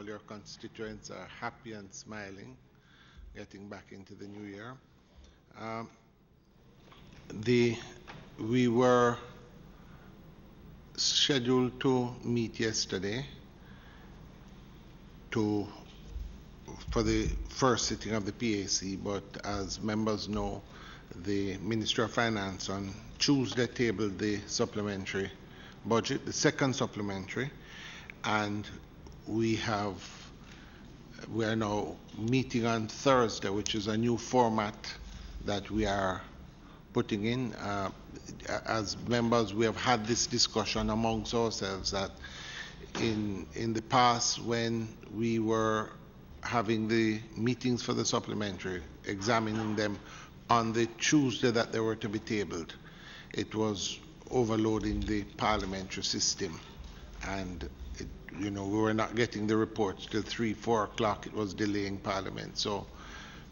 your constituents are happy and smiling, getting back into the new year. We were scheduled to meet yesterday for the first sitting of the PAC, but as members know, the Ministry of Finance on Tuesday tabled the supplementary budget, the second supplementary, and we are now meeting on Thursday, which is a new format that we are putting in. As members, we have had this discussion amongst ourselves that in the past, when we were having the meetings for the supplementary, examining them on the Tuesday that they were to be tabled, it was overloading the parliamentary system, and we were not getting the reports till 3, 4 o'clock. It was delaying Parliament. So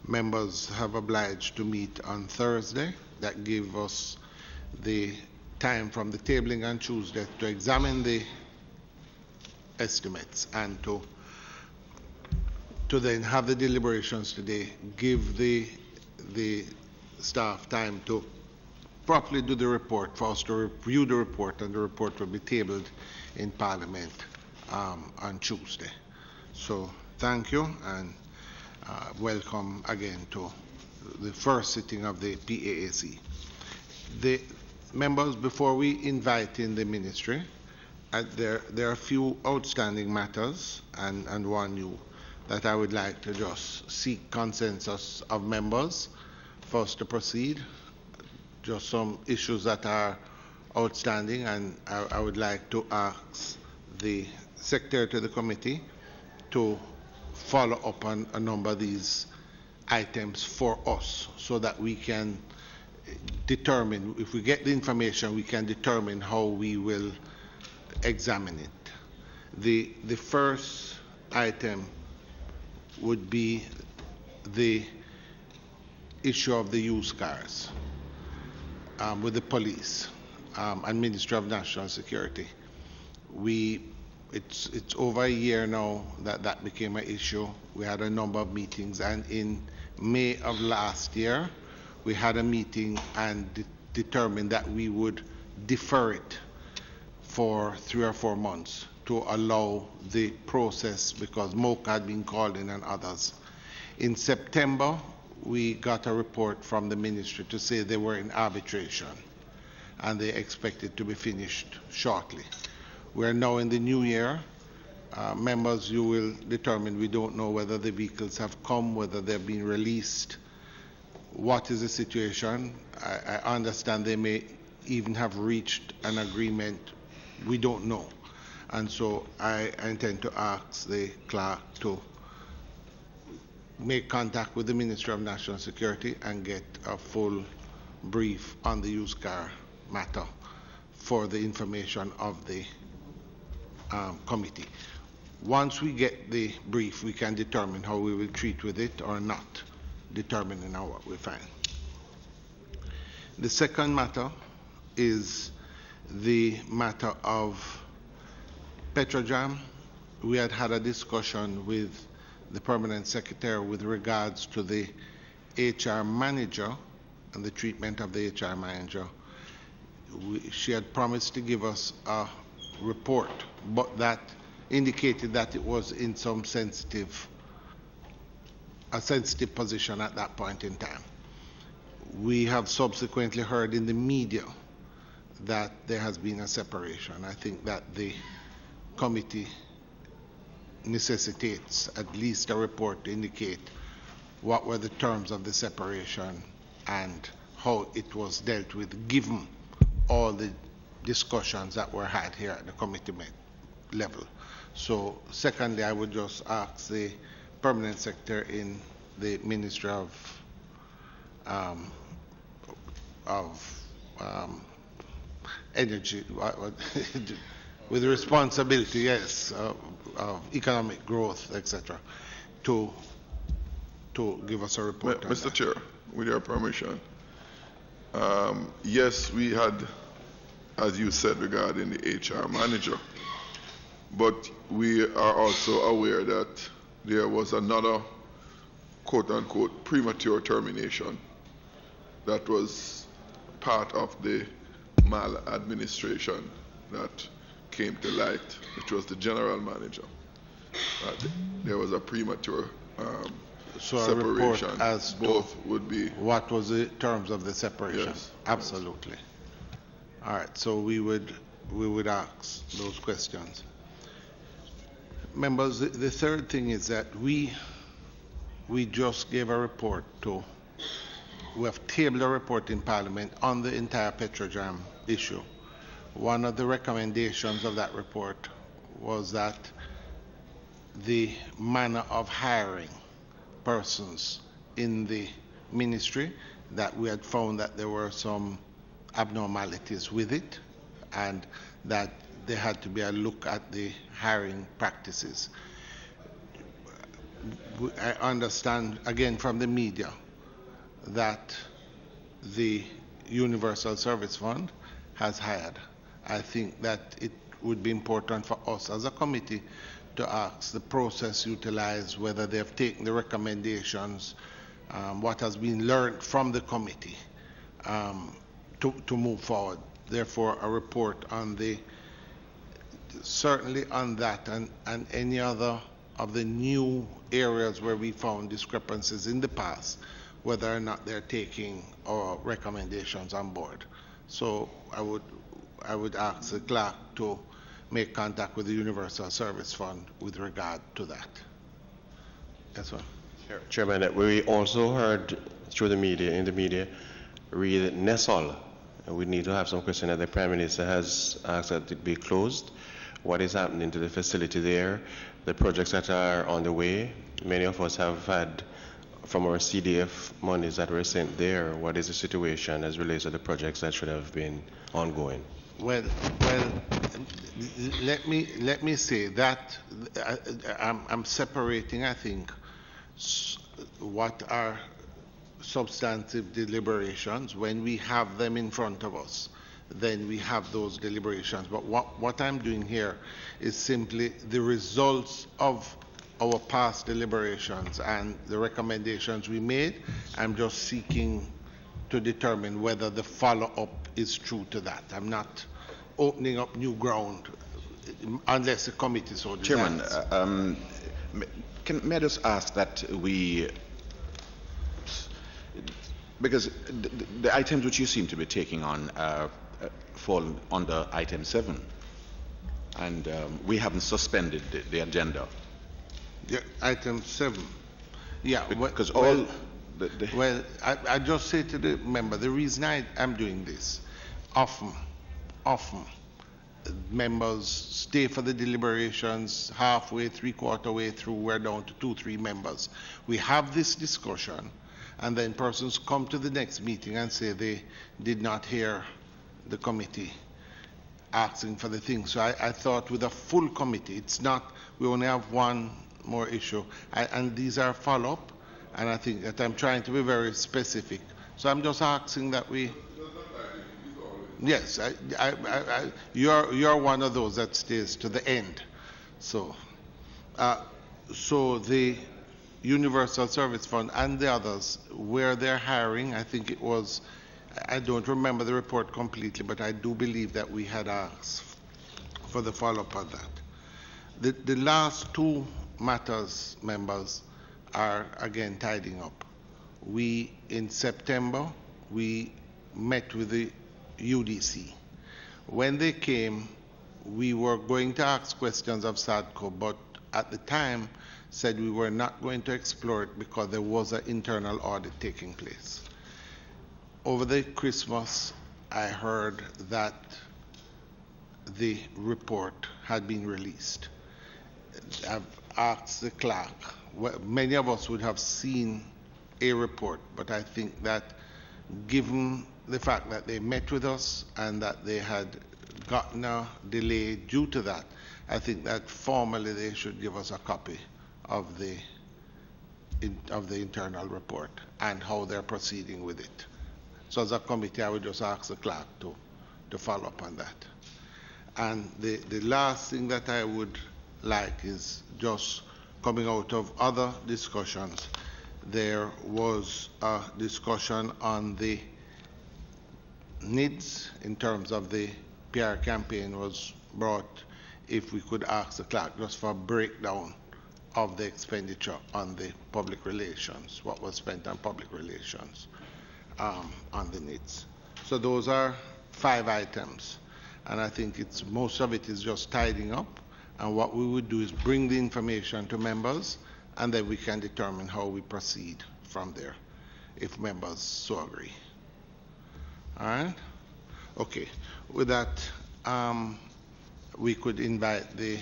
members have obliged to meet on Thursday. That gave us the time from the tabling on Tuesday to examine the estimates and to then have the deliberations today, give the staff time to properly do the report, for us to review the report, and the report will be tabled in Parliament on Tuesday. So thank you, and welcome again to the first sitting of the PAAC. The members, before we invite in the ministry, there are a few outstanding matters and one new that I would like to just seek consensus of members for us to proceed. Just some issues that are outstanding, and I would like to ask the Secretary to the committee to follow up on a number of these items for us so that we can determine, if we get the information, we can determine how we will examine it. The first item would be the issue of the used cars with the police and Ministry of National Security. It's over a year now that became an issue. We had a number of meetings, and in May of last year, we had a meeting and determined that we would defer it for 3 or 4 months to allow the process, because MOC had been called in and others. In September, we got a report from the ministry to say they were in arbitration and they expected to be finished shortly. We are now in the new year. Members, you will determine, we don't know whether the vehicles have come, whether they've been released. What is the situation? I understand they may even have reached an agreement. We don't know. And so I intend to ask the clerk to make contact with the Ministry of National Security and get a full brief on the used car matter for the information of the committee. Once we get the brief, we can determine how we will treat with it or not, determining how what we find. The second matter is the matter of Petrojam. We had a discussion with the permanent secretary with regards to the HR manager and the treatment of the HR manager. She had promised to give us a report, but that indicated that it was in a sensitive position at that point in time. We have subsequently heard in the media that there has been a separation. I think that the committee necessitates at least a report to indicate what were the terms of the separation and how it was dealt with, given all the discussions that were had here at the committee level. So secondly, I would just ask the permanent secretary in the Ministry of Energy, with responsibility, yes, of economic growth, etc., to give us a report. Mr. Chair, with your permission, yes, we had, as you said, regarding the HR manager, But we are also aware that there was another quote-unquote premature termination that was part of the maladministration that came to light, which was the general manager. There was a premature so a report separation. as Both to would be. what was the terms of the separation? Yes. Absolutely. All right, so we would ask those questions. Members, the third thing is that we just gave a report we have tabled a report in Parliament on the entire Petrojam issue. One of the recommendations of that report was that the manner of hiring persons in the ministry, that we had found that there were some abnormalities with it, and that there had to be a look at the hiring practices. I understand, again, from the media that the Universal Service Fund has hired. I think that it would be important for us as a committee to ask the process utilized, whether they have taken the recommendations, what has been learned from the committee to move forward. Therefore, a report on certainly on that and any other of the new areas where we found discrepancies in the past, whether or not they're taking our recommendations on board. So I would ask the clerk to make contact with the Universal Service Fund with regard to that. Yes, sir. Chairman, we also heard through the media, read NESOL. We need to have some question that the Prime Minister has asked that it be closed. What is happening to the facility there? The projects that are on the way, many of us have had from our CDF monies that were sent there. What is the situation as relates to the projects that should have been ongoing? Well, let me say that I'm separating, I think, what are substantive deliberations. When we have them in front of us, then we have those deliberations. But what I'm doing here is simply the results of our past deliberations and the recommendations we made. I'm just seeking to determine whether the follow-up is true to that. I'm not opening up new ground unless the committee so desires. Chairman, may I just ask that because the items which you seem to be taking on fall under item 7, and we haven't suspended the agenda. Yeah, item 7. Yeah, because well, I just say to the member, the reason I'm doing this, often members stay for the deliberations halfway, three-quarter way through, we're down to 2-3 members. We have this discussion, and then persons come to the next meeting and say they did not hear the committee asking for the thing. So I thought with a full committee, it's not, we only have one more issue, and these are follow-up, and I think that I'm trying to be very specific. So I'm just asking that we, yes, you're one of those that stays to the end. So, so the Universal Service Fund and the others, where they're hiring, I think it was, I don't remember the report completely, but I do believe that we had asked for the follow-up on that. The last 2 matters, members, are again tidying up. In September, we met with the UDC. When they came, we were going to ask questions of SADCO, but at the time said we were not going to explore it because there was an internal audit taking place. Over the Christmas, I heard that the report had been released. I've asked the clerk, many of us would have seen a report, but I think that given the fact that they met with us and that they had gotten a delay due to that, I think that formally they should give us a copy of the internal report and how they're proceeding with it. So as a committee, I would just ask the clerk to follow up on that. And the last thing that I would like is just coming out of other discussions. There was a discussion on the needs in terms of the PR campaign was brought, if we could ask the clerk just for a breakdown of the expenditure on the public relations, what was spent on public relations on the needs. So those are 5 items, and I think most of it is just tidying up, and what we would do is bring the information to members, and then we can determine how we proceed from there, if members so agree. All right? Okay. With that, we could invite the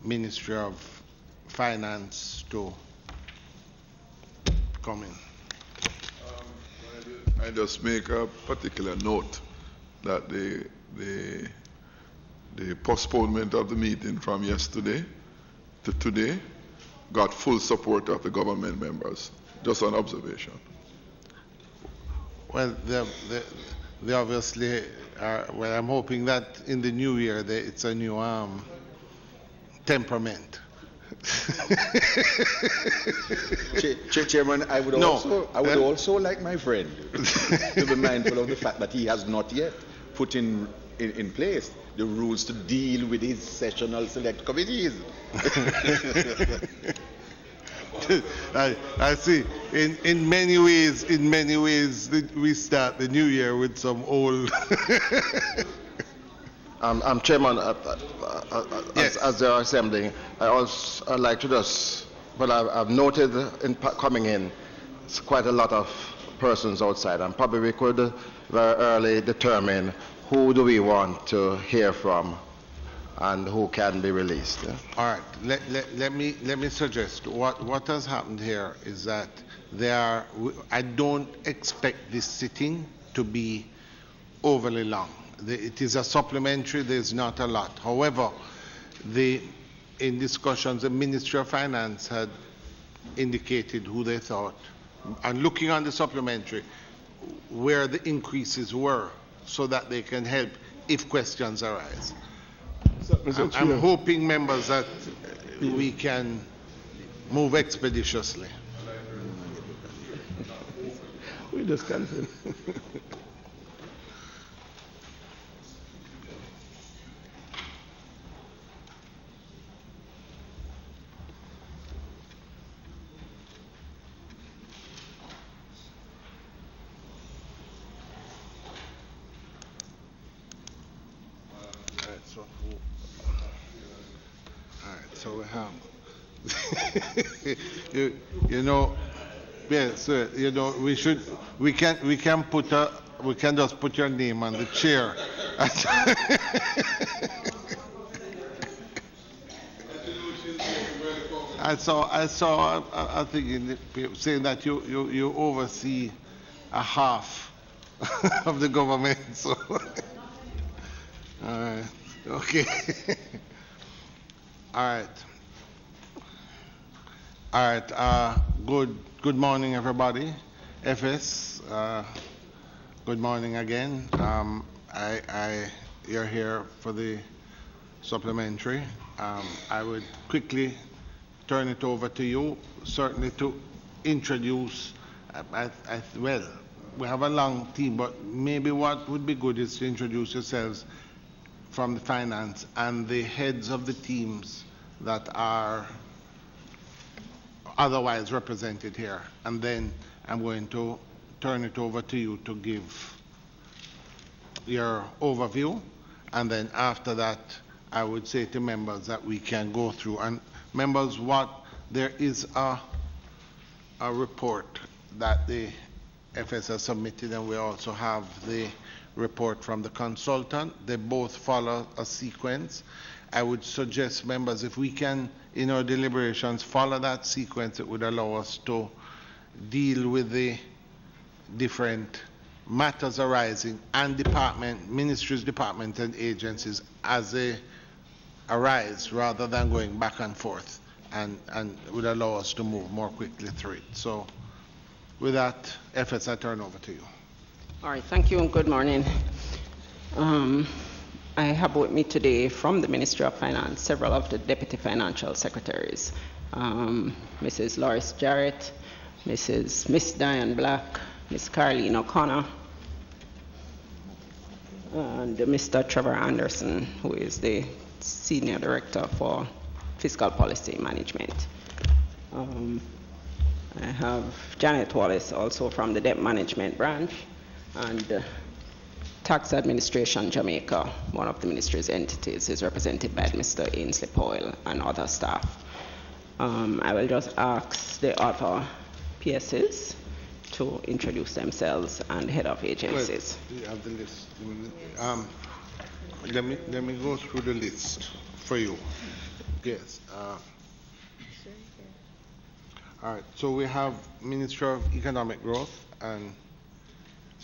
Ministry of Finance to come in. I just make a particular note that the postponement of the meeting from yesterday to today got full support of the government members. Just an observation. Well, they obviously are, well, I'm hoping that in the new year it's a new temperament. Chairman, I would also like my friend to be mindful of the fact that he has not yet put in place the rules to deal with his sessional select committees. I see. In many ways, we start the new year with some old. Chairman, yes. as they are assembling, I'd like to just, well, I've noted coming in, it's quite a lot of persons outside, and probably we could very early determine who do we want to hear from and who can be released. Yeah? All right. Let me suggest what has happened here is that I don't expect this sitting to be overly long. It is a supplementary. There's not a lot. However, in discussions, the Ministry of Finance had indicated who they thought, and looking on the supplementary, where the increases were, so that they can help if questions arise. I'm hoping, members, that we can move expeditiously. We just can't. So we have, you know, yes, you know, we can just put your name on the chair. I saw a thing in the paper saying that you oversee a half of the government. So, all right, okay. All right. Good morning, everybody. FS, good morning again. You're here for the supplementary. I would quickly turn it over to you, certainly to introduce. Well, we have a long team, but maybe what would be good is to introduce yourselves from the finance and the heads of the teams that are otherwise represented here. And then I'm going to turn it over to you to give your overview. And then after that, I would say to members that we can go through. And members, there is a report that the FS has submitted, and we also have the report from the consultant. They both follow a sequence. I would suggest, members, if we can, in our deliberations, follow that sequence, it would allow us to deal with the different matters arising and ministries, departments, and agencies as they arise, rather than going back and forth, and would allow us to move more quickly through it. So with that, FS, I turn over to you. All right, thank you and good morning. I have with me today from the Ministry of Finance several of the Deputy Financial Secretaries, Mrs. Loris Jarrett, Miss Diane Black, Miss Carleen O'Connor, and Mr. Trevor Anderson, who is the Senior Director for Fiscal Policy Management. I have Janet Wallace also from the Debt Management Branch, and Tax Administration Jamaica, one of the ministry's entities, is represented by Mr. Ainsley Powell and other staff. I will just ask the other PSs to introduce themselves and head of agencies. Well, you have the list. Let me go through the list for you. Yes. All right. So we have Ministry of Economic Growth and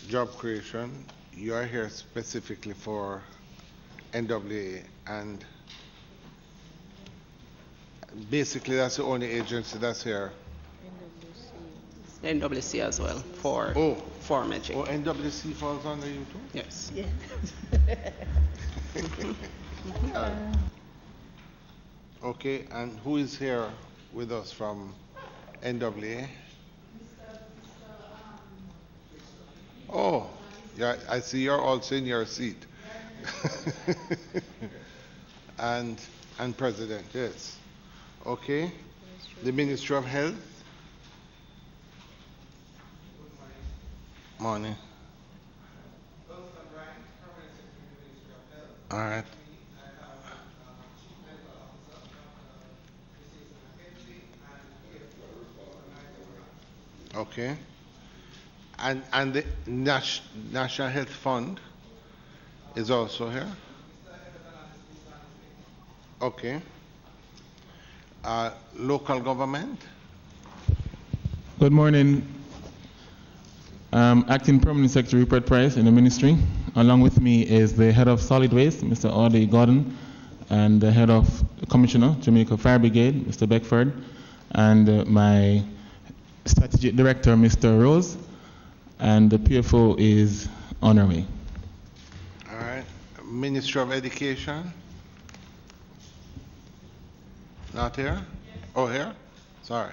Job Creation. You are here specifically for NWA, and basically that's the only agency that's here. NWC as well for Magic. Oh, NWC falls under you too? Yes. Yeah. Okay, and who is here with us from NWA? Oh, yeah, I see you're also in your seat. and President, yes. Okay. The Ministry of Health. Morning. All right. Okay. And the National Health Fund is also here? Okay. Local government? Good morning. Acting Permanent Secretary Rupert Price in the ministry. Along with me is the head of Solid Waste, Mr. Audley Gordon, and the head of Commissioner, Jamaica Fire Brigade, Mr. Beckford, and my Strategic Director, Mr. Rose, and the PFO is on our way. All right. Ministry of Education? Not here? Oh, here? Sorry.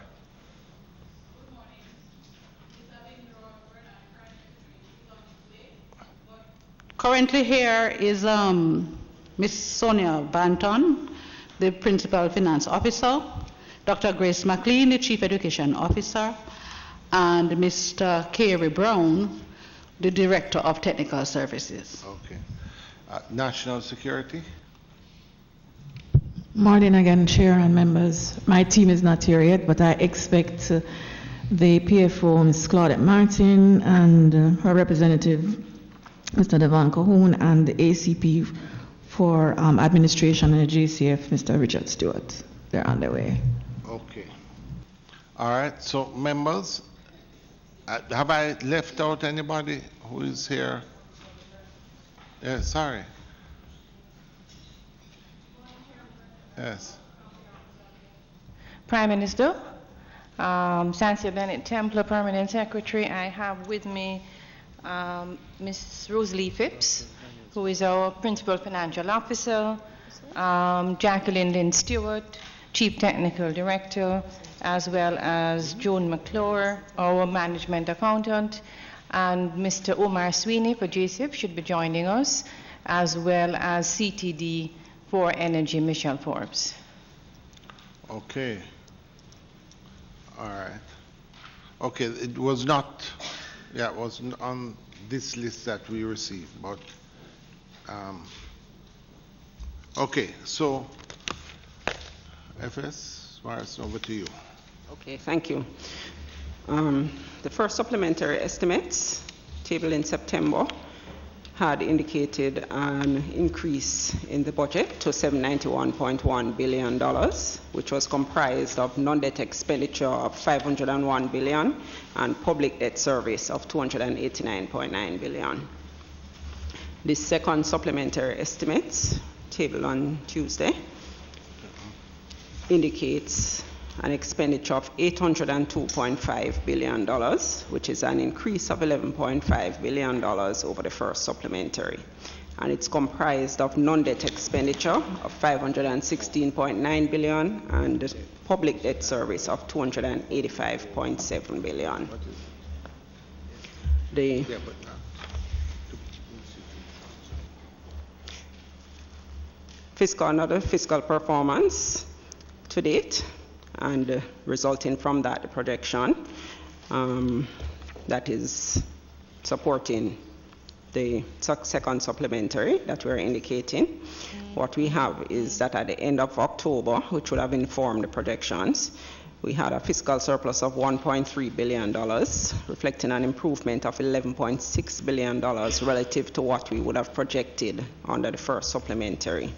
Currently here is Ms. Sonia Banton, the Principal Finance Officer, Dr. Grace McLean, the Chief Education Officer, and Mr. Kerry Brown, the Director of Technical Services. Okay. National Security? Morning again, Chair and members. My team is not here yet, but I expect the PFO, Ms. Claudette Martin, and her representative, Mr. Devon Cahoon, and the ACP for administration and the JCF, Mr. Richard Stewart. They're on their way. Okay. All right. So, members, have I left out anybody who is here? Yeah, sorry. Yes. Prime Minister, Sansia Bennett Templar, Permanent Secretary. I have with me Ms. Rosalie Phipps, who is our Principal Financial Officer, Jacqueline Lynn Stewart, Chief Technical Director, as well as Joan McClure, our Management Accountant, and Mr. Omar Sweeney for JCF should be joining us, as well as CTD for Energy, Michelle Forbes. Okay. All right. Okay, it was not, it wasn't on this list that we received, but, okay, so, FS, Morris, over to you. Okay, thank you. The first supplementary estimates, tabled in September, had indicated an increase in the budget to $791.1 billion, which was comprised of non-debt expenditure of $501 billion and public debt service of $289.9 billion. The second supplementary estimates, tabled on Tuesday, indicates an expenditure of $802.5 billion, which is an increase of $11.5 billion over the first supplementary. and it's comprised of non-debt expenditure of 516.9 billion and public debt service of 285.7 billion. The another fiscal performance to date, and resulting from that, the projection that is supporting the second supplementary that we're indicating. What we have is that at the end of October, which would have informed the projections, we had a fiscal surplus of $1.3 billion, reflecting an improvement of $11.6 billion relative to what we would have projected under the first supplementary.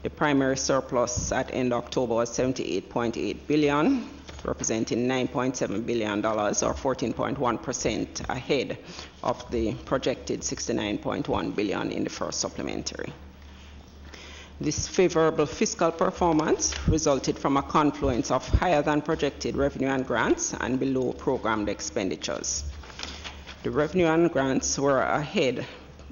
The primary surplus at end October was $78.8 billion, representing $9.7 billion, or 14.1% ahead of the projected $69.1 billion in the first supplementary. This favorable fiscal performance resulted from a confluence of higher than projected revenue and grants and below programmed expenditures. The revenue and grants were ahead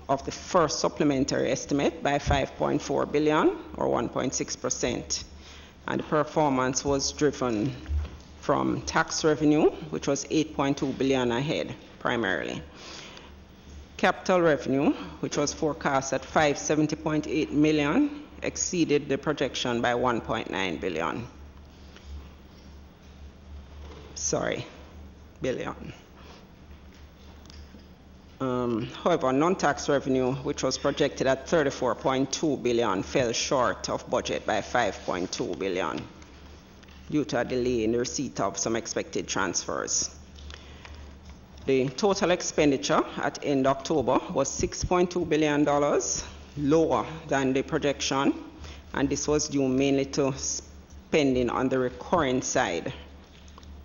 of the first supplementary estimate by $5.4 billion, or 1.6%. And the performance was driven from tax revenue, which was $8.2 billion ahead, primarily. Capital revenue, which was forecast at $570.8 million, exceeded the projection by $1.9 billion. Billion. However, non-tax revenue, which was projected at $34.2 billion, fell short of budget by $5.2 billion due to a delay in the receipt of some expected transfers. The total expenditure at end October was $6.2 billion, lower than the projection, and this was due mainly to spending on the recurring side,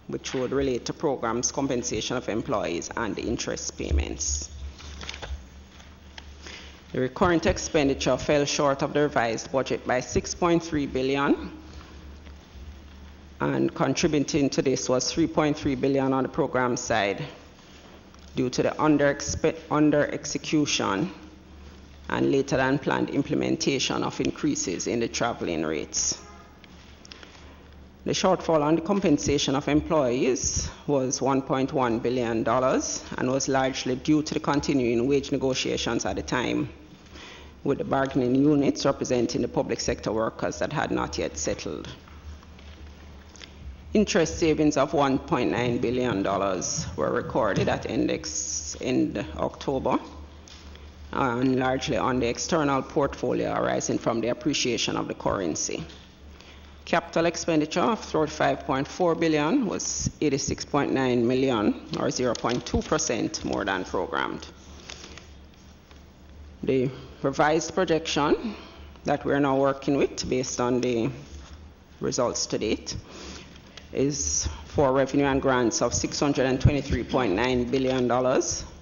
which would relate to programs, compensation of employees, and interest payments. The recurrent expenditure fell short of the revised budget by $6.3 billion, and contributing to this was $3.3 billion on the program side due to the under execution and later than planned implementation of increases in the traveling rates. The shortfall on the compensation of employees was $1.1 billion and was largely due to the continuing wage negotiations at the time, with the bargaining units representing the public sector workers that had not yet settled. Interest savings of $1.9 billion were recorded at end October, and largely on the external portfolio arising from the appreciation of the currency. Capital expenditure of $35.4 billion was $86.9 million, or 0.2% more than programmed. The revised projection that we're now working with, based on the results to date, is for revenue and grants of $623.9 billion,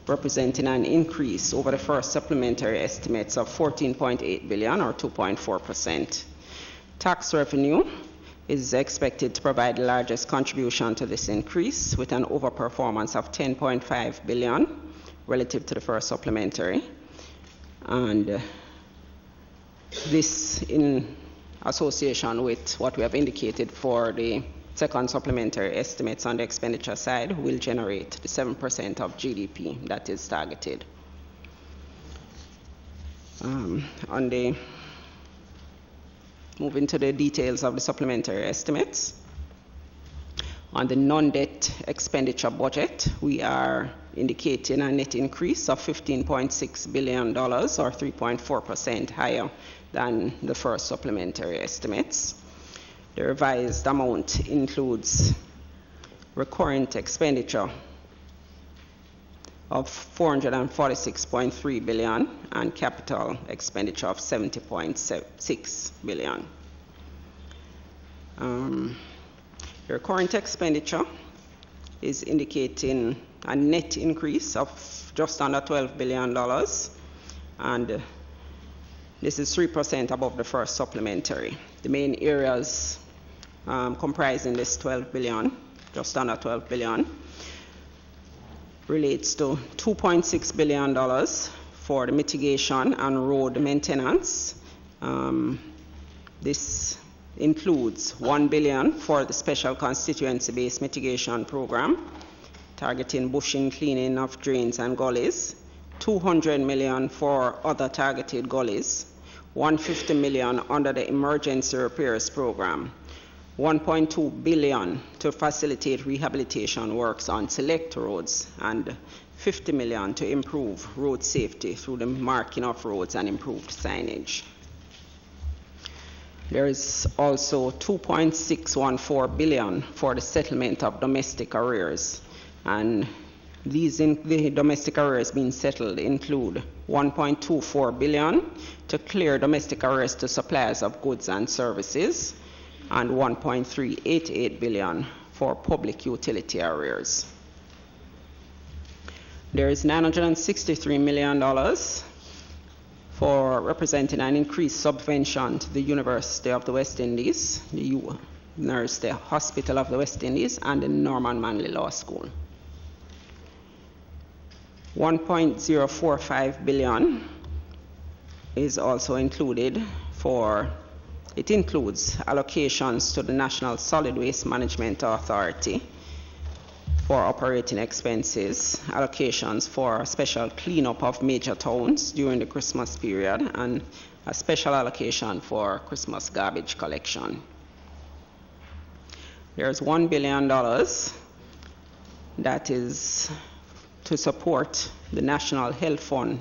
representing an increase over the first supplementary estimates of $14.8 billion, or 2.4%. Tax revenue is expected to provide the largest contribution to this increase, with an overperformance of $10.5 billion relative to the first supplementary. And this, in association with what we have indicated for the second supplementary estimates on the expenditure side, will generate the 7% of GDP that is targeted. Moving to the details of the supplementary estimates. On the non-debt expenditure budget, we are indicating a net increase of $15.6 billion, or 3.4% higher than the first supplementary estimates. The revised amount includes recurrent expenditure of $446.3 billion and capital expenditure of $70.6 billion. The current expenditure is indicating a net increase of just under $12 billion, and this is 3% above the first supplementary. The main areas comprising this $12 billion, just under $12 billion, relates to $2.6 billion for the mitigation and road maintenance. This includes $1 billion for the special constituency-based mitigation program, targeting bushing, cleaning of drains and gullies, $200 million for other targeted gullies, $150 million under the emergency repairs program, $1.2 billion to facilitate rehabilitation works on select roads, and $50 million to improve road safety through the marking of roads and improved signage. There is also $2.614 billion for the settlement of domestic arrears, and the domestic arrears being settled include $1.24 billion to clear domestic arrears to suppliers of goods and services, and $1.388 billion for public utility arrears. There is $963 million for representing an increased subvention to the University of the West Indies, the University Hospital of the West Indies, and the Norman Manley Law School. $1.045 billion is also included it includes allocations to the National Solid Waste Management Authority for operating expenses, allocations for special cleanup of major towns during the Christmas period, and a special allocation for Christmas garbage collection. There's $1 billion that is to support the National Health Fund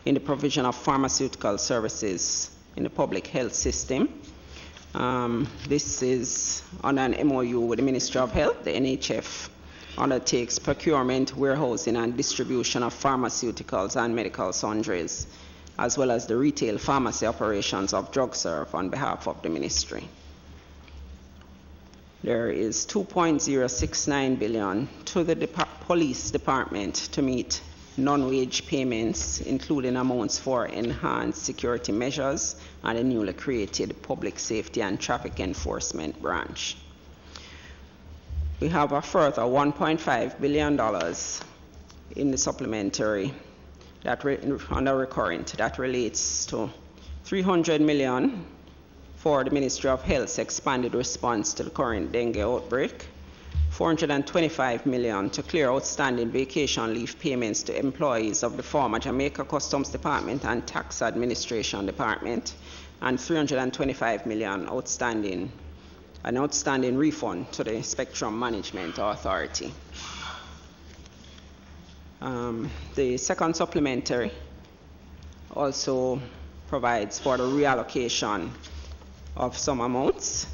in the provision of pharmaceutical services in the public health system. This is on an MOU with the Ministry of Health. The NHF undertakes procurement, warehousing, and distribution of pharmaceuticals and medical sundries, as well as the retail pharmacy operations of DrugServe on behalf of the ministry. There is $2.069 billion to the police department to meet non-wage payments, including amounts for enhanced security measures and a newly created public safety and traffic enforcement branch. We have a further $1.5 billion in the supplementary under recurrent that relates to $300 million for the Ministry of Health's expanded response to the current dengue outbreak, $425 million to clear outstanding vacation leave payments to employees of the former Jamaica Customs Department and Tax Administration Department, and $325 million an outstanding refund to the Spectrum Management Authority. The second supplementary also provides for the reallocation of some amounts.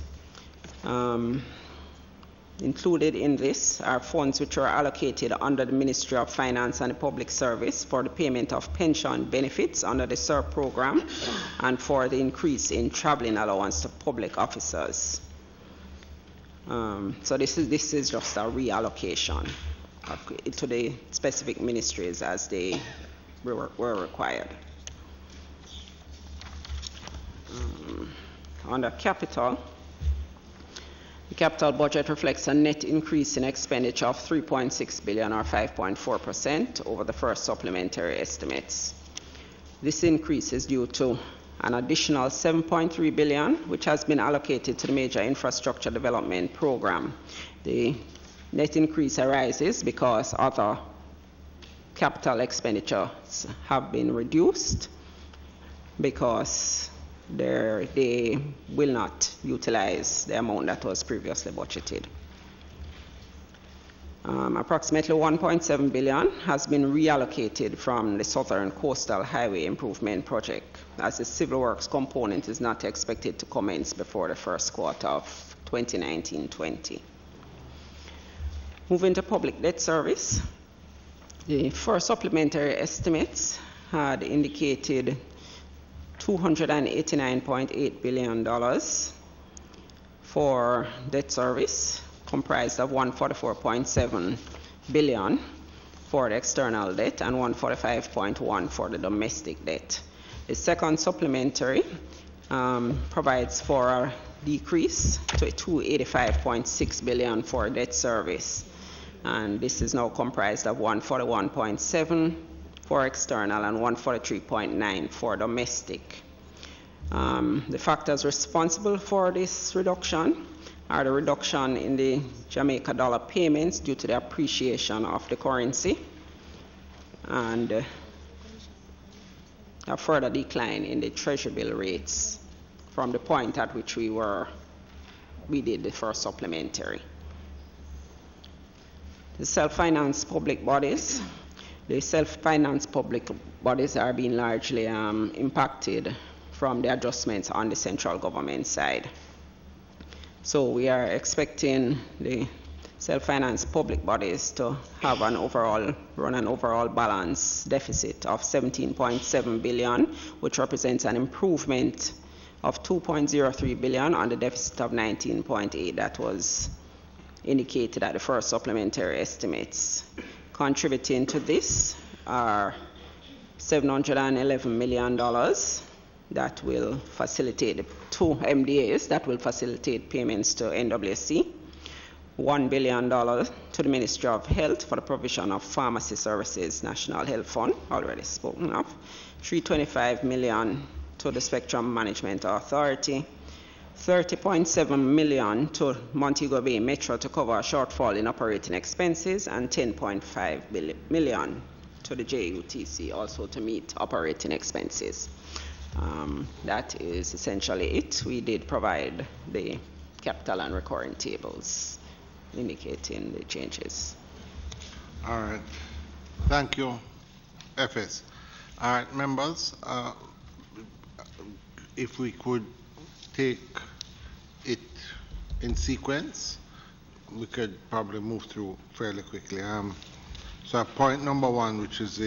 Included in this are funds which are allocated under the Ministry of Finance and Public Service for the payment of pension benefits under the SERP program and for the increase in traveling allowance to public officers. So this is just a reallocation to the specific ministries as they were required. Under capital, the capital budget reflects a net increase in expenditure of $3.6 billion or 5.4% over the first supplementary estimates. This increase is due to an additional $7.3 billion, which has been allocated to the Major Infrastructure Development Program. The net increase arises because other capital expenditures have been reduced because they will not utilize the amount that was previously budgeted. Approximately $1.7 billion has been reallocated from the Southern Coastal Highway Improvement Project, as the civil works component is not expected to commence before the first quarter of 2019-20. Moving to public debt service, the first supplementary estimates had indicated $289.8 billion for debt service, comprised of $144.7 billion for the external debt and $145.1 for the domestic debt. The second supplementary provides for a decrease to $285.6 billion for debt service, and this is now comprised of $141.7 for external and 143.9 for domestic. The factors responsible for this reduction are the reduction in the Jamaica dollar payments due to the appreciation of the currency and a further decline in the treasury bill rates from the point at which we did the first supplementary. The self-financed public bodies. The self-financed public bodies are being largely impacted from the adjustments on the central government side. So we are expecting the self-financed public bodies to have an overall balance deficit of 17.7 billion, which represents an improvement of 2.03 billion on the deficit of 19.8 that was indicated at the first supplementary estimates. Contributing to this are $711 million that will facilitate the two MDAs that will facilitate payments to NWC, $1 billion to the Ministry of Health for the provision of pharmacy services, National Health Fund, already spoken of, $325 million to the Spectrum Management Authority, $30.7 million to Montego Bay Metro to cover a shortfall in operating expenses, and $10.5 million to the JUTC also to meet operating expenses. That is essentially it. We did provide the capital and recurring tables indicating the changes. All right. Thank you, FS. All right, members, if we could take it in sequence, we could probably move through fairly quickly. So point number one, which is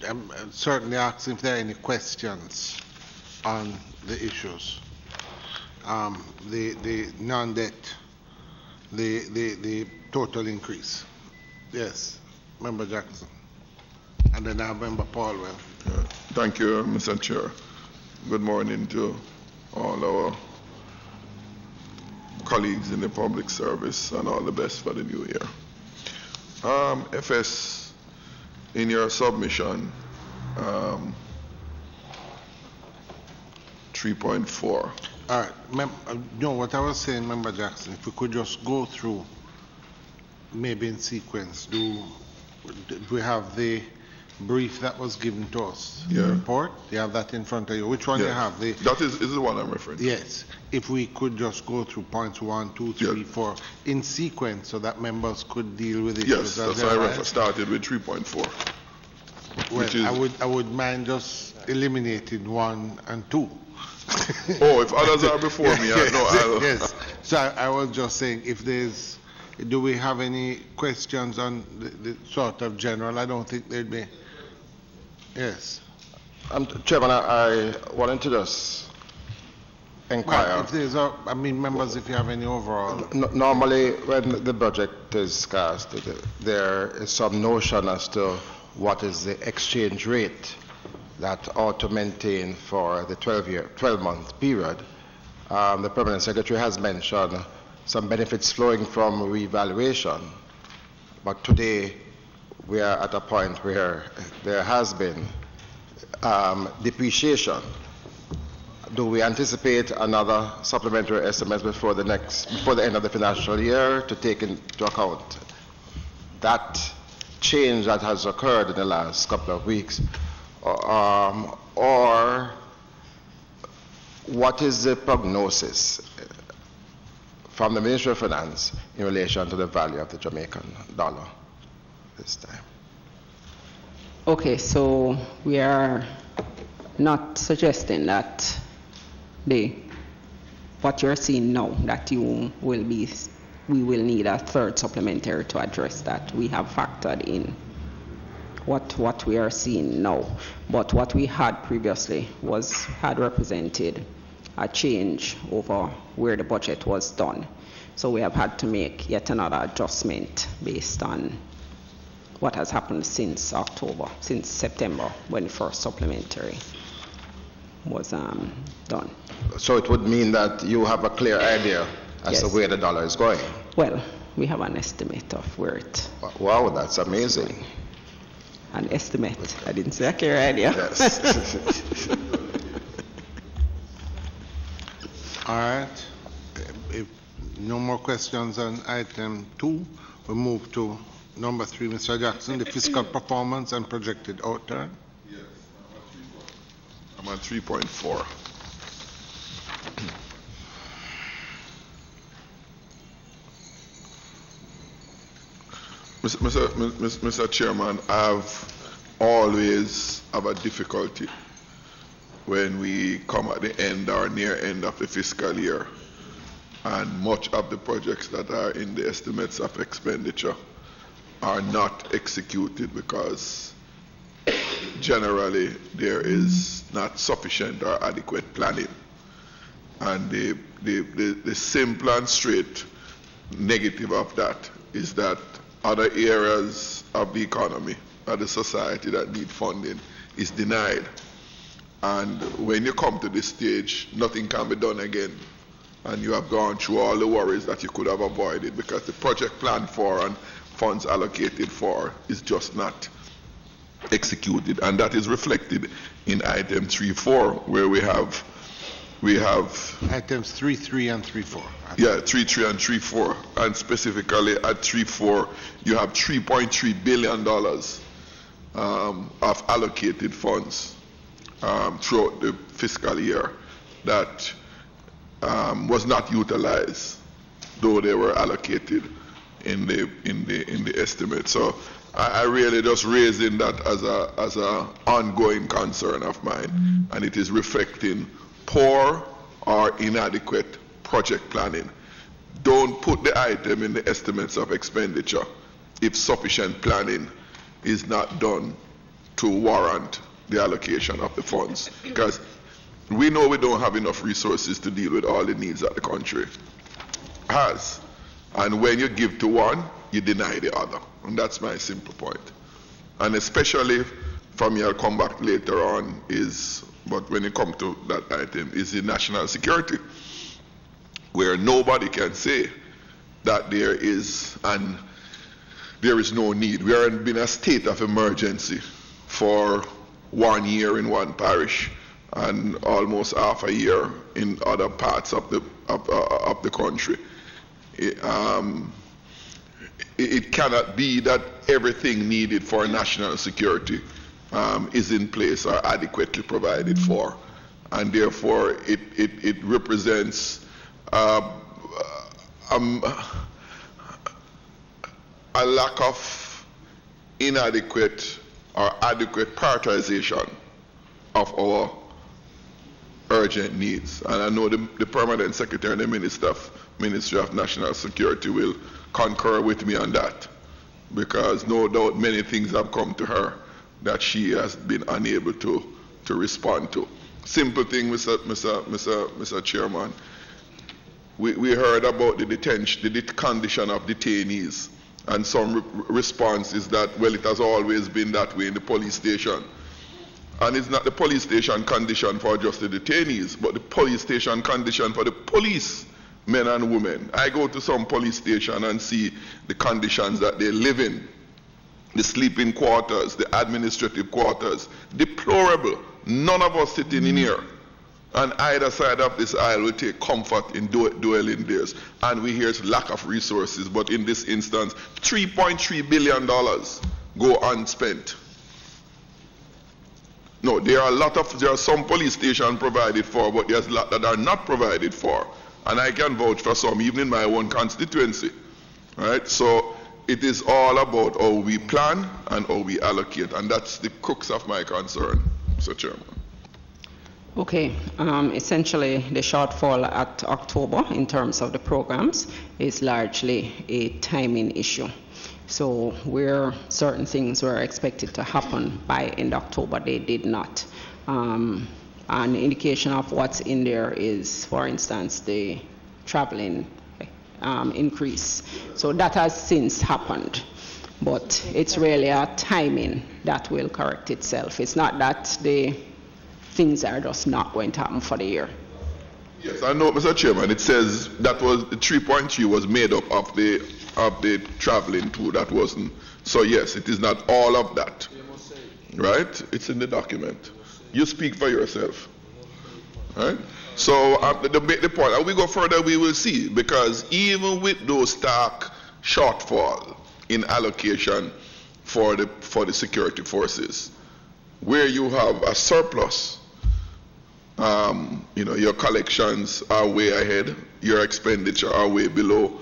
I'm certainly asking if there are any questions on the issues. The non-debt, the total increase. Yes, Member Jackson. And then I have Member Paulwell. Thank you, Mr. Chair. Good morning to all our colleagues in the public service, and all the best for the new year. FS, in your submission, 3.4. All right. No, what I was saying, Member Jackson, if we could just go through, maybe in sequence, do we have the brief that was given to us? Yeah. The report? You have that in front of you. Which one you have? That is the one I'm referring to. Yes. If we could just go through points 1, 2, 3, 4 in sequence so that members could deal with it. Yes, that's why I started with 3.4. Well, I would mind just eliminating 1 and 2. Oh, if others are before me, I know. Yes. So I was just saying, do we have any questions on the sort of general? I don't think there'd be. Yes. Chairman, I wanted to just inquire. Well, if there's, members, if you have any overall. Normally, when the budget is cast, there is some notion as to what is the exchange rate that ought to maintain for the 12-month period. The Permanent Secretary has mentioned some benefits flowing from revaluation, but today we are at a point where there has been depreciation. Do we anticipate another supplementary estimate before the end of the financial year to take into account that change that has occurred in the last couple of weeks? Or what is the prognosis from the Ministry of Finance in relation to the value of the Jamaican dollar this time? Okay, so we are not suggesting that what you're seeing now, that we will need a third supplementary to address that. We have factored in what we are seeing now. But what we had previously had represented a change over where the budget was done. So we have had to make yet another adjustment based on what has happened since September, when the first supplementary was done. So it would mean that you have a clear idea as to where the dollar is going? Well, we have an estimate of where it. Wow, that's amazing. an estimate. I didn't say a clear idea. Yes. All right. If no more questions on item 2, we move to number 3, Mr. Jackson, the fiscal performance and projected outturn. Yes, I'm at 3.4. Mr. Chairman, I've always have a difficulty when we come at the end or near end of the fiscal year, and much of the projects that are in the estimates of expenditure are not executed because generally there is not sufficient or adequate planning. And the simple and straight negative of that is that other areas of the economy, of the society that need funding, is denied. And when you come to this stage, nothing can be done again. And you have gone through all the worries that you could have avoided because the project planned for and funds allocated for is just not executed. And that is reflected in item 3.4, where we have items 3.3 and 3.4. Yeah, 3.3 and 3.4, and specifically at 3.4, you have $3.3 billion of allocated funds throughout the fiscal year that was not utilized, though they were allocated in the estimate. So I really just raising that as a ongoing concern of mine, and it is reflecting poor or inadequate project planning. Don't put the item in the estimates of expenditure if sufficient planning is not done to warrant the allocation of the funds, because we know we don't have enough resources to deal with all the needs that the country has. And when you give to one, you deny the other. And that's my simple point. And especially for me, I'll come back later on, but when you come to that item, is the national security, where nobody can say that there is no need. We are in a state of emergency for 1 year in one parish and almost half a year in other parts of the country. It cannot be that everything needed for national security is in place or adequately provided for, and therefore it represents a lack of inadequate or adequate prioritization of our urgent needs. And I know the Permanent Secretary and the Ministry of National Security will concur with me on that, because no doubt many things have come to her that she has been unable to respond to. Simple thing, Mr. Chairman. We heard about the condition of detainees, and some response is that, well, it has always been that way in the police station. And it's not the police station condition for just the detainees, but the police station condition for the police men and women. I go to some police station and see the conditions that they live in. The sleeping quarters, the administrative quarters, deplorable. None of us sitting in here on either side of this aisle will take comfort in dwelling there. And we hear lack of resources, but in this instance, $3.3 billion go unspent. No, there are some police stations provided for, but there's a lot that are not provided for. And I can vouch for some, even in my own constituency. Right? So it is all about how we plan and how we allocate, and that's the crux of my concern, Mr. Chairman. Okay, essentially the shortfall at October in terms of the programs is largely a timing issue. So where certain things were expected to happen by end October, they did not. An indication of what's in there is, for instance, the traveling increase. So that has since happened, but it's really a timing that will correct itself. It's not that the things are just not going to happen for the year. Yes, I know, Mr. Chairman. It says that was the 3.3 was made up of the traveling too. That wasn't. So yes, it is not all of that. right? It's in the document. You speak for yourself, right? So the point, as we go further, we will see, because even with those stark shortfall in allocation for the security forces, where you have a surplus, your collections are way ahead, your expenditure are way below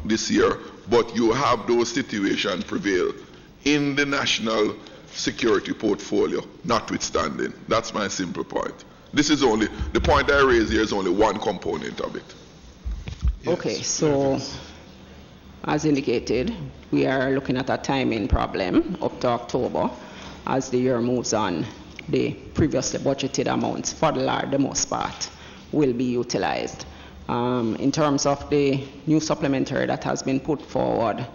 this year, but you have those situations prevail in the national security portfolio, notwithstanding. That's my simple point. This is only, the point I raise here is only one component of it. Yes. Okay, so as indicated, we are looking at a timing problem up to October. As the year moves on, the previously budgeted amounts, for the most part, will be utilized. In terms of the new supplementary that has been put forward,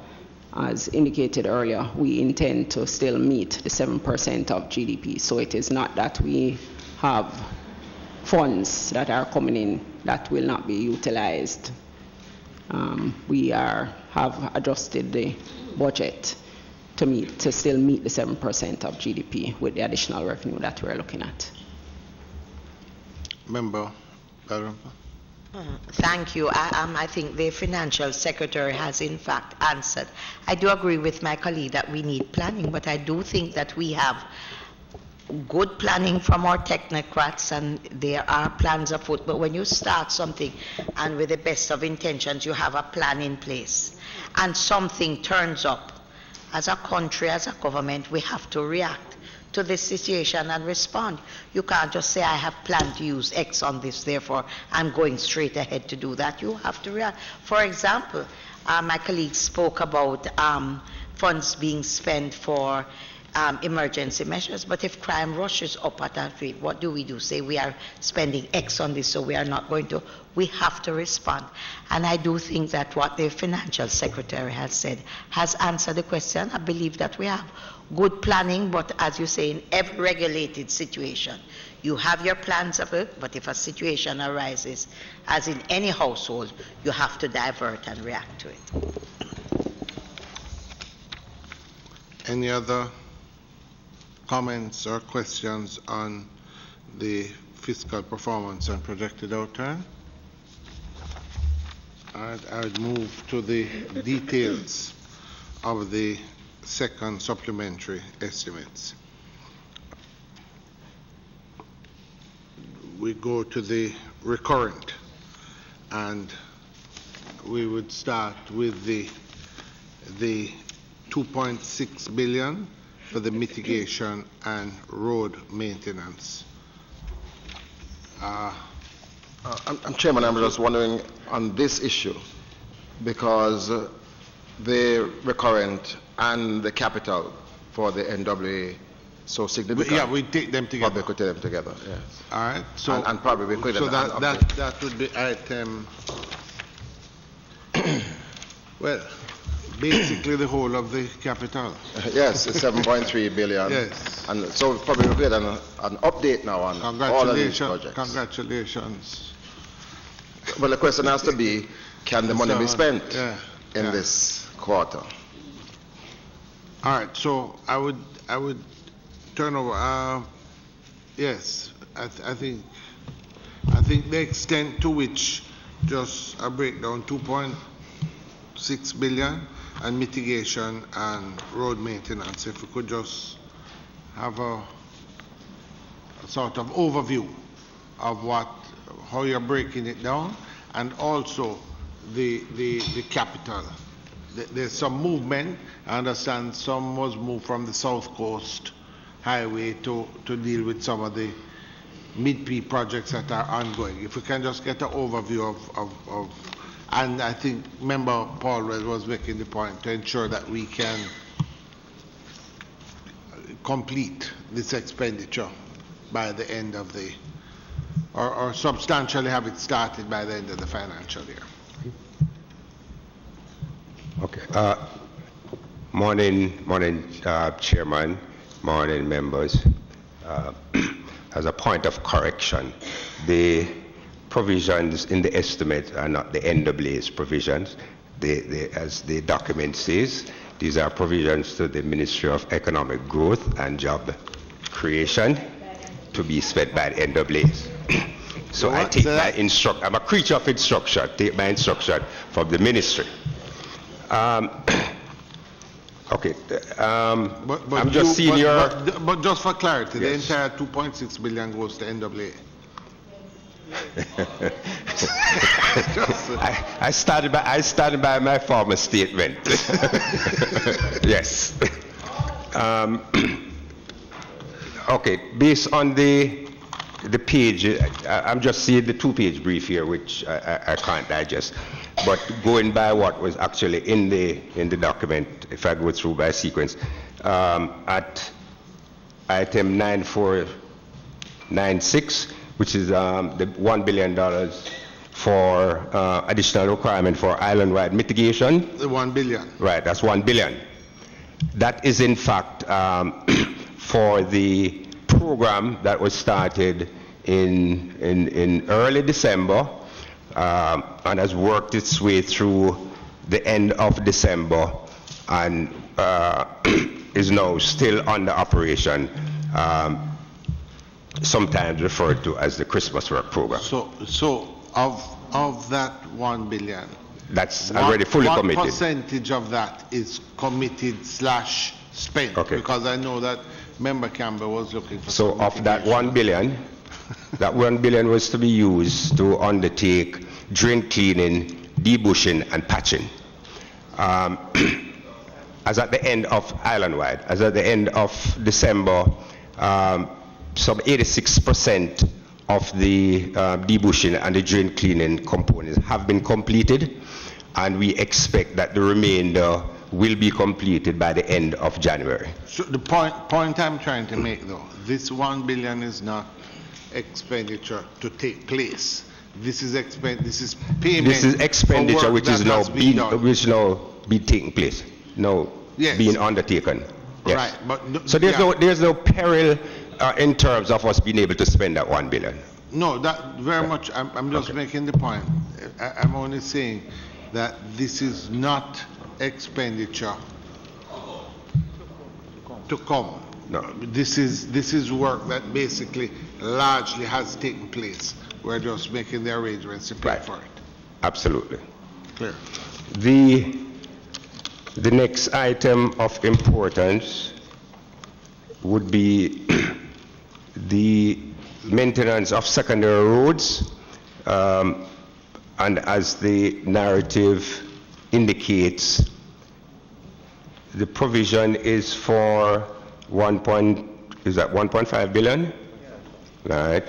as indicated earlier, we intend to still meet the 7% of GDP. So it is not that we have funds that are coming in that will not be utilized. We have adjusted the budget to still meet the 7% of GDP with the additional revenue that we're looking at. Member Thank you. I think the Financial Secretary has in fact answered. I do agree with my colleague that we need planning, but I do think that we have good planning from our technocrats, and there are plans afoot. But when you start something and with the best of intentions, you have a plan in place, and something turns up, as a country, as a government, we have to react to this situation and respond. You can't just say, I have planned to use X on this, therefore I'm going straight ahead to do that. You have to react. For example, my colleague spoke about funds being spent for emergency measures, but if crime rushes up at that rate, what do? Say we are spending X on this, so we are not going to. We have to respond. And I do think that what the Financial Secretary has said has answered the question. I believe that we have good planning, but as you say, in every regulated situation, you have your plans of it, but if a situation arises, as in any household, you have to divert and react to it. Any other comments or questions on the fiscal performance and projected outturn? I would move to the details of the second supplementary estimates. We go to the recurrent, and we would start with the 2.6 billion for the mitigation and road maintenance. Chairman, I'm just wondering on this issue, because the recurrent and the capital for the NWA so significant. Yeah, we take them together. Probably could take them together, yes. All right. So and probably we could. So that would be item. Well, basically the whole of the capital. Yes, it's 7.3 billion. Yes. And so probably we get an update now on all of these projects. Congratulations. Well, the question has to be, can the money be spent in this quarter? All right. So I would turn over. Yes, I think the extent to which just a breakdown 2.6 billion and mitigation and road maintenance. If we could just have a sort of overview of how you're breaking it down, and also the capital. There's some movement. I understand some was moved from the South Coast Highway to deal with some of the mid-P projects that are ongoing. If we can just get an overview of and I think Member Paul was making the point to ensure that we can complete this expenditure by the end of the, or substantially have it started by the end of the financial year. Okay. Morning, Chairman. Morning, members. As a point of correction, the provisions in the estimate are not the NWA's provisions. As the document says, These are provisions to the Ministry of Economic Growth and Job Creation to be spent by the NAAs. So I take my instruction, I'm a creature of instruction, take my instruction from the ministry. Okay, I'm just seeing your... But just for clarity, yes. The entire 2.6 billion goes to NAA. I started by my former statement. Yes. Okay, based on the page, I'm just seeing the 2-page brief here, which I can't digest. But going by what was actually in the document, if I go through by sequence, at item 9496, which is the $1 billion for additional requirement for island-wide mitigation. The 1 billion. Right, that's 1 billion. That is in fact for the program that was started in early December and has worked its way through the end of December and is now still under operation, sometimes referred to as the Christmas Work Program. So of that 1 billion, that's already fully committed. What percentage of that is committed / spent? Okay. Because I know that Member Campbell was looking for. So of that 1 billion, that 1 billion was to be used to undertake drain cleaning, debushing, and patching. As at the end of island-wide, as at the end of December, some 86% of the debushing and the drain cleaning components have been completed, and we expect that the remainder will be completed by the end of January. So the point I'm trying to make, though, this 1 billion is not expenditure to take place. This is payment. This is expenditure which is now being taking place, being undertaken. Yes. Right, but so there's no peril in terms of us being able to spend that 1 billion. No, that very much. I'm just making the point. I'm only saying that this is not expenditure to come. No. This is work that basically largely has taken place. We're just making the arrangements to pay for it. Absolutely. Clear. The next item of importance would be the maintenance of secondary roads, and as the narrative indicates, the provision is for 1.5 billion? Right.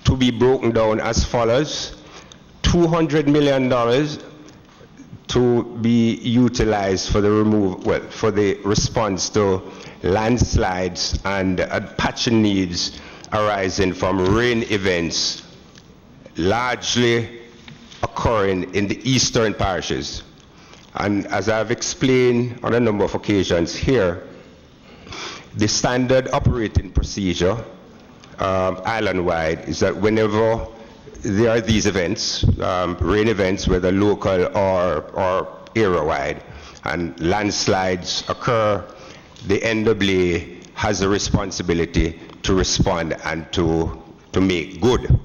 To be broken down as follows: $200 million to be utilized for the for the response to landslides and patching needs arising from rain events, largely occurring in the eastern parishes. And as I've explained on a number of occasions here, the standard operating procedure island-wide is that whenever there are these events, rain events, whether local or area-wide, and landslides occur, the NAA has a responsibility to respond and to make good.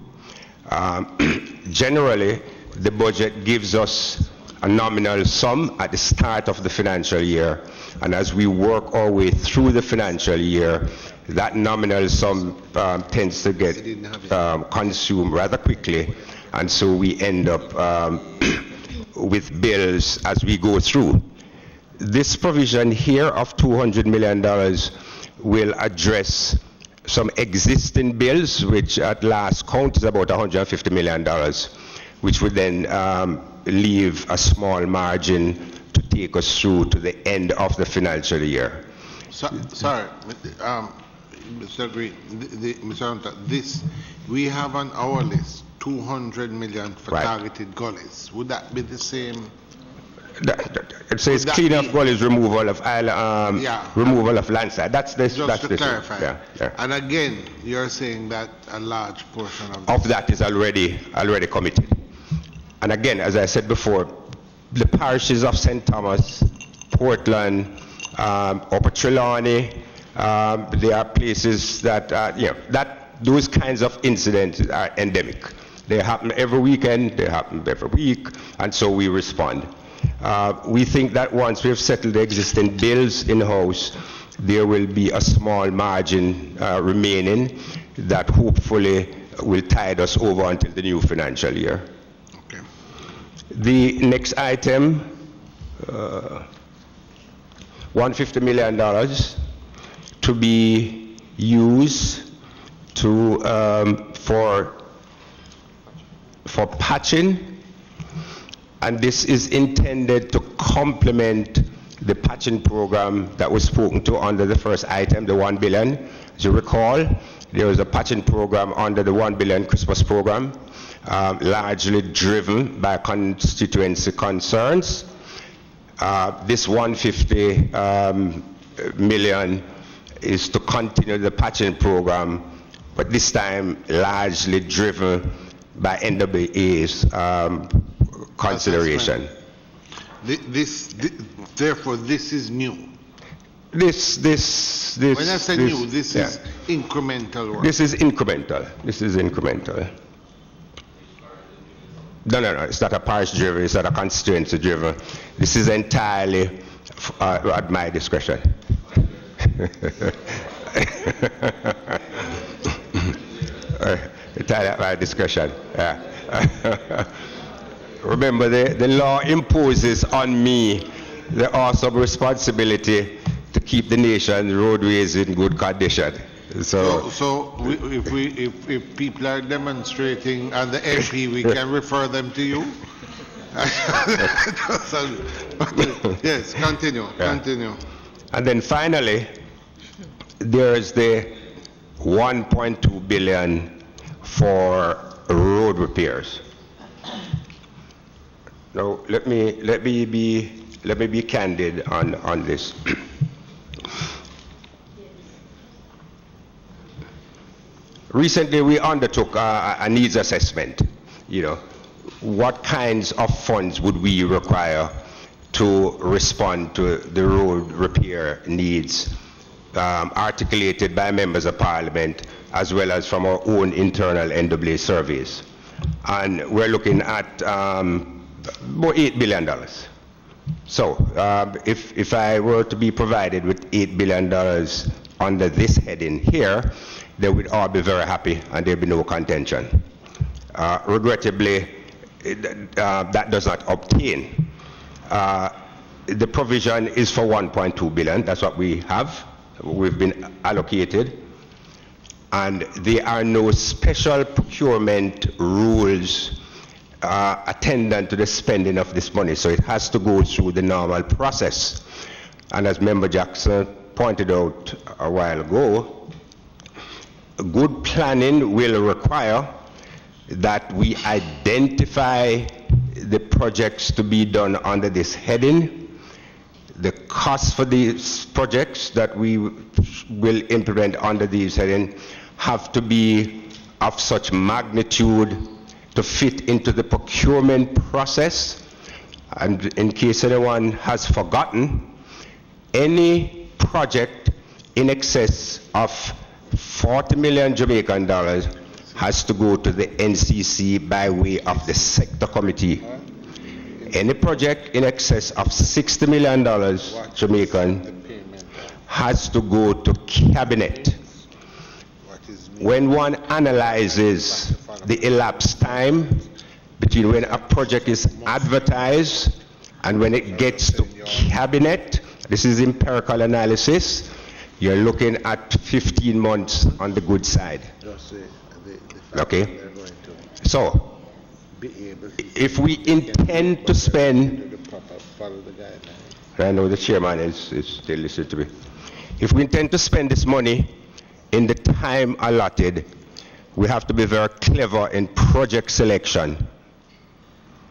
Generally, the budget gives us a nominal sum at the start of the financial year, and as we work our way through the financial year, that nominal sum tends to get consumed rather quickly, and so we end up with bills as we go through. This provision here of $200 million will address some existing bills, which at last count is about $150 million, which would then leave a small margin to take us through to the end of the financial year. Sorry, Mr. Green, Mr. Hunter, we have on our list 200 million for targeted gullies. Would that be the same? It says clean up gullies, removal of removal of landslide. That's this. Just that's to this. clarify. Yeah. And again, you're saying that a large portion of that is already committed. And again, as I said before, the parishes of St. Thomas, Portland, Upper Trelawney. There are places that, those kinds of incidents are endemic. They happen every weekend, they happen every week, and so we respond. We think that once we've settled the existing bills in-house, there will be a small margin remaining that hopefully will tide us over until the new financial year. Okay. The next item, $150 million to be used to for patching, and this is intended to complement the patching program that was spoken to under the first item, the $1 billion. As you recall, there was a patching program under the $1 billion Christmas program, largely driven by constituency concerns. This $150 million is to continue the patching program, but this time largely driven by NWA's consideration. Therefore, this is new. This. When I say new, this is incremental work. This is incremental. This is incremental. No, it's not a parish driven, it's not a constituency driven. This is entirely at my discretion. Entirely at my discretion. Yeah. Remember, the law imposes on me the awesome responsibility to keep the nation's roadways in good condition. So if people are demonstrating and the MP, we can refer them to you. Yes, continue. And then finally, there is the $1.2 billion for road repairs. Now, let me be candid on this. Recently, we undertook a needs assessment. What kinds of funds would we require to respond to the road repair needs articulated by members of parliament as well as from our own internal NWA surveys. And we're looking at about $8 billion. So if I were to be provided with $8 billion under this heading here, they would all be very happy and there'd be no contention. Regrettably, that does not obtain. The provision is for $1.2 billion. That's what we have. We've been allocated. And there are no special procurement rules attendant to the spending of this money. So it has to go through the normal process. And as Member Jackson pointed out a while ago, good planning will require that we identify the projects to be done under this heading, the costs for these projects that we will implement under these heading have to be of such magnitude to fit into the procurement process. And in case anyone has forgotten, any project in excess of 40 million Jamaican dollars has to go to the NCC by way of the sector committee. Any project in excess of $60 million Jamaican has to go to cabinet. When one analyzes the elapsed time between when a project is advertised and when it gets to cabinet, this is empirical analysis, you're looking at 15 months on the good side. Okay? So, if we intend to spend, I know the chairman is still listening to me. If we intend to spend this money in the time allotted, we have to be very clever in project selection.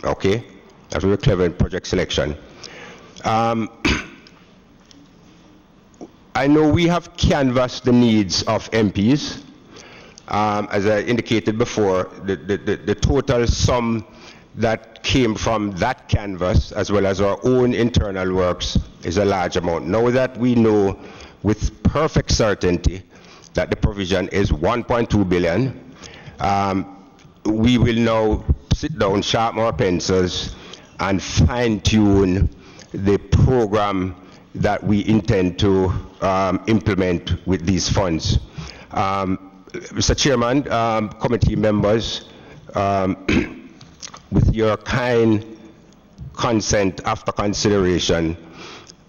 Okay? We have to be clever in project selection. I know we have canvassed the needs of MPs. As I indicated before, the total sum that came from that canvas, as well as our own internal works, is a large amount. Now that we know with perfect certainty that the provision is 1.2 billion, we will now sit down, sharpen our pencils, and fine-tune the program that we intend to implement with these funds. Mr. Chairman, committee members, with your kind consent after consideration,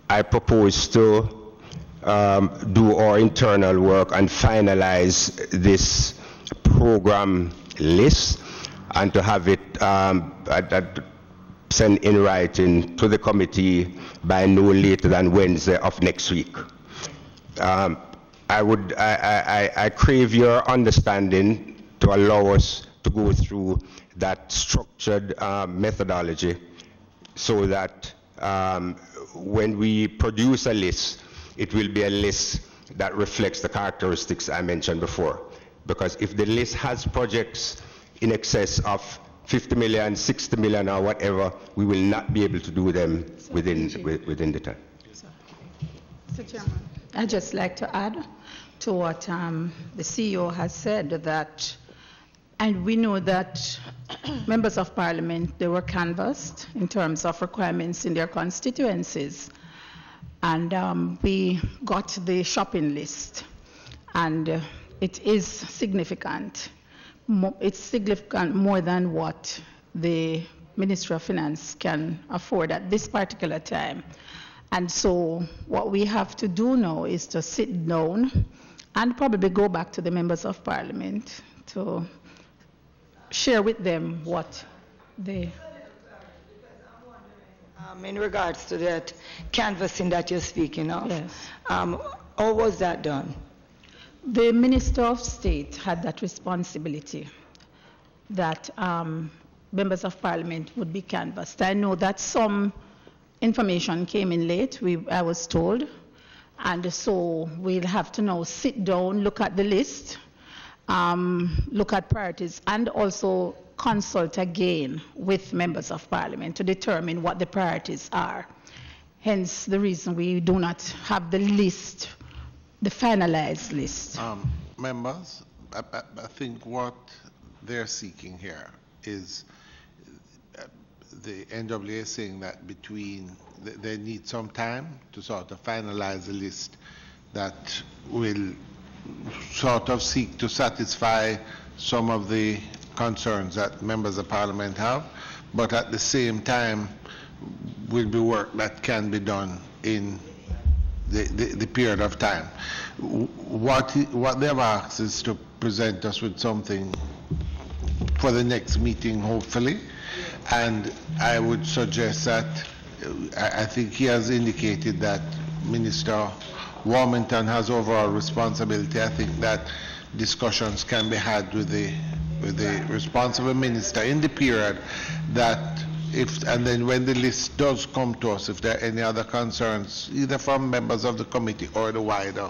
I propose to do our internal work and finalize this program list and to have it sent in writing to the committee by no later than Wednesday of next week. I crave your understanding to allow us to go through that structured methodology so that when we produce a list, it will be a list that reflects the characteristics I mentioned before. Because if the list has projects in excess of 50 million, 60 million, or whatever, we will not be able to do them within the time. Mr. Chairman, I'd just like to add to what the CEO has said, that, and we know that members of parliament, they were canvassed in terms of requirements in their constituencies. And we got the shopping list, and it is significant. It's significant more than what the Ministry of Finance can afford at this particular time. And so what we have to do now is to sit down and probably go back to the members of parliament to share with them what they... in regards to that canvassing that you're speaking of, yes. How was that done? The Minister of State had that responsibility, that members of parliament would be canvassed. I know that some information came in late, I was told, and so we'll have to now sit down, look at the list, look at priorities, and also consult again with members of parliament to determine what the priorities are. Hence the reason we do not have the list, the finalized list. Members, I think what they're seeking here is the NWA saying that they need some time to sort of finalize a list that will sort of seek to satisfy some of the concerns that members of parliament have, but at the same time will be work that can be done in the period of time. What they've asked is to present us with something for the next meeting, hopefully, and I would suggest that I think he has indicated that Minister Warmington has overall responsibility. I think that discussions can be had with the responsible minister in the period that and then when the list does come to us, if there are any other concerns, either from members of the committee or the wider,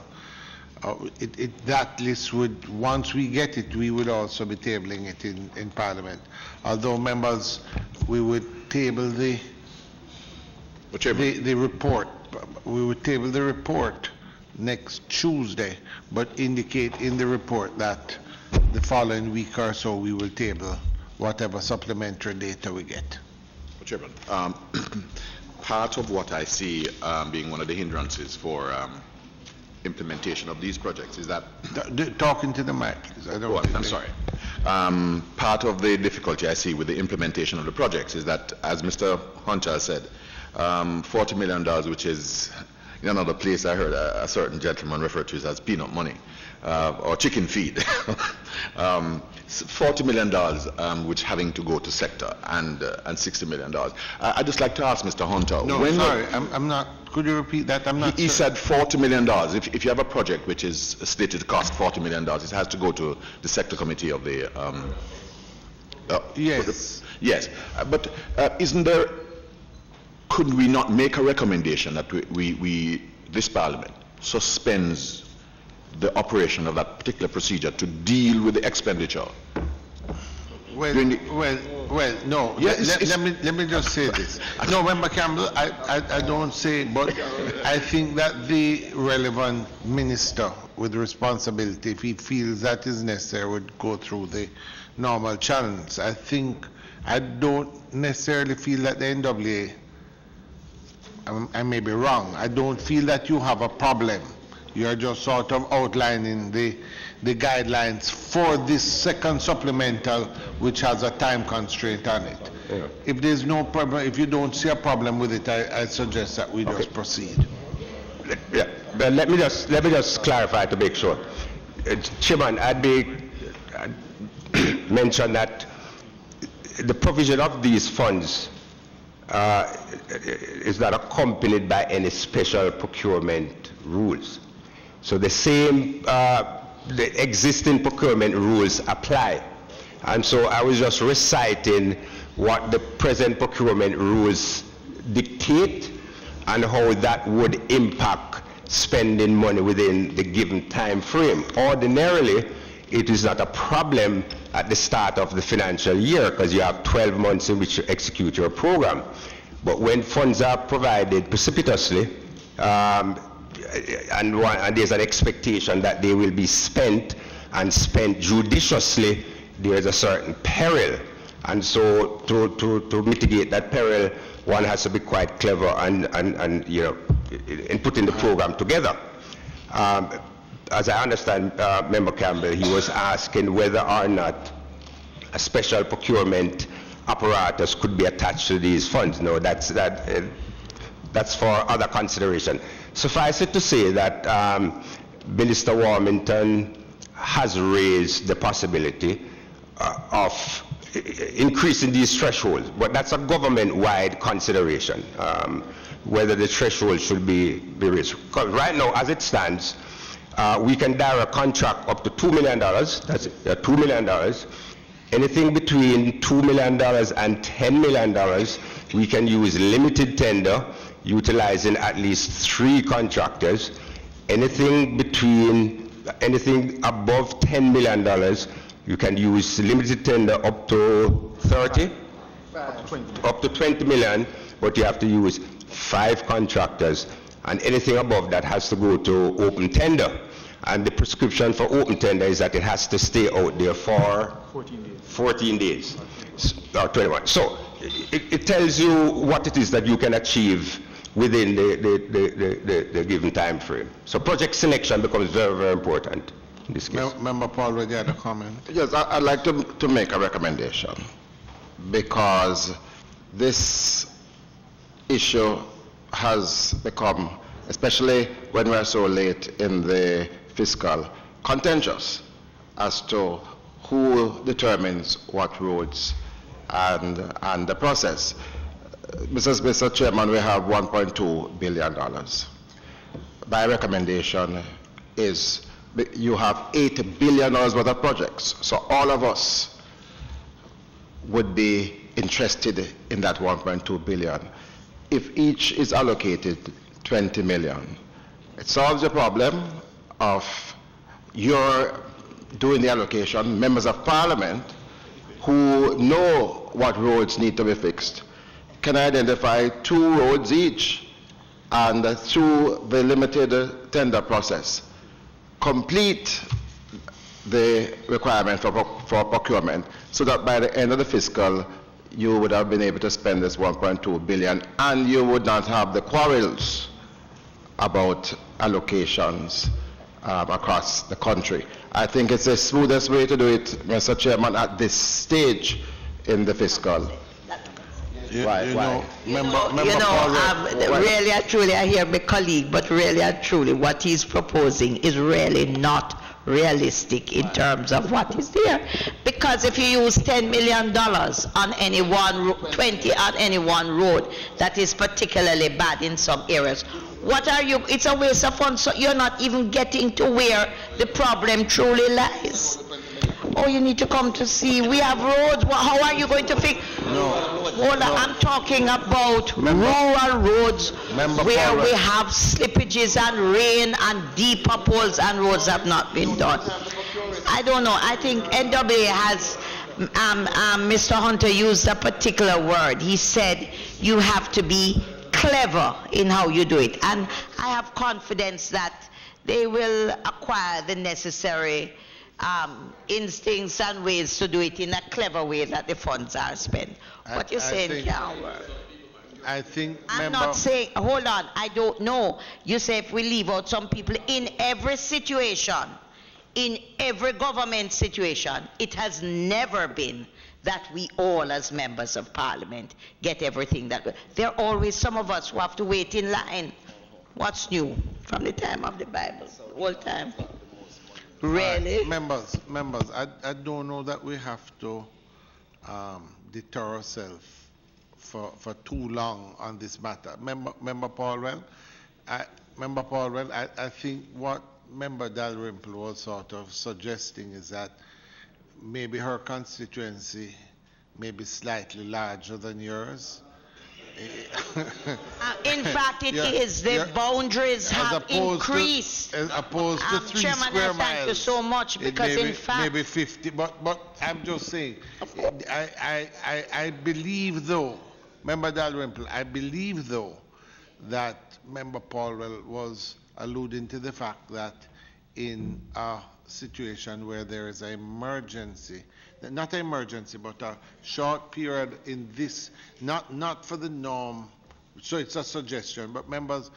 that list would, once we get it, we would also be tabling it in Parliament. Although members, we would table the report. We would table the report next Tuesday, but indicate in the report that the following week or so we will table whatever supplementary data we get. Chairman, part of what I see being one of the hindrances for implementation of these projects is that... Talking to the mic, please. I'm sorry. Part of the difficulty I see with the implementation of the projects is that, as Mr. Hunter said, $40 million, which is in another place I heard a certain gentleman refer to it as peanut money or chicken feed. $40 million which having to go to sector and $60 million. I'd just like to ask Mr. Hunter. No, sorry, I'm not. Could you repeat that? I'm not. He said $40 million. If you have a project which is slated to cost $40 million, it has to go to the sector committee of the. Yes. Yes, but isn't there? Could we not make a recommendation that this Parliament suspends the operation of that particular procedure to deal with the expenditure? Well, Well, no. Let me just say this. No, Member Campbell, I don't say, but I think that the relevant minister with responsibility, if he feels that is necessary, would go through the normal channels. I don't necessarily feel that the NWA, I may be wrong, I don't feel that you have a problem. You're just sort of outlining the guidelines for this second supplemental, which has a time constraint on it. Yeah. If there's no problem, if you don't see a problem with it, I suggest that we just proceed. Yeah, but let me just clarify to make sure. Chairman, I'd mention that the provision of these funds is not accompanied by any special procurement rules. So the same, the existing procurement rules apply. And so I was just reciting what the present procurement rules dictate and how that would impact spending money within the given time frame. Ordinarily, it is not a problem at the start of the financial year because you have 12 months in which you execute your program. But when funds are provided precipitously, and there's an expectation that they will be spent and spent judiciously, there's a certain peril. And so to mitigate that peril, one has to be quite clever and you know, in putting the program together. As I understand, Member Campbell, he was asking whether or not a special procurement apparatus could be attached to these funds. No, that's for other consideration. Suffice it to say that Minister Warmington has raised the possibility of increasing these thresholds, but that's a government-wide consideration, whether the threshold should be raised. Because right now, as it stands, we can direct contract up to $2 million, that's it, $2 million. Anything between $2 million and $10 million, we can use limited tender, utilizing at least 3 contractors. Anything above $10 million, you can use limited tender up to 30, up to 20 million, but you have to use 5 contractors, and anything above that has to go to open tender. And the prescription for open tender is that it has to stay out there for 14 days, or 21. So it tells you what it is that you can achieve within the given time frame. So project selection becomes very, very important in this case. Member Paul, already had a comment. Yes, I'd like to make a recommendation, because this issue has become, especially when we're so late in the fiscal, contentious as to who determines what roads and the process. Mr. Chairman, we have $1.2 billion. My recommendation is you have $8 billion worth of projects. So all of us would be interested in that $1.2 billion. If each is allocated $20 million, it solves the problem of your doing the allocation. Members of Parliament who know what roads need to be fixed can identify 2 roads each, and through the limited tender process, complete the requirement for procurement, so that by the end of the fiscal, you would have been able to spend this $1.2 billion, and you would not have the quarrels about allocations across the country. I think it's the smoothest way to do it, Mr. Chairman, at this stage in the fiscal. Really and truly, I hear my colleague, but really and truly, what he's proposing is really not realistic in terms of what is there. Because if you use $10 million on any one, 20 on any one road that is particularly bad in some areas, what are you? It's a waste of funds. So you're not even getting to where the problem truly lies. Oh, you need to come to see. We have roads. How are you going to fix? Hold on. I'm talking about rural roads where we have slippages and rain and deep potholes and roads have not been done. I don't know. I think NWA has Mr. Hunter used a particular word. He said you have to be clever in how you do it. And I have confidence that they will acquire the necessary instincts and ways to do it in a clever way that the funds are spent. What you're saying can't work. I think I'm not saying, hold on, I don't know. You say if we leave out some people in every situation, in every government situation, it has never been that we all as members of parliament get everything that there are always some of us who have to wait in line. What's new from the time of the Bible, the whole time? Really? Members, I don't know that we have to deter ourselves for too long on this matter. Member Paulwell, I think what Member Dalrymple was sort of suggesting is that maybe her constituency may be slightly larger than yours. In fact, it is. The boundaries have increased. As opposed to 3 Chairman, square miles. Thank you so much, because in fact... Maybe 50, but I'm just saying, I believe though, Member Dalrymple, I believe though that Member Paulwell was alluding to the fact that in a situation where there is an emergency, not an emergency, but a short period in this, not for the norm, so it's a suggestion, but members,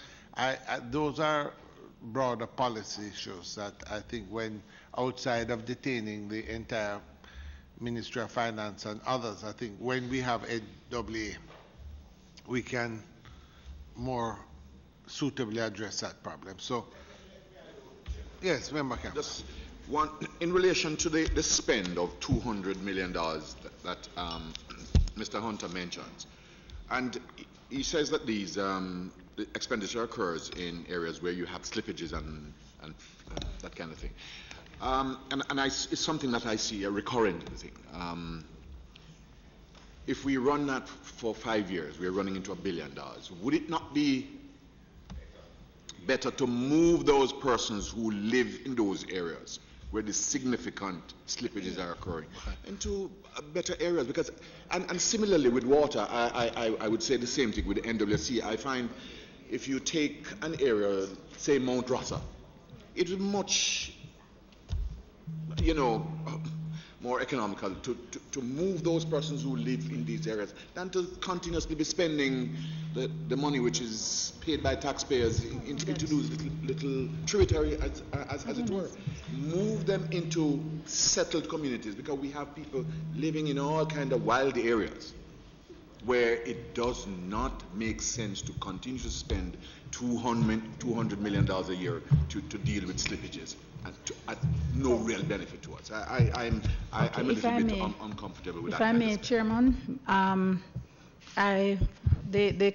those are broader policy issues that I think when outside of detaining the entire Ministry of Finance and others, I think when we have AAA, we can more suitably address that problem. So, yes, Member Campbell. Just one, in relation to the spend of $200 million that Mr. Hunter mentions, and he says that these the expenditure occurs in areas where you have slippages and that kind of thing. It's something that I see a recurrent thing. If we run that for 5 years, we're running into $1 billion. Would it not be better to move those persons who live in those areas where the significant slippages are occurring into better areas? Because, and similarly with water, I would say the same thing with the NWC. I find if you take an area, say Mount Rasa, it is much, more economical to move those persons who live in these areas than to continuously be spending the money which is paid by taxpayers into those little tributary, as it were. Move them into settled communities, because we have people living in all kind of wild areas where it does not make sense to continue to spend $200 million a year to deal with slippages. At no real benefit to us. I'm a little bit uncomfortable with that. If I may, Chairman, the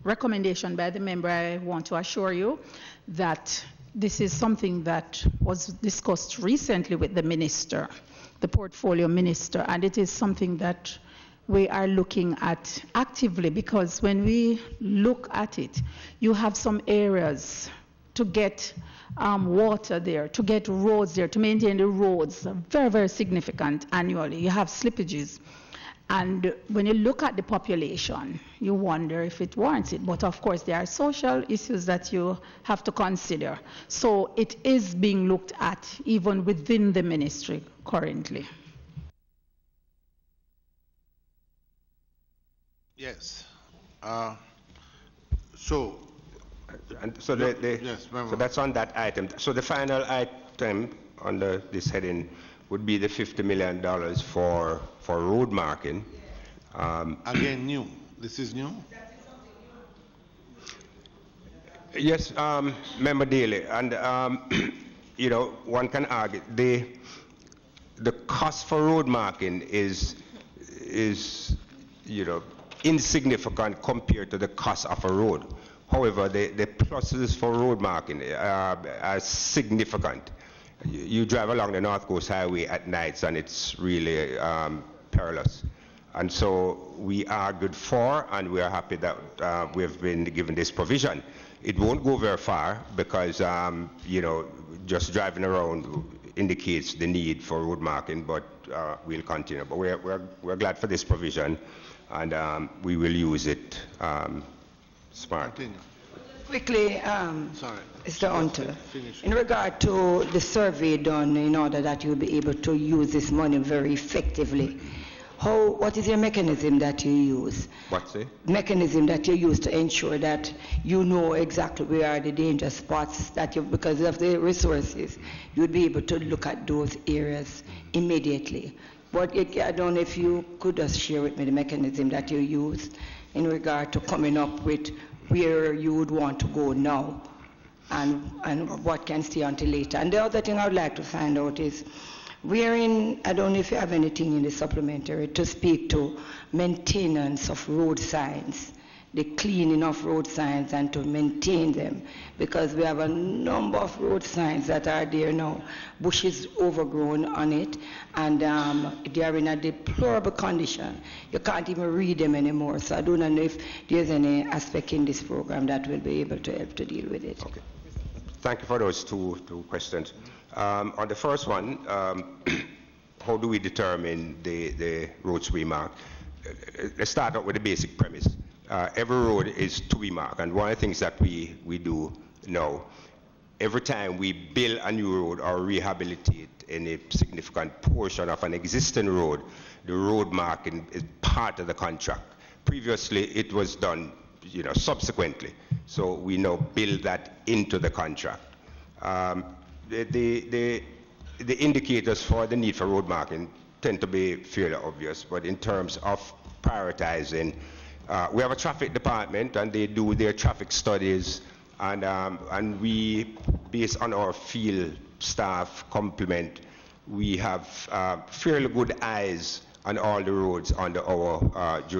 recommendation by the member, I want to assure you that this is something that was discussed recently with the minister, the portfolio minister, and it is something that we are looking at actively, because when we look at it, you have some areas to get water there, to get roads there, to maintain the roads, very, very significant annually. You have slippages. And when you look at the population, you wonder if it warrants it. But of course, there are social issues that you have to consider. So it is being looked at even within the ministry currently. Yes. So that's on that item. So the final item under this heading would be the $50 million for road marking. Again, new. This is new? Yes, Member Daly, and one can argue the cost for road marking is insignificant compared to the cost of a road. However, the pluses for road marking are significant. You drive along the North Coast Highway at nights and it's really perilous. And so we argued for, and we are happy that we have been given this provision. It won't go very far because, just driving around indicates the need for road marking, but we'll continue. But we're glad for this provision, and we will use it smart. Continue. Quickly, Sorry. Mr. Hunter, Finish. in regard to the survey done in order that you'll be able to use this money very effectively, what is your mechanism that you use? What's it? Mechanism that you use to ensure that you know exactly where are the danger spots that you, because of the resources, you'd be able to look at those areas immediately. But I don't know if you could just share with me the mechanism that you use in regard to coming up with where you would want to go now and what can stay until later. And the other thing I would like to find out is, I don't know if you have anything in the supplementary to speak to maintenance of road signs, the cleaning of road signs and to maintain them, because we have a number of road signs that are there now, bushes overgrown on it, and they are in a deplorable condition. You can't even read them anymore, so I don't know if there's any aspect in this program that will be able to help to deal with it. Okay. Thank you for those two questions. On the first one, how do we determine the roads to be marked? Let's start out with the basic premise. Every road is to be marked, and one of the things that we do now, every time we build a new road or rehabilitate any significant portion of an existing road, the road marking is part of the contract. Previously, it was done, subsequently, so we now build that into the contract. The indicators for the need for road marking tend to be fairly obvious, but in terms of prioritizing, we have a traffic department, and they do their traffic studies, and we, based on our field staff complement, we have fairly good eyes on all the roads under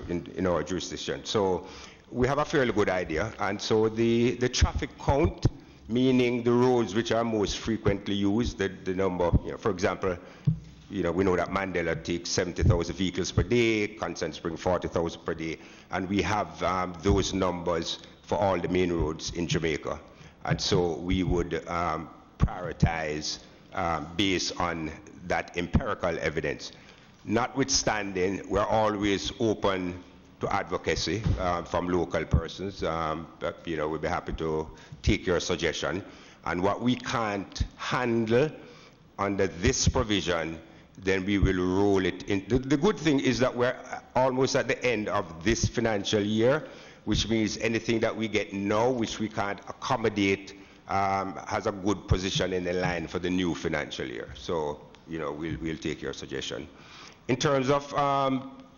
in our jurisdiction. So we have a fairly good idea, and so the traffic count, meaning the roads which are most frequently used, the number, for example, we know that Mandela takes 70,000 vehicles per day, Constant Spring 40,000 per day, and we have those numbers for all the main roads in Jamaica. And so we would prioritize based on that empirical evidence. Notwithstanding, we're always open to advocacy from local persons. We'd be happy to take your suggestion. And what we can't handle under this provision, then we will roll it in. The good thing is that we're almost at the end of this financial year, which means anything that we get now, which we can't accommodate, has a good position in the line for the new financial year. So, we'll take your suggestion. In terms of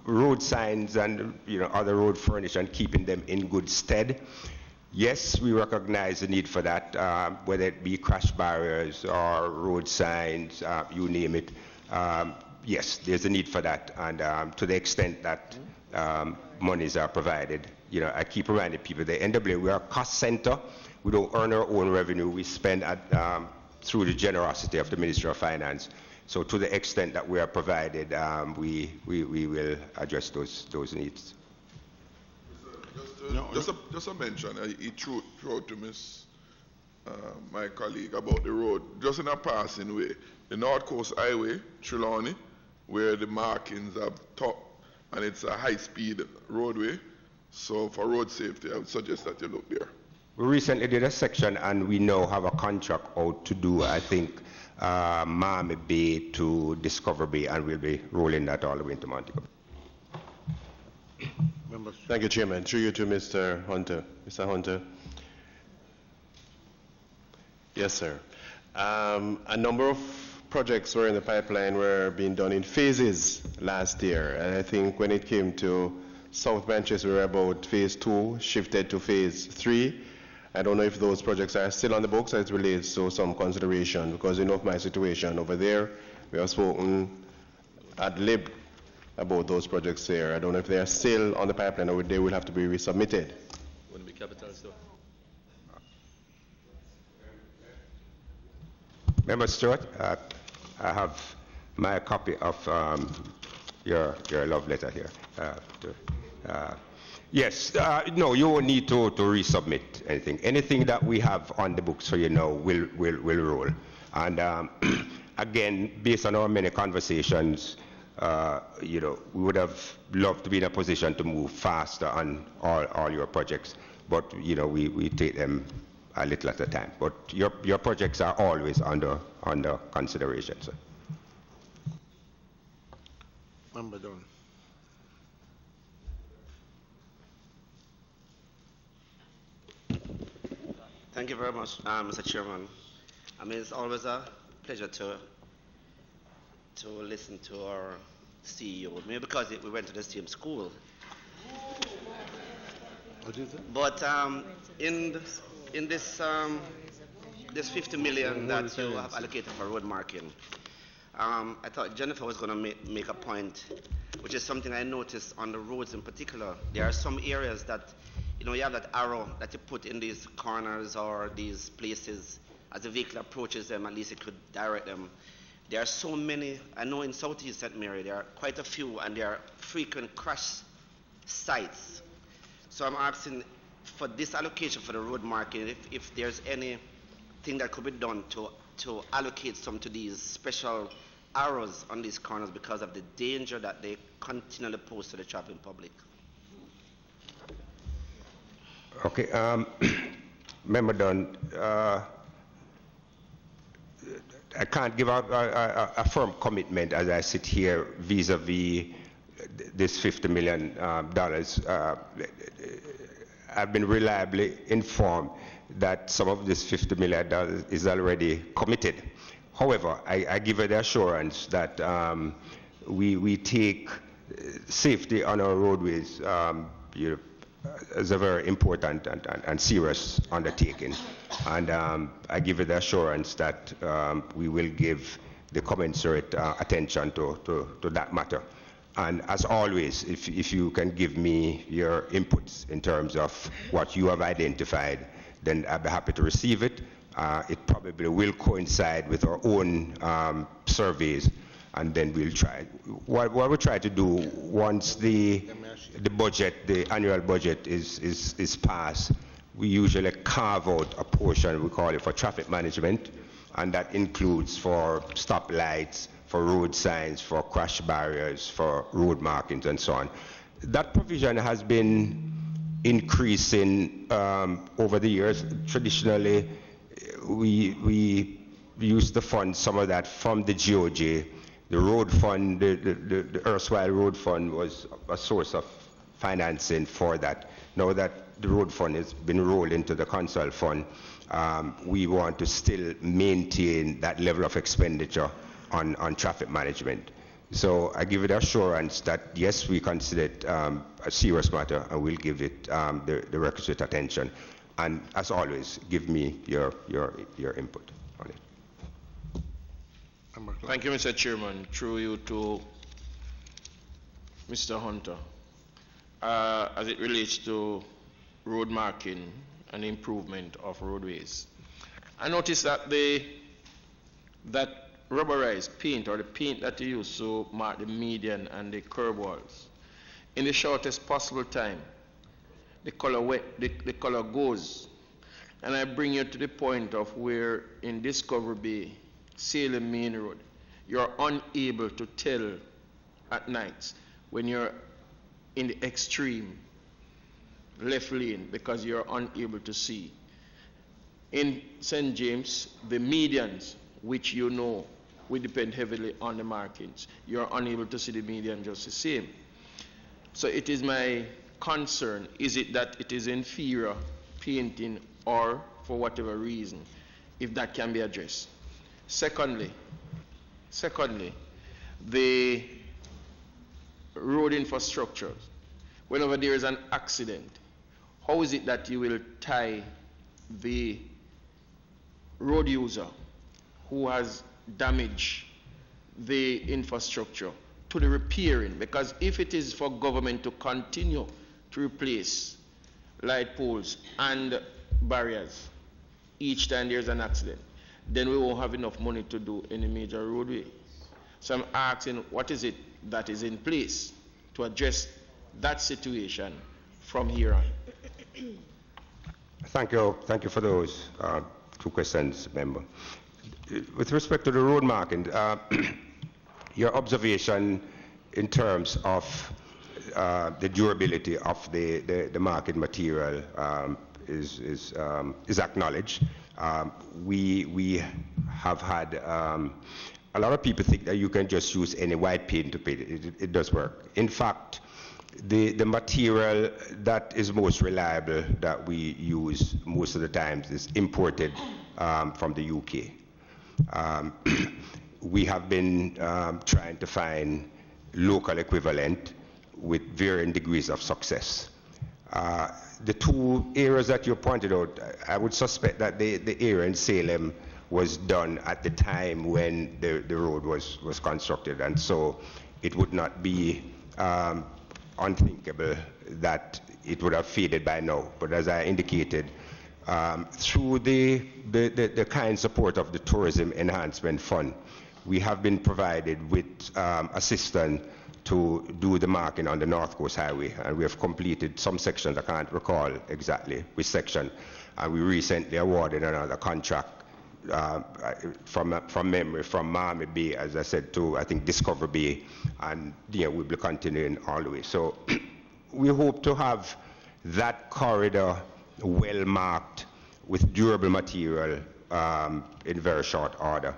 road signs and other road furniture and keeping them in good stead, yes, we recognize the need for that, whether it be crash barriers or road signs, you name it. Yes, there's a need for that, and to the extent that monies are provided, I keep reminding people, the NWA, we are a cost center. We don't earn our own revenue. We spend through the generosity of the Ministry of Finance. So to the extent that we are provided, we will address those needs. Just a mention, he threw out to my colleague about the road, just in a passing way. The North Coast Highway, Trelawney, where the markings are top, and it's a high-speed roadway. So for road safety, I would suggest that you look there. We recently did a section, and we now have a contract out to do, I think, Miami Bay to Discover Bay, and we'll be rolling that all the way into Montego. Thank you, Chairman. Through you to Mr. Hunter. Mr. Hunter. Yes, sir. A number of projects were in the pipeline were being done in phases last year, and I think when it came to South Manchester, we were about phase 2, shifted to phase 3. I don't know if those projects are still on the books as it relates to some consideration, because you know of my situation over there. We have spoken ad lib about those projects there. I don't know if they are still on the pipeline or they will have to be resubmitted. Wouldn't be capital still. Member Stewart, I have my copy of your love letter here. Yes, no, you won't need to resubmit anything. Anything that we have on the books for you now will roll. And again, based on our many conversations, you know, we would have loved to be in a position to move faster on all your projects, but you know, we take them a little at a time. But your projects are always under consideration, sir. Member Dunn. Thank you very much, Mr. Chairman. I mean, it's always a pleasure to listen to our CEO, maybe because we went to the same school. What is it? But in this 50 million that you have allocated for road marking, I thought Jennifer was going to make a point, which is something I noticed on the roads in particular. There are some areas that, you know, you have that arrow that you put in these corners or these places. As the vehicle approaches them, at least it could direct them. There are so many. I know in Southeast St. Mary there are quite a few, and there are frequent crash sites. So I'm asking for this allocation for the road marking, if there's anything that could be done to allocate some to these special arrows on these corners because of the danger that they continually pose to the traveling public. Okay, Member Dunn, I can't give out a firm commitment as I sit here vis-a-vis this $50 million. I've been reliably informed that some of this $50 million is already committed. However, I give it the assurance that we take safety on our roadways you know, as a very important and serious undertaking. And I give it the assurance that we will give the commensurate attention to that matter. And as always, if you can give me your inputs in terms of what you have identified, then I'll be happy to receive it. It probably will coincide with our own surveys, and then we'll try. What we try to do once the budget, the annual budget is passed, we usually carve out a portion, we call it for traffic management, and that includes for stoplights, for road signs, for crash barriers, for road markings, and so on. That provision has been increasing over the years. Traditionally, we used to fund some of that from the GOJ. The road fund, the erstwhile road fund was a source of financing for that. Now that the road fund has been rolled into the consult fund, we want to still maintain that level of expenditure on traffic management. So I give it assurance that yes, we consider it a serious matter, and we'll give it the requisite attention. And as always, give me your input on it. Thank you, Mr. Chairman. Through you to Mr. Hunter. As it relates to road marking and improvement of roadways, I noticed that that rubberized paint, or the paint that you use to mark the median and the curb walls, in the shortest possible time, the color goes. And I bring you to the point of where in Discovery Bay, Salem Main Road, you're unable to tell at nights when you're in the extreme left lane because you're unable to see. In St. James, the medians, which you know, we depend heavily on the markings. You're unable to see the median just the same. So it is my concern, is it that it is inferior painting or for whatever reason, if that can be addressed. Secondly, the road infrastructure. Whenever there is an accident, how is it that you will tie the road user who has damaged the infrastructure to the repairing? Because if it is for government to continue to replace light poles and barriers each time there's an accident, then we won't have enough money to do any major roadway. So I'm asking, what is it that is in place to address that situation from here on? Thank you for those two questions, member. with respect to the road marking, your observation in terms of the durability of the market material is acknowledged. We have had a lot of people think that you can just use any white paint to paint it. It does work. In fact, the material that is most reliable that we use most of the times is imported from the UK. We have been trying to find local equivalent with varying degrees of success. The two areas that you pointed out, I would suspect that the area in Salem was done at the time when the road was constructed, and so it would not be unthinkable that it would have faded by now. But as I indicated, through the kind support of the Tourism Enhancement Fund, we have been provided with assistance to do the marking on the North Coast Highway, and we have completed some sections. I can't recall exactly which section, and we recently awarded another contract from memory from Miami Bay, as I said, to I think Discover Bay, and we'll be continuing all the way. So we hope to have that corridor well marked with durable material in very short order.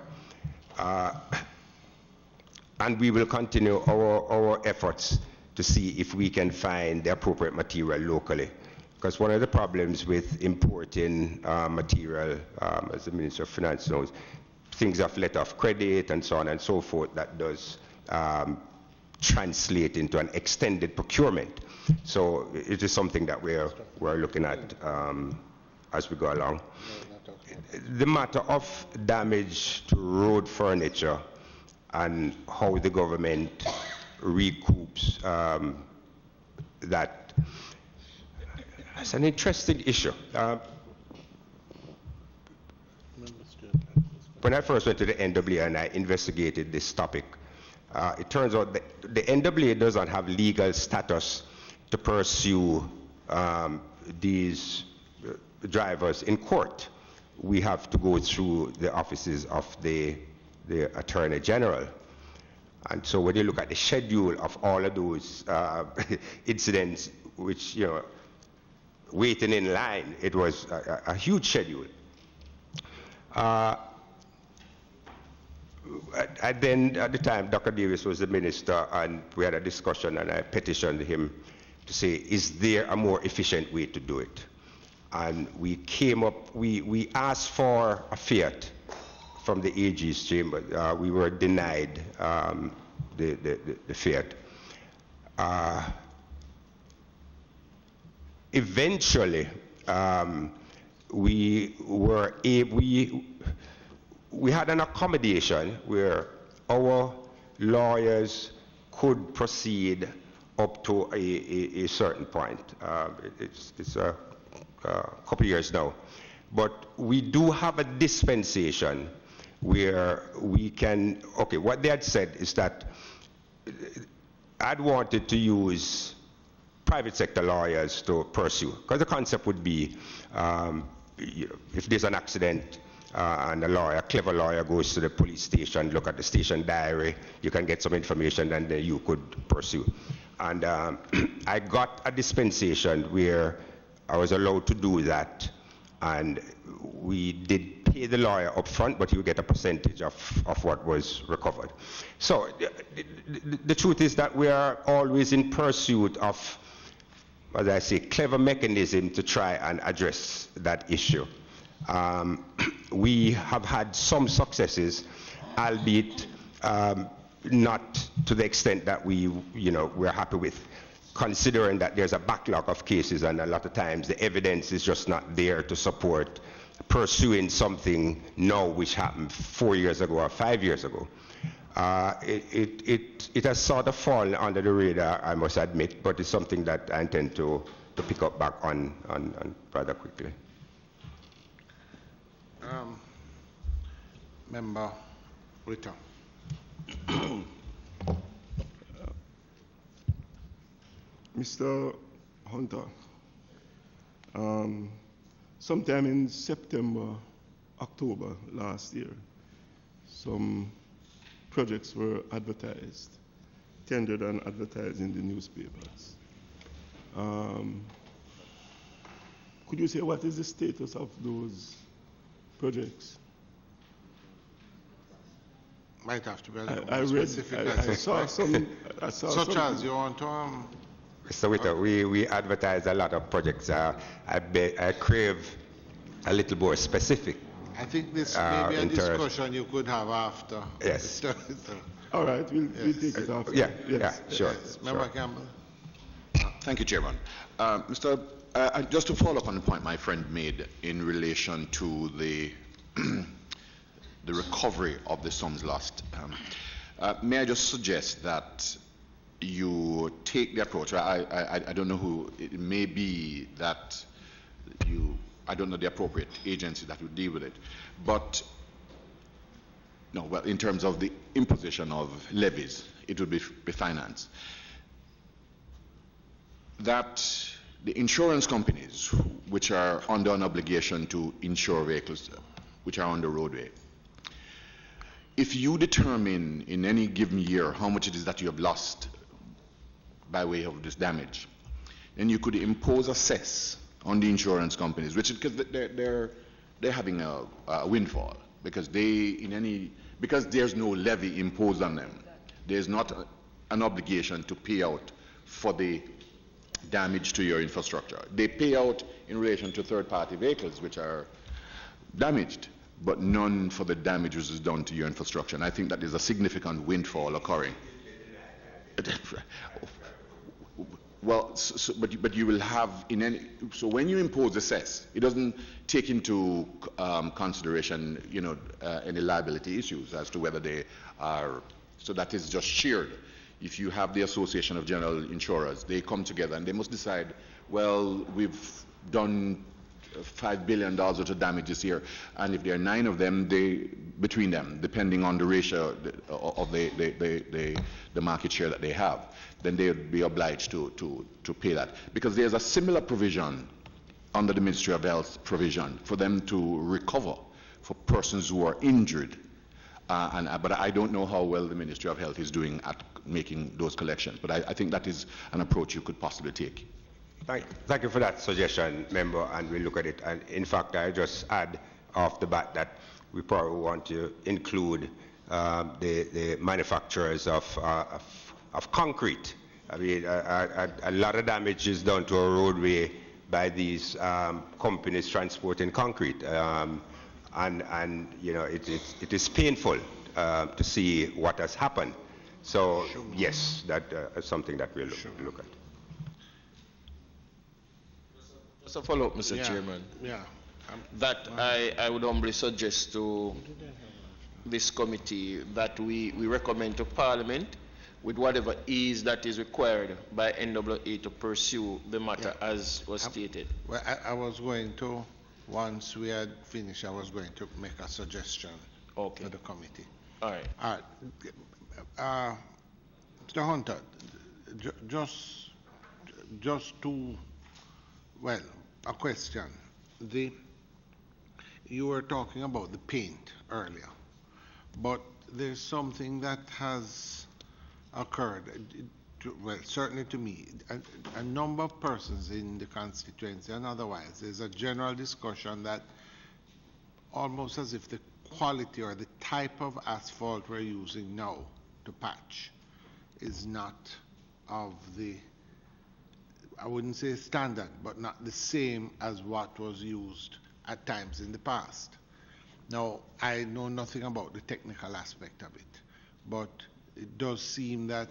And we will continue our efforts to see if we can find the appropriate material locally. Because one of the problems with importing material, as the Minister of Finance knows, things of letter of credit and so on and so forth, that does translate into an extended procurement. So it is something that we're looking at as we go along. The matter of damage to road furniture and how the government recoups that. It's an interesting issue. When I first went to the NWA and I investigated this topic, it turns out that the NWA doesn't have legal status to pursue these drivers in court. We have to go through the offices of the Attorney General. And so when you look at the schedule of all of those incidents, which, waiting in line, it was a huge schedule. And then at the time, Dr. Davis was the minister, and we had a discussion, and I petitioned him to say, is there a more efficient way to do it? And we came up, we asked for a fiat from the AG's chamber. We were denied the fiat. Eventually, we had an accommodation where our lawyers could proceed up to a certain point. It's a couple of years now. But we do have a dispensation where we can, okay, what they had said is that I'd wanted to use private sector lawyers to pursue, because the concept would be if there's an accident and a clever lawyer goes to the police station, look at the station diary, you can get some information, and then you could pursue. And I got a dispensation where I was allowed to do that, and we did pay the lawyer up front, but you get a percentage of what was recovered. So the truth is that we are always in pursuit of, as I say, clever mechanism to try and address that issue. We have had some successes, albeit not to the extent that we're happy with, considering that there's a backlog of cases, and a lot of times the evidence is just not there to support pursuing something now which happened 4 years ago or 5 years ago. It has sort of fallen under the radar, I must admit, but it's something that I intend to pick up back on rather quickly. Member Ritter. Mr. Hunter, sometime in September, October last year, some projects were advertised, tendered and advertised in the newspapers. Could you say what is the status of those projects? Might have to be a little I more read, specific. I saw some. I saw Such some, as you want to. Mr. Witter, we advertise a lot of projects. I crave a little more specific. I think this may be a discussion you could have after. Yes. All right, we'll take it after. Yeah, yes. yeah, sure. Yes. Member Sure. Campbell. Thank you, Chairman. Just to follow up on the point my friend made in relation to the the recovery of the sums lost, may I just suggest that you take the approach. I don't know who it may be that I don't know the appropriate agency that would deal with it, but no. Well, in terms of the imposition of levies, it would be finance. That the insurance companies, which are under an obligation to insure vehicles which are on the roadway, if you determine in any given year how much it is that you have lost by way of this damage, then you could impose a cess on the insurance companies, which because they're having a windfall because because there's no levy imposed on them. There's not an obligation to pay out for the damage to your infrastructure. They pay out in relation to third-party vehicles which are damaged, but none for the damage which is done to your infrastructure. And I think that there's a significant windfall occurring. Well, but you will have so when you impose a cess, it doesn't take into consideration, any liability issues as to whether they are, so that is just shared. If you have the Association of General Insurers, they come together and they must decide, well, we've done $5 billion worth of damage this year, and if there are 9 of them, between them, depending on the ratio of the market share that they have, then they would be obliged to pay that. Because there's a similar provision under the Ministry of Health provision for them to recover for persons who are injured. But I don't know how well the Ministry of Health is doing at making those collections. But I think that is an approach you could possibly take. Thank you for that suggestion, member, and we'll look at it. And in fact, I just add off the bat that we probably want to include the manufacturers of concrete. I mean, a lot of damage is done to a roadway by these companies transporting concrete. And it is painful to see what has happened. So yes, that is something that we'll look at. Just a follow-up, Mr. Chairman. Yeah. That I would humbly suggest to this committee that we recommend to Parliament with whatever ease that is required by NWA to pursue the matter as was stated. Well, I was going to, once we had finished, I was going to make a suggestion to the committee. All right. All right. Mr. Hunter, just to, well, a question. You were talking about the paint earlier, but there's something that has occurred, well, certainly to me, a number of persons in the constituency and otherwise, there's a general discussion that almost as if the quality or the type of asphalt we're using now to patch is not of the, I wouldn't say standard, but not the same as what was used at times in the past. Now, I know nothing about the technical aspect of it, but it does seem that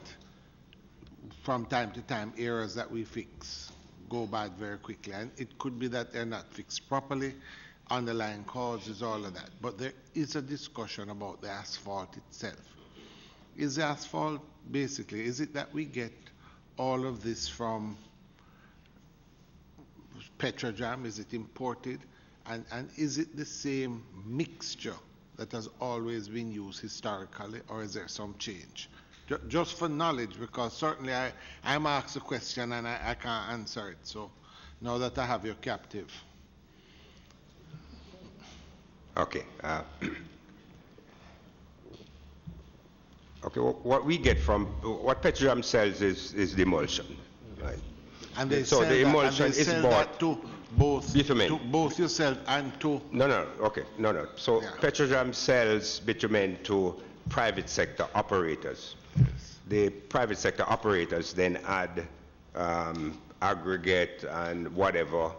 from time to time, errors that we fix go bad very quickly. And it could be that they're not fixed properly, underlying causes, all of that. But there is a discussion about the asphalt itself. Is the asphalt, basically, is it that we get all of this from Petrojam? Is it imported? And is it the same mixture that has always been used historically, or is there some change? Just for knowledge, because certainly I'm asked a question and I can't answer it. So now that I have your captive. Okay. Okay, what we get from, what Petrojam sells is the emulsion, right? And they so sell the that, emulsion and they is sell bought that to both, bitumen. to both yourself and to... No, okay, no. So Petrojam sells bitumen to private sector operators. Yes. The private sector operators then add aggregate and whatever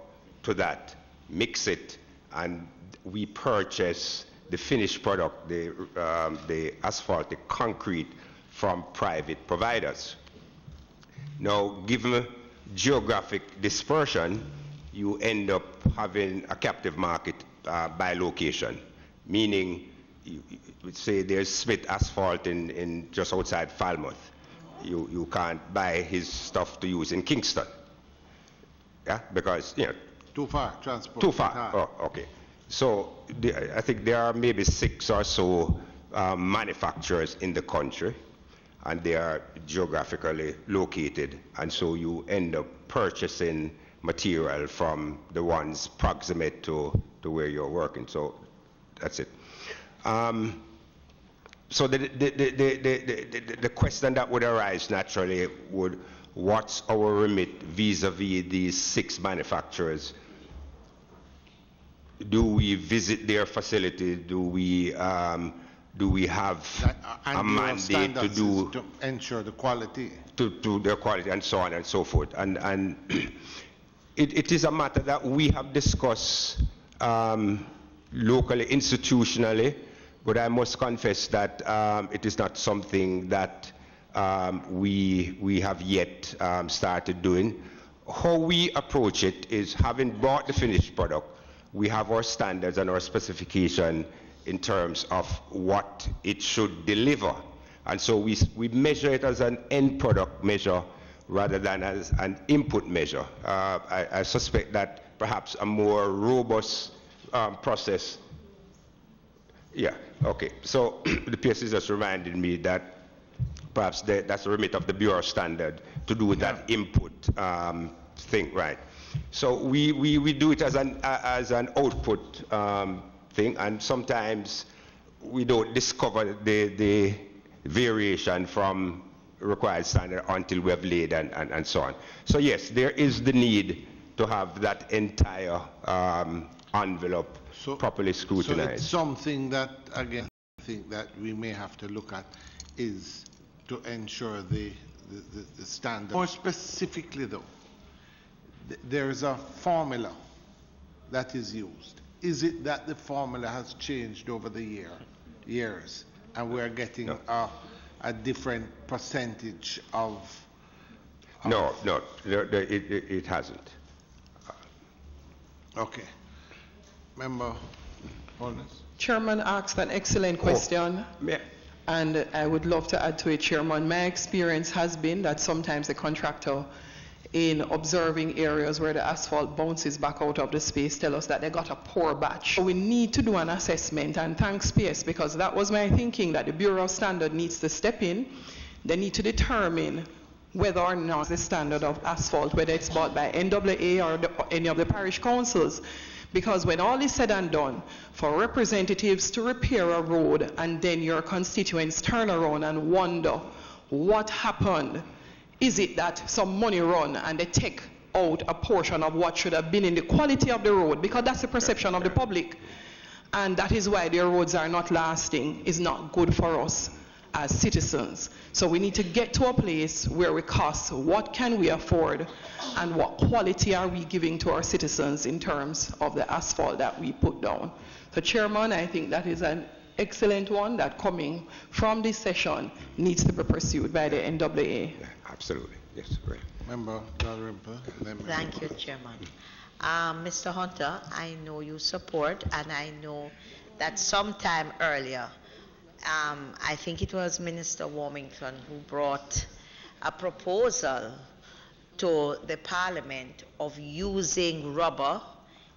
to that, mix it, and we purchase the finished product, the asphalt, the concrete, from private providers. Now, given geographic dispersion, you end up having a captive market by location, meaning, you would say there's Smith asphalt in just outside Falmouth. You can't buy his stuff to use in Kingston. Yeah, because, you know. Too far, transport. Too far, oh, okay. So I think there are maybe 6 or so manufacturers in the country, and they are geographically located, and so you end up purchasing material from the ones proximate to where you're working. So that's it. So the question that would arise naturally would, what's our remit vis-a-vis these 6 manufacturers? Do we visit their facility? Do we have a mandate to do to ensure the quality, to their quality, and so on and so forth? And it is a matter that we have discussed locally, institutionally, but I must confess that it is not something that we have yet started doing. How we approach it is, having bought the finished product, we have our standards and our specification in terms of what it should deliver. And so we measure it as an end product measure rather than as an input measure. I suspect that perhaps a more robust process. Yeah, okay. So the PSC just reminded me that perhaps that's the remit of the Bureau Standard to do with that input thing, right? So we do it as an output thing, and sometimes we don't discover the variation from required standard until we have laid and so on. So yes, there is the need to have that entire envelope properly scrutinized. So it's something that, again, I think that we may have to look at is to ensure the standard. More specifically though, there is a formula that is used. Is it that the formula has changed over the years and we're getting a different percentage of... No, it hasn't. Okay. Member Holness. Chairman asked an excellent question, and I would love to add to it, Chairman. My experience has been that sometimes the contractor, in observing areas where the asphalt bounces back out of the space, tell us that they got a poor batch. So we need to do an assessment, and thanks PS, because that was my thinking, that the Bureau of Standard needs to step in. They need to determine whether or not the standard of asphalt, whether it's bought by NAA or any of the parish councils. Because when all is said and done, for representatives to repair a road and then your constituents turn around and wonder what happened, is it that some money run and they take out a portion of what should have been in the quality of the road? Because that's the perception of the public. And that is why their roads are not lasting. It's not good for us as citizens. So we need to get to a place where we cost what can we afford and what quality are we giving to our citizens in terms of the asphalt that we put down. So Chairman, I think that is an excellent one that coming from this session needs to be pursued by the NAA. Yeah, absolutely, yes, right. Member Dalrymple. Thank you, Chairman. Mr. Hunter, I know you support, and I know that sometime earlier, I think it was Minister Warmington who brought a proposal to the Parliament of using rubber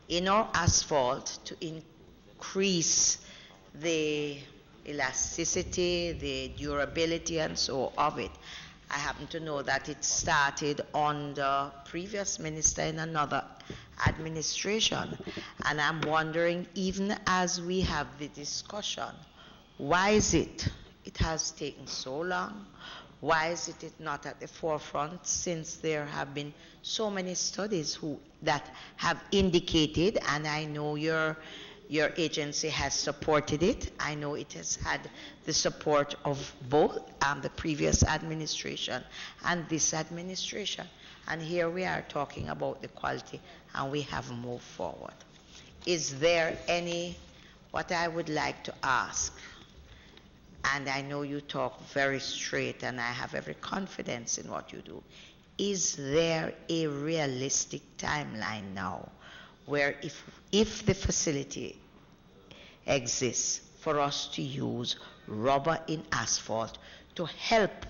in our asphalt to increase the elasticity, the durability, and so of it. I happen to know that it started under previous minister in another administration, and I'm wondering, even as we have the discussion, why is it it has taken so long? Why is it not at the forefront, since there have been so many studies that have indicated, and I know your agency has supported it. I know it has had the support of both the previous administration and this administration. And here we are talking about the quality, and we have moved forward. Is there what I would like to ask, and I know you talk very straight, and I have every confidence in what you do, is there a realistic timeline now where if the facility exists for us to use rubber in asphalt to help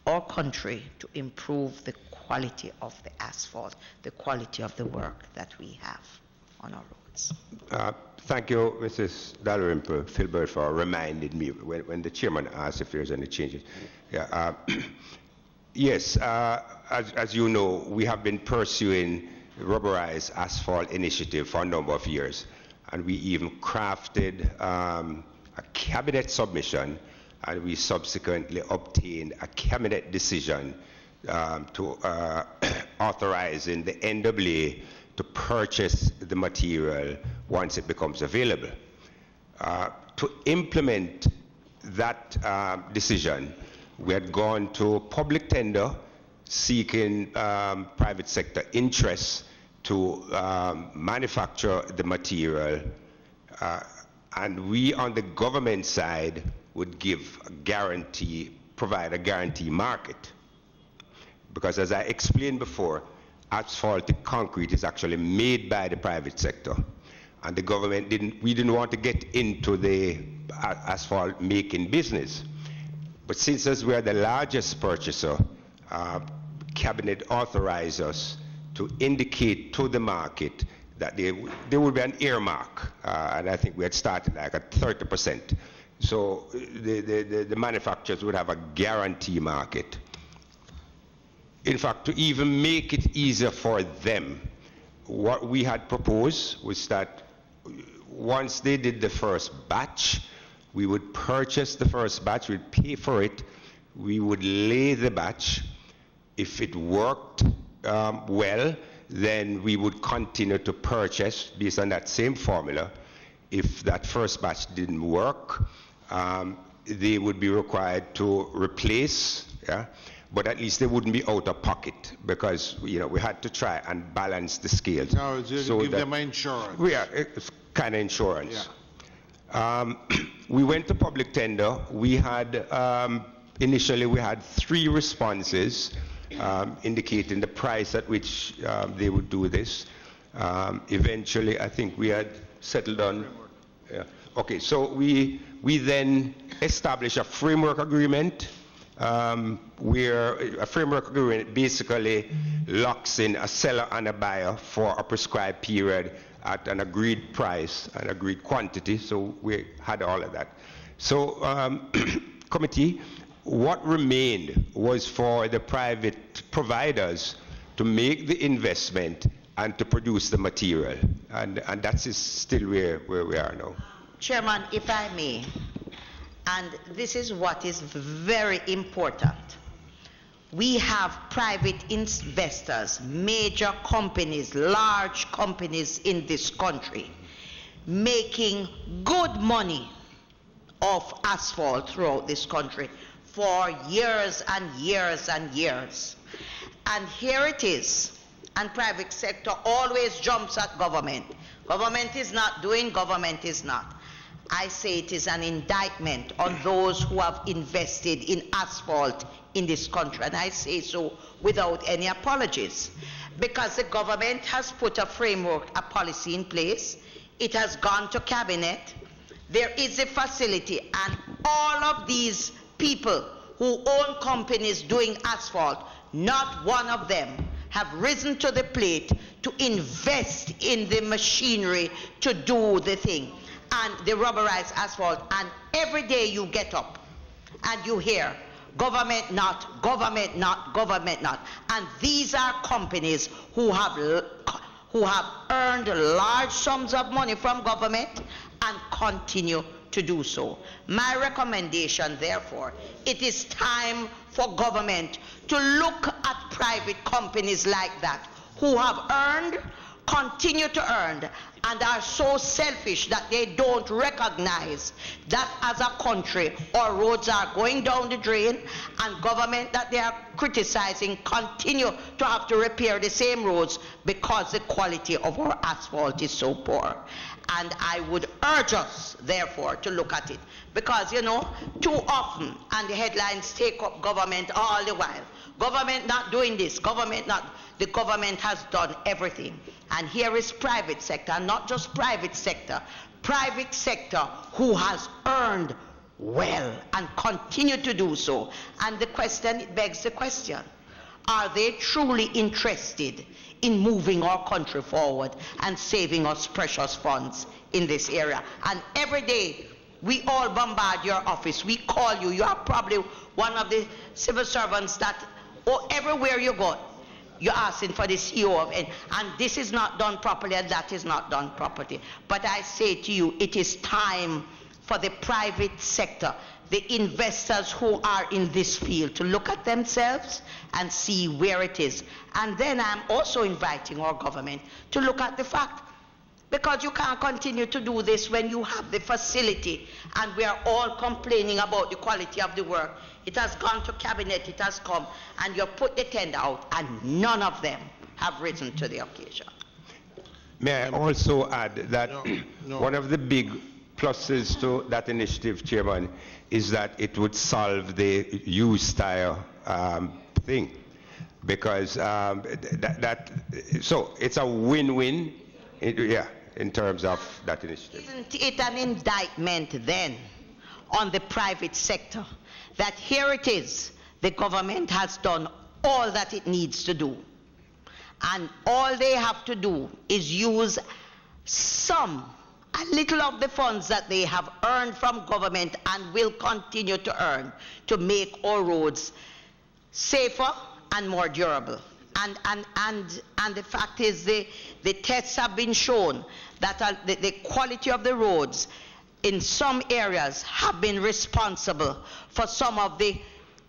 our country to improve the quality of the asphalt, the quality of the work that we have on our roads? Thank you, Mrs. Dalrymple Filbert, for reminding me when the chairman asked if there's any changes. Yeah, yes, as you know, we have been pursuing rubberized asphalt initiative for a number of years, and we even crafted a cabinet submission, and we subsequently obtained a cabinet decision to authorizing the NAA to purchase the material once it becomes available. To implement that decision, we had gone to public tender seeking private sector interest to manufacture the material, and we on the government side would give a guarantee, provide a guarantee market. Because as I explained before, asphaltic concrete is actually made by the private sector, and the government we didn't want to get into the asphalt making business. But since as we are the largest purchaser, Cabinet authorized us to indicate to the market that there would be an earmark, and I think we had started like at 30%. So the manufacturers would have a guarantee market. In fact, to even make it easier for them, what we had proposed was that once they did the first batch, we would purchase the first batch, we'd pay for it, we would lay the batch. If it worked well, then we would continue to purchase based on that same formula. If that first batch didn't work, they would be required to replace, yeah? But at least they wouldn't be out of pocket, because we had to try and balance the scales. No, so give them insurance. Yeah, it's kind of insurance. Yeah. We went to public tender. We had initially we had 3 responses indicating the price at which they would do this. Eventually, I think we had settled on. Yeah. Okay, so we then established a framework agreement. Where a framework agreement basically locks in a seller and a buyer for a prescribed period at an agreed price, an agreed quantity. So we had all of that. So committee, what remained was for the private providers to make the investment and to produce the material. And that's still where we are now. Chairman, if I may, and this is what is very important. We have private investors, major companies, large companies in this country, making good money off asphalt throughout this country for years and years and years. And here it is, and private sector always jumps at government. Government is not doing, government is not. I say it is an indictment on those who have invested in asphalt in this country, and I say so without any apologies, because the government has put a framework, a policy in place. It has gone to cabinet. There is a facility, and all of these people who own companies doing asphalt, not one of them have risen to the plate to invest in the machinery to do the thing. And the rubberized asphalt, and every day you get up and you hear government not, government not, government not. And these are companies who have earned large sums of money from government and continue to do so. My recommendation, therefore, it is time for government to look at private companies like that who have earned, continue to earn, and are so selfish that they don't recognize that as a country our roads are going down the drain, and government that they are criticizing continue to have to repair the same roads because the quality of our asphalt is so poor. And I would urge us, therefore, to look at it. Because, you know, too often, and the headlines take up government all the while. Government not doing this, government not. The government has done everything. And here is private sector, not just private sector who has earned well and continue to do so. And the question, it begs the question, are they truly interested in moving our country forward and saving us precious funds in this area? And every day, we all bombard your office, we call you, you are probably one of the civil servants that, oh, everywhere you go, you're asking for the CEO of it, and this is not done properly and that is not done properly. But I say to you, it is time for the private sector, the investors who are in this field, to look at themselves and see where it is. And then I'm also inviting our government to look at the fact, because you can't continue to do this when you have the facility and we are all complaining about the quality of the work. It has gone to cabinet, it has come, and you put the tender out, and none of them have risen to the occasion. May I also add that one of the big pluses to that initiative, Chairman, is that it would solve the U-style thing, because so it's a win-win, in terms of that initiative. Isn't it an indictment then on the private sector that here it is, the government has done all that it needs to do, and all they have to do is use a little of the funds that they have earned from government and will continue to earn to make our roads safer and more durable. And the fact is, the tests have been shown that the quality of the roads in some areas have been responsible for some of the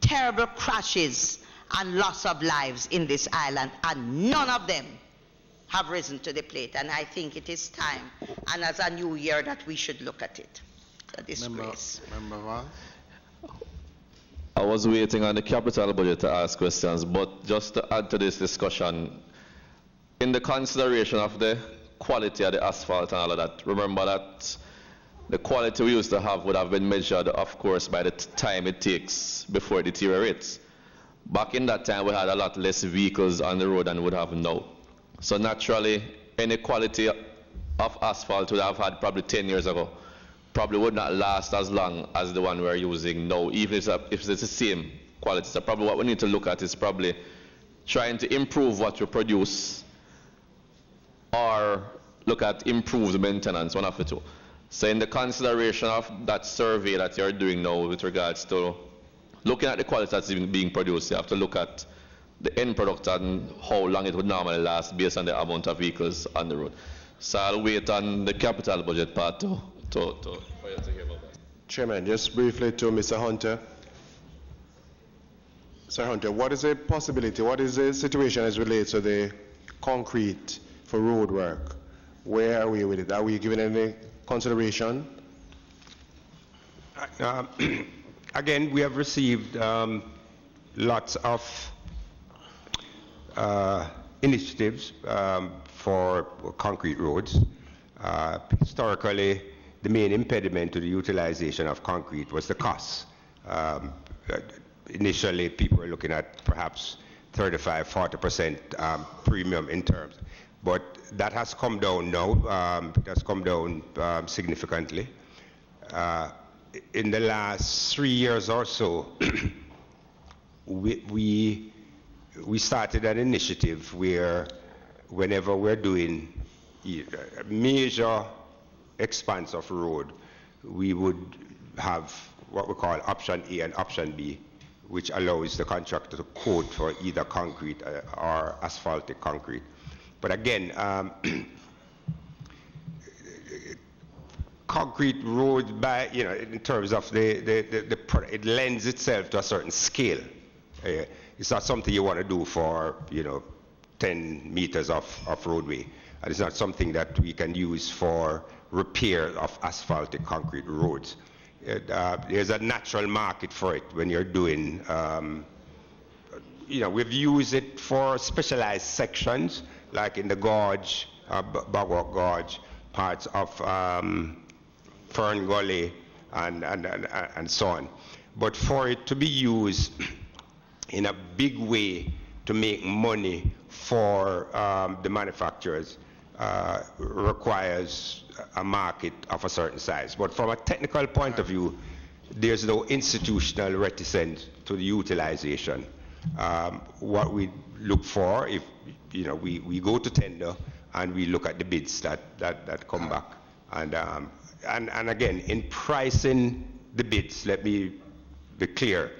terrible crashes and loss of lives in this island, and none of them have risen to the plate. And I think it is time, and as a new year, that we should look at it. It's a disgrace. Member Val? I was waiting on the capital budget to ask questions, but just to add to this discussion, in the consideration of the quality of the asphalt and all of that, remember that the quality we used to have would have been measured, of course, by the time it takes before it deteriorates. Back in that time, we had a lot less vehicles on the road than we would have now. So naturally, any quality of asphalt we would have had probably 10 years ago probably would not last as long as the one we're using now, even if it's the same quality. So probably what we need to look at is probably trying to improve what we produce, or look at improved maintenance, one of the two. So in the consideration of that survey that you're doing now with regards to looking at the quality that's being produced, you have to look at the end product and how long it would normally last based on the amount of vehicles on the road. So I'll wait on the capital budget part for you to hear about that. Chairman, just briefly to Mr. Hunter. Sir Hunter, what is the possibility, what is the situation as relates to the concrete for road work? Where are we with it? Are we giving any consideration? Again, we have received lots of initiatives for concrete roads. Historically, the main impediment to the utilization of concrete was the cost. Initially, people were looking at perhaps 35–40% premium in terms, but that has come down now. It has come down significantly. In the last 3 years or so, we started an initiative where whenever we're doing a major expanse of road, we would have what we call option A and option B, which allows the contractor to quote for either concrete or asphaltic concrete. But again, concrete road by, you know, in terms of it lends itself to a certain scale. It's not something you want to do for, you know, 10 meters of roadway. And it's not something that we can use for repair of asphalted concrete roads. There's a natural market for it when you're doing, you know, we've used it for specialized sections, like in the gorge, Bogwalk Gorge, parts of Fern Gully, and so on. But for it to be used in a big way to make money for the manufacturers requires a market of a certain size. But from a technical point of view, there's no institutional reticence to the utilization. What we look for, if you know, we go to tender and we look at the bids that come back. And again, in pricing the bids, let me be clear,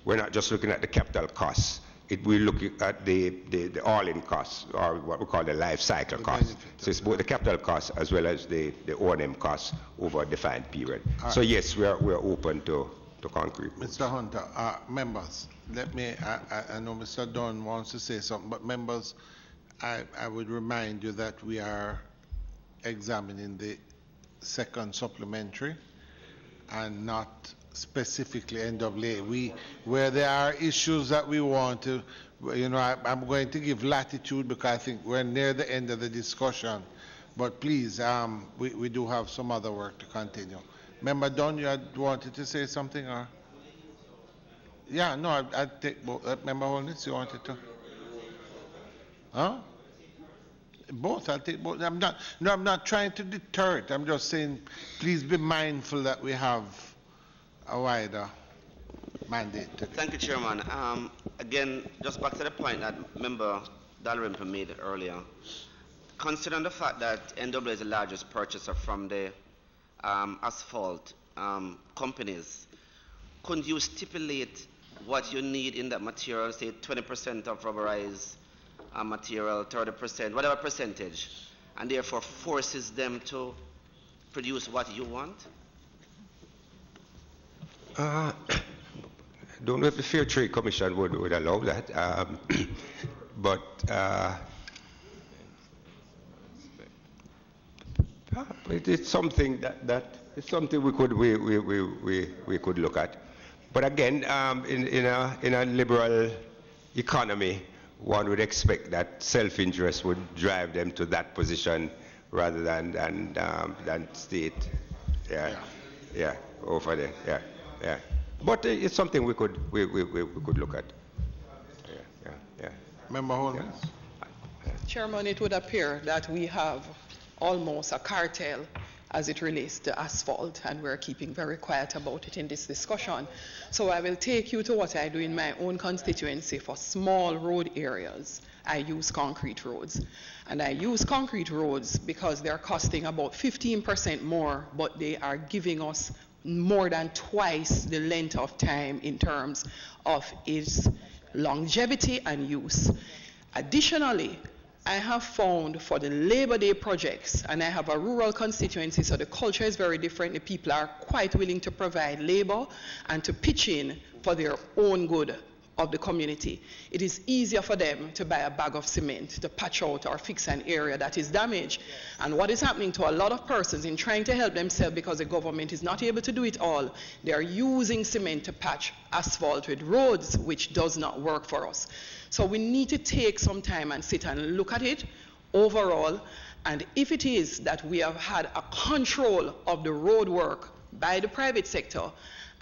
we're not just looking at the capital costs. We're looking at the all-in costs, or what we call the life cycle costs. So it's both the capital costs as well as the O&M costs over a defined period. So yes, we're open to concrete. Mr. Hunter, members, let me, I know Mr. Dunn wants to say something, but members, I would remind you that we are examining the second supplementary and not specifically NAA. Where there are issues that we want to, you know, I'm going to give latitude because I think we're near the end of the discussion. But please, we do have some other work to continue. Member Dunn, you had wanted to say something, or? Yeah, no, I'd take both. Member Holness, you wanted to? Huh? Both, I'll take both. I'm not trying to deter it. I'm just saying, please be mindful that we have a wider mandate. Thank you, Chairman. Again, just back to the point that Member Dalrymple made earlier. Considering the fact that NAA is the largest purchaser from the asphalt companies, couldn't you stipulate what you need in that material, say 20% of rubberized material, 30%, whatever percentage, and therefore forces them to produce what you want? I don't know if the Fair Trade Commission would allow that, but it's something that it's something we could look at. But again, in a liberal economy, one would expect that self-interest would drive them to that position rather than state, over there, yeah. But it's something we could look at. Yeah. Member Holmes. Chairman, it would appear that we have almost a cartel as it relates to asphalt, and we're keeping very quiet about it in this discussion. So I will take you to what I do in my own constituency for small road areas. I use concrete roads. And I use concrete roads because they're costing about 15% more, but they are giving us more than twice the length of time in terms of its longevity and use. Additionally, I have found for the Labor Day projects, and I have a rural constituency, so the culture is very different. The people are quite willing to provide labor and to pitch in for their own good of the community. It is easier for them to buy a bag of cement to patch out or fix an area that is damaged. And what is happening to a lot of persons in trying to help themselves because the government is not able to do it all, they are using cement to patch asphalt with roads, which does not work for us. So we need to take some time and sit and look at it overall. And if it is that we have had a control of the road work by the private sector,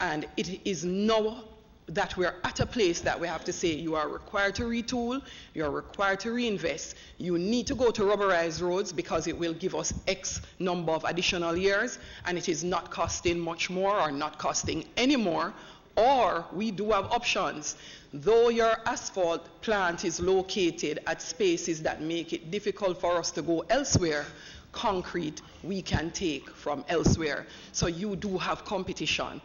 and it is now that we're at a place that we have to say you are required to retool, you are required to reinvest, you need to go to rubberized roads because it will give us X number of additional years, and it is not costing much more or not costing any more, or we do have options. Though your asphalt plant is located at spaces that make it difficult for us to go elsewhere, concrete we can take from elsewhere. So you do have competition.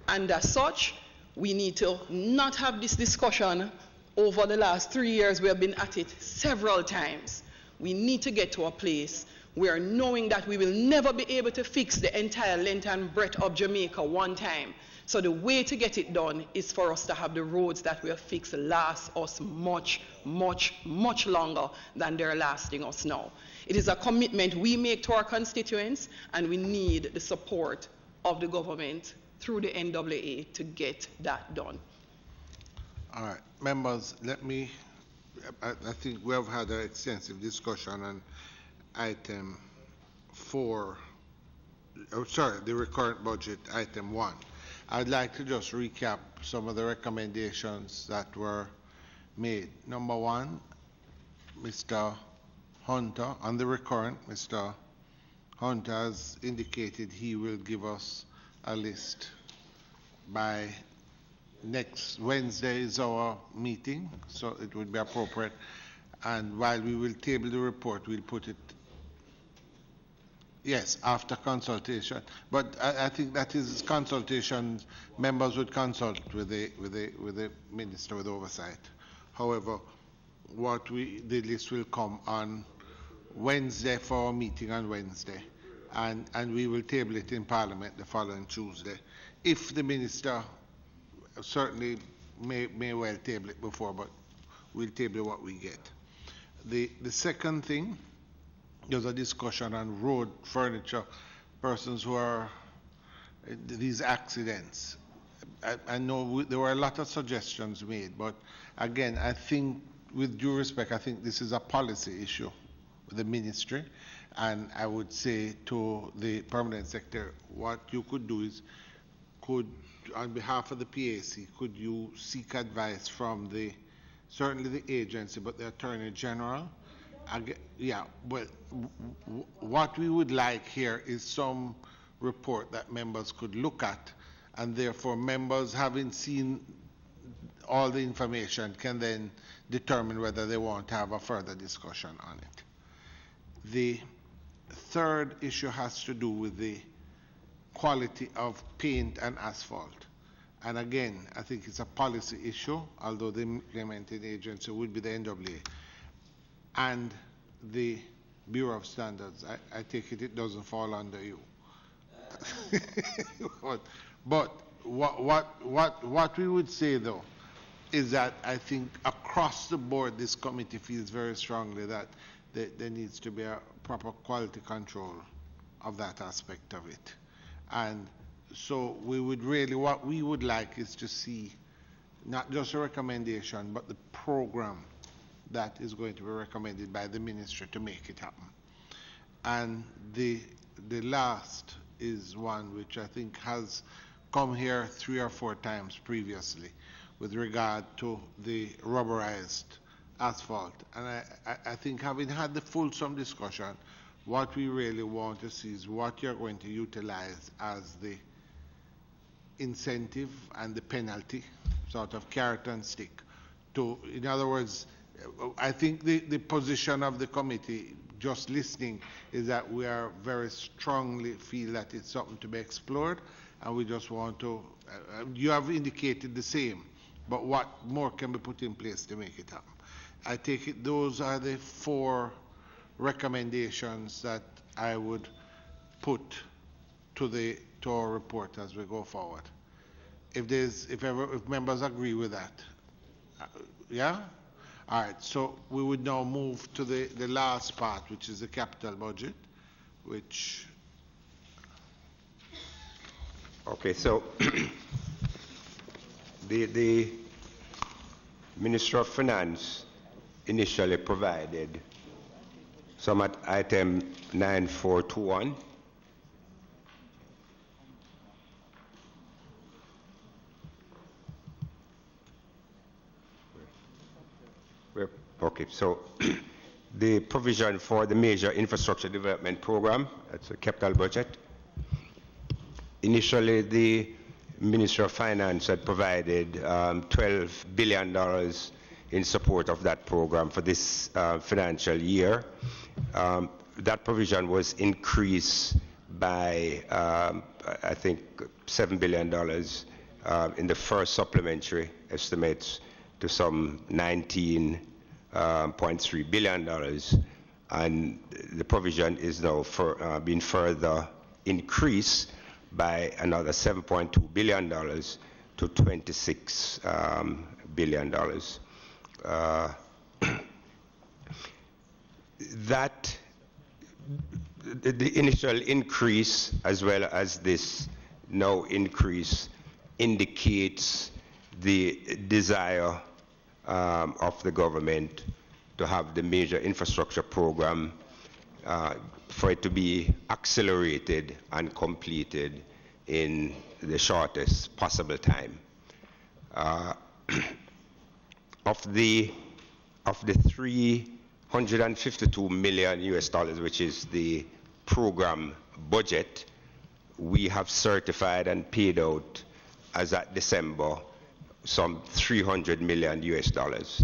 And as such, we need to not have this discussion over the last 3 years. We have been at it several times. We need to get to a place We are knowing that we will never be able to fix the entire length and breadth of Jamaica one time. So the way to get it done is for us to have the roads that will fix last us much, much, much longer than they're lasting us now. It is a commitment we make to our constituents, and we need the support of the government through the NAA to get that done. All right, members, I think we have had an extensive discussion on item 4, the recurrent budget, item 1. I'd like to just recap some of the recommendations that were made. Number 1, Mr. Hunter, on the recurrent, Mr. Hunter has indicated he will give us a list by next Wednesday is our meeting, so it would be appropriate. And while we will table the report, we'll put it, yes, after consultation. But I think that is consultation. Members would consult with the minister with oversight. However, the list will come on Wednesday for our meeting on Wednesday, and we will table it in Parliament the following Tuesday. If the minister certainly may well table it before, but we'll table what we get. The second thing, there's a discussion on road furniture, persons who are these accidents. I know there were a lot of suggestions made, but again, I think with due respect, I think this is a policy issue with the ministry, and I would say to the permanent secretary, what you could do is, on behalf of the PAC, could you seek advice from certainly the agency, but the Attorney General? What we would like here is some report that members could look at, and therefore members, having seen all the information, can then determine whether they want to have a further discussion on it. The third issue has to do with the quality of paint and asphalt. And again, I think it's a policy issue, although the implementing agency would be the NAA. And the Bureau of Standards, I take it doesn't fall under you. But what we would say, though, is that I think across the board, this committee feels very strongly that there needs to be a proper quality control of that aspect of it. And so we would really, what we would like is to see not just a recommendation, but the program that is going to be recommended by the ministry to make it happen. And the last is one which I think has come here 3 or 4 times previously with regard to the rubberized asphalt. And I think, having had the fulsome discussion, what we really want to see is what you're going to utilize as the incentive and the penalty, sort of carrot and stick. In other words, I think the position of the committee, just listening, is that we are very strongly feel that it's something to be explored, and we just want to, you have indicated the same, but what more can be put in place to make it happen? I take it those are the 4 recommendations that I would put to our report as we go forward. If members agree with that, yeah? All right, so we would now move to the last part, which is the capital budget, which... Okay, so the Minister of Finance initially provided some at item 9421. Okay, so the provision for the major infrastructure development program, that's a capital budget. Initially, the Minister of Finance had provided $12 billion in support of that program for this financial year. That provision was increased by, I think, $7 billion in the first supplementary estimates to some $19.3 billion. and the provision is now being further increased by another $7.2 billion to $26 billion. That the initial increase as well as this now increase indicates the desire of the government to have the major infrastructure program for it to be accelerated and completed in the shortest possible time. Of the $352 million US, which is the program budget, we have certified and paid out as at December some $300 million US,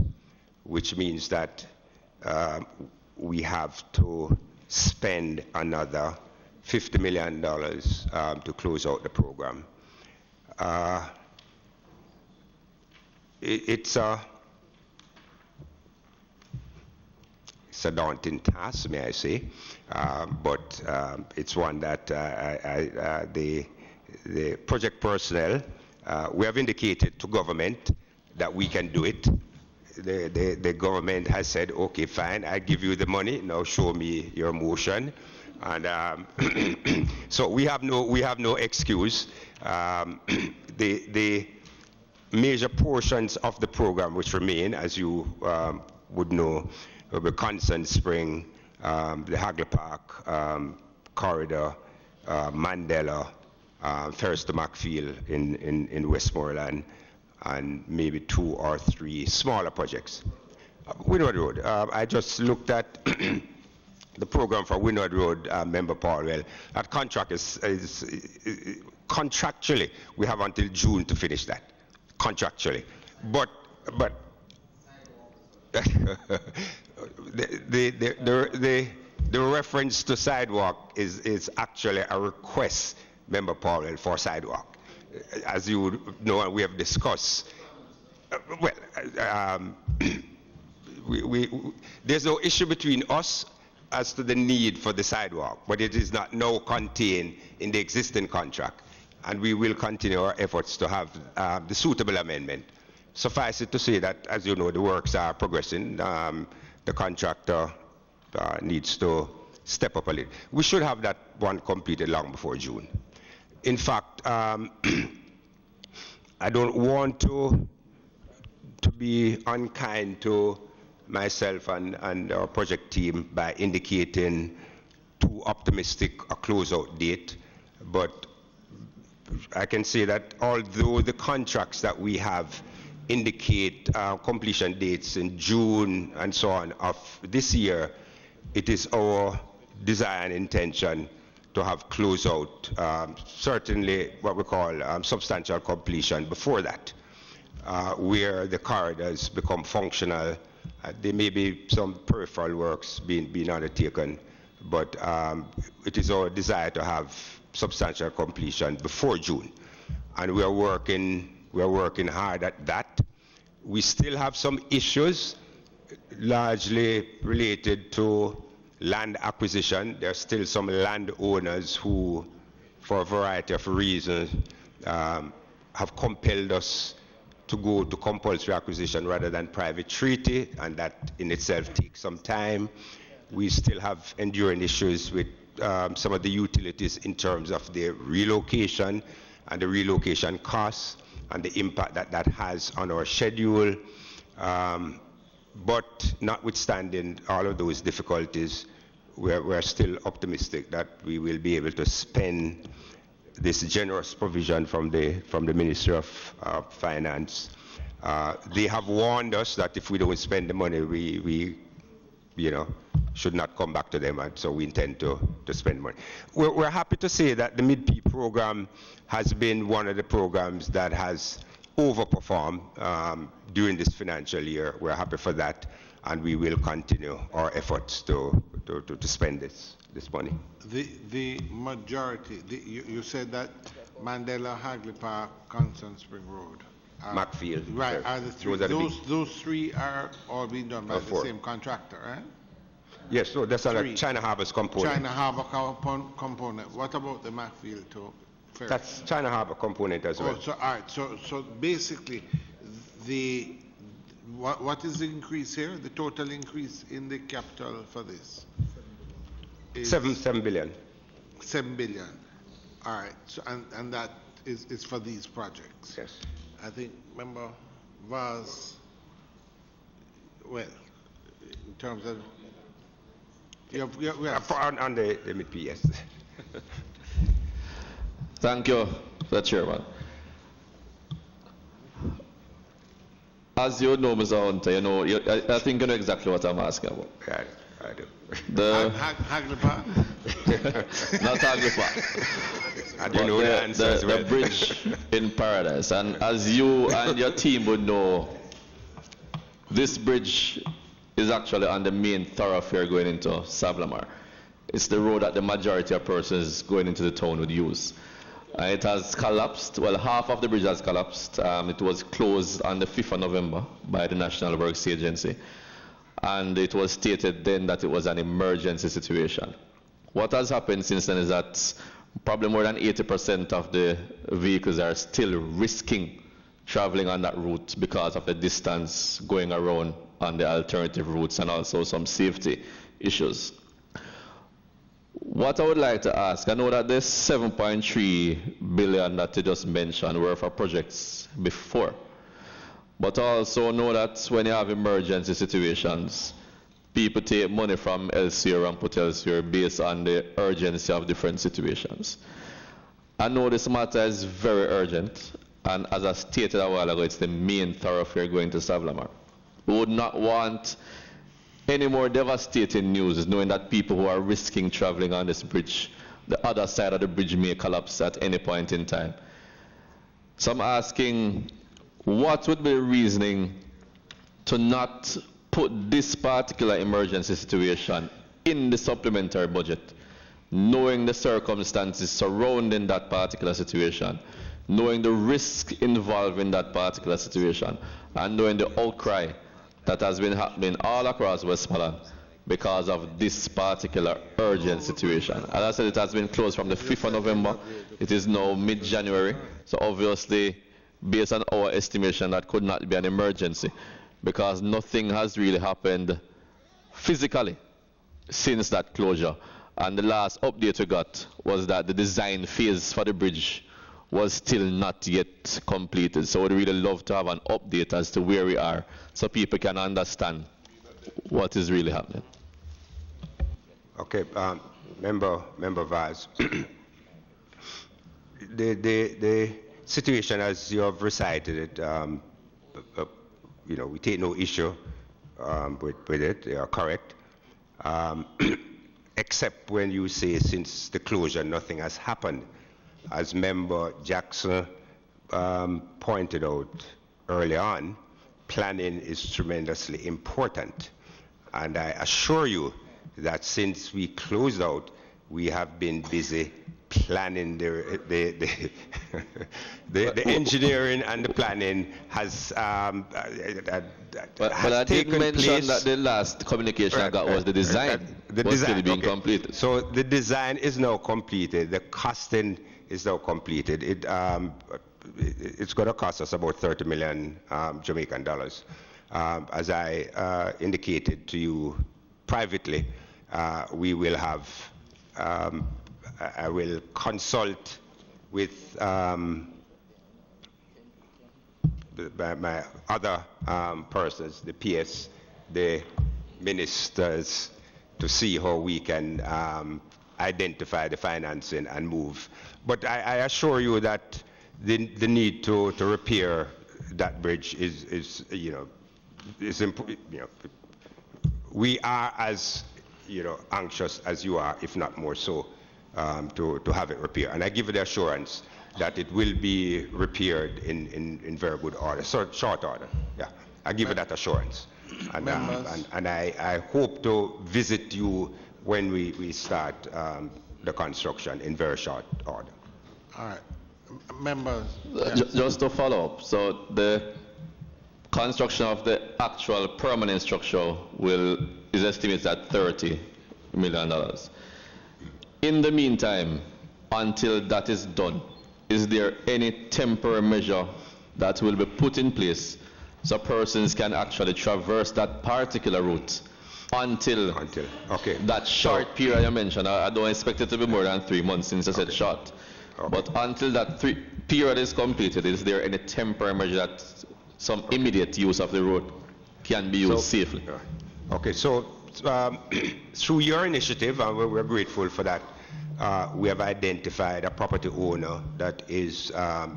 which means that we have to spend another $50 million to close out the program. It's a daunting task, may I say, but it's one that the project personnel, we have indicated to government that we can do it. The government has said, okay, fine, I give you the money, now show me your motion. And so we have no excuse. The major portions of the program which remain, as you would know, the Constant Spring, the Hagley Park corridor, Mandela, Ferris to Macfield in Westmoreland, and maybe 2 or 3 smaller projects. Windward Road, I just looked at the program for Windward Road, Member Paulwell. That contract is contractually, we have until June to finish that, contractually. But the reference to sidewalk is actually a request, Member Paulwell, for sidewalk. As you would know, and we have discussed, there's no issue between us as to the need for the sidewalk, but it is not now contained in the existing contract, and we will continue our efforts to have the suitable amendment. Suffice it to say that, as you know, the works are progressing. The contractor needs to step up a little. We should have that one completed long before June. In fact, I don't want to be unkind to myself and our project team by indicating too optimistic a closeout date, but I can say that although the contracts that we have indicate completion dates in June and so on of this year, it is our desire and intention to have closeout, certainly what we call substantial completion before that, where the corridors become functional. There may be some peripheral works being undertaken, but it is our desire to have substantial completion before June, and we are working hard at that. We still have some issues largely related to land acquisition. There are still some landowners who, for a variety of reasons, have compelled us to go to compulsory acquisition rather than private treaty, and that in itself takes some time. We still have enduring issues with some of the utilities in terms of their relocation and the relocation costs and the impact that that has on our schedule. But notwithstanding all of those difficulties, we're still optimistic that we will be able to spend this generous provision from the Ministry of Finance. They have warned us that if we don't spend the money, we should not come back to them, and so we intend to spend money. We're happy to say that the Mid-P program has been one of the programs that has overperformed during this financial year. We're happy for that, and we will continue our efforts to spend this money. The majority, you said that Mandela, Hagley Park, Constant Spring Road. Macfield. Right, are the three, those 3 are all being done by the same contractor, right? Yes, so that's on a China Harbor's component. China Harbor component. What about the Macfield to Ferry? That's China Harbor component as well. So, all right. So basically, what is the increase here? The total increase in the capital for this? Is 7 billion. 7 billion. All right. So and that is for these projects. Yes. I think Member Vaz. Well, in terms of on the MPP, yes. Thank you, the Chairman. As you know, Mr. Hunter, you know, I think you know exactly what I'm asking about. Yeah, I do. Haglipa? Not Haglipa. And you know the answer as well. The bridge in Paradise. And as you and your team would know, this bridge is actually on the main thoroughfare going into Savlamar. It's the road that the majority of persons going into the town would use. It has collapsed. Well, half of the bridge has collapsed. It was closed on the 5th of November by the National Works Agency. And it was stated then that it was an emergency situation. What has happened since then is that probably more than 80% of the vehicles are still risking traveling on that route because of the distance going around on the alternative routes and also some safety issues. What I would like to ask, I know that this 7.3 billion that you just mentioned were for projects before, but also know that when you have emergency situations, people take money from elsewhere and put elsewhere based on the urgency of different situations. I know this matter is very urgent, and as I stated a while ago, it's the main thoroughfare going to Savlamar. We would not want any more devastating news knowing that people who are risking traveling on this bridge, the other side of the bridge may collapse at any point in time. So I'm asking, what would be the reasoning to not put this particular emergency situation in the supplementary budget, knowing the circumstances surrounding that particular situation, knowing the risk involved in that particular situation, and knowing the outcry that has been happening all across Westmoreland because of this particular urgent situation. As I said, it has been closed from the 5th of November. It is now mid-January. So obviously, based on our estimation, that could not be an emergency because nothing has really happened physically since that closure. And the last update we got was that the design phase for the bridge was still not yet completed. So we'd really love to have an update as to where we are so people can understand what is really happening. Okay, Member Vaz. the situation as you have recited it, you know, we take no issue with it, they are correct. Except when you say since the closure nothing has happened. As Member Jackson pointed out early on, planning is tremendously important. And I assure you that since we closed out, we have been busy planning the engineering and the planning has but I did mention that the last communication I got was the design was still being completed. So the design is now completed. The costing is now completed. It's going to cost us about 30 million Jamaican dollars. As I indicated to you privately, we will have, I will consult with my other persons, the PS, the ministers, to see how we can identify the financing and move. But I assure you that the need to repair that bridge is you know, is important. You know, we are as, you know, anxious as you are, if not more so, to have it repaired. And I give you the assurance that it will be repaired in very good order, so short order. Yeah, I give you that assurance. And I hope to visit you when we start the construction in very short order. All right. Members. Just to follow up, so the construction of the actual permanent structure will is estimated at $30 million. In the meantime, until that is done, is there any temporary measure that will be put in place so persons can actually traverse that particular route until okay. that short period you mentioned? I don't expect it to be more than 3 months since I said short. But until that period is completed, is there any temporary measure that some immediate use of the road can be used safely? Okay, so through your initiative, and we're grateful for that, we have identified a property owner that is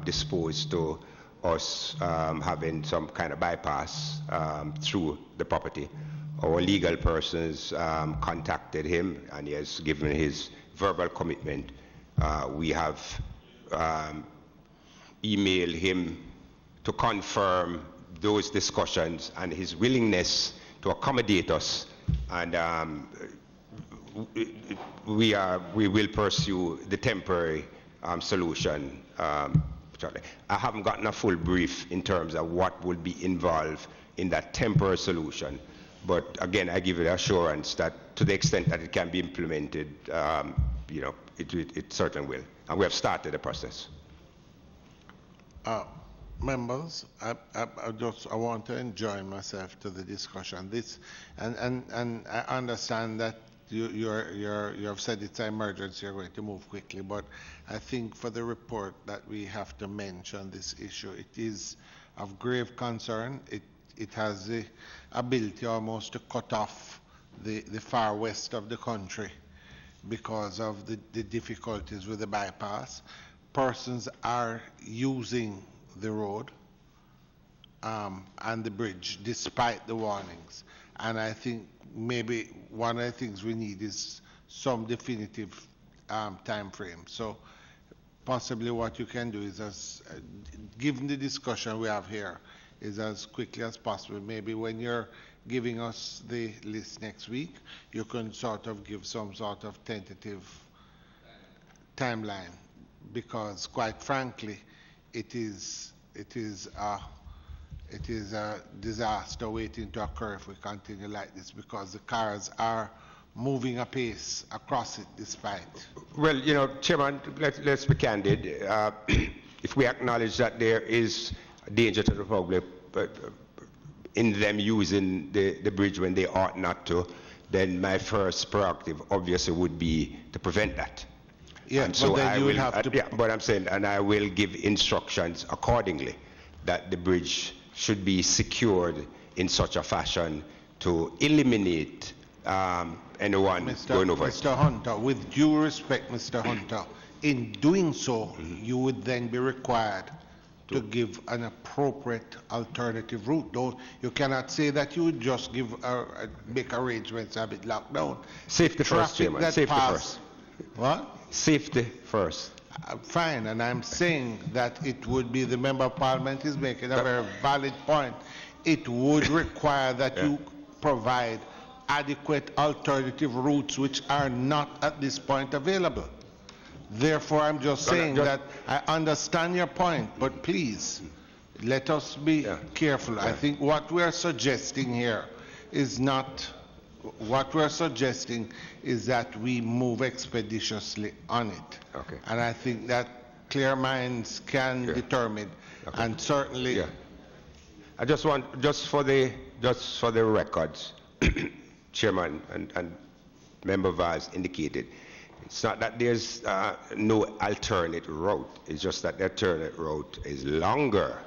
disposed to us having some kind of bypass through the property. Our legal persons contacted him, and he has given his verbal commitment. We have emailed him to confirm those discussions and his willingness to accommodate us, and we will pursue the temporary solution. I haven't gotten a full brief in terms of what will be involved in that temporary solution, but again, I give you the assurance that to the extent that it can be implemented, you know, it certainly will, and we have started the process. Members, I want to join myself to the discussion. And I understand that you have said it's an emergency, you're going to move quickly, but I think for the report that we have to mention this issue. It is of grave concern. It has the ability almost to cut off the far west of the country because of the difficulties with the bypass. Persons are using the road and the bridge despite the warnings. And I think maybe one of the things we need is some definitive time frame. So possibly what you can do is, given the discussion we have here, is as quickly as possible. Maybe when you're giving us the list next week, you can sort of give some sort of tentative timeline, because quite frankly, it is a disaster waiting to occur if we continue like this, because the cars are moving apace across it despite. Well, you know, Chairman, let's be candid. If we acknowledge that there is a danger to the public in them using the bridge when they ought not to, then my first prerogative obviously would be to prevent that. Yeah, and so but then I you will, will have to... yeah, but I'm saying, and I will give instructions accordingly that the bridge should be secured in such a fashion to eliminate anyone going over it. Mr. Hunter, with due respect, Mr. Hunter, in doing so, you would then be required to give an appropriate alternative route. You cannot say that you would just give make arrangements to have it locked down. Safety first, Chairman. Safety first. What? Safety first. Fine, and I'm saying that it would be, the Member of Parliament is making a very valid point. It would require that you provide adequate alternative routes which are not at this point available. Therefore, I'm just saying that I understand your point, but please, let us be careful. I think what we're suggesting here is not, what we're suggesting is that we move expeditiously on it. Okay. And I think that clear minds can determine, and certainly... I just want, just for the records, Chairman and Member Vaz indicated, it's not that there's no alternate route. It's just that the alternate route is longer.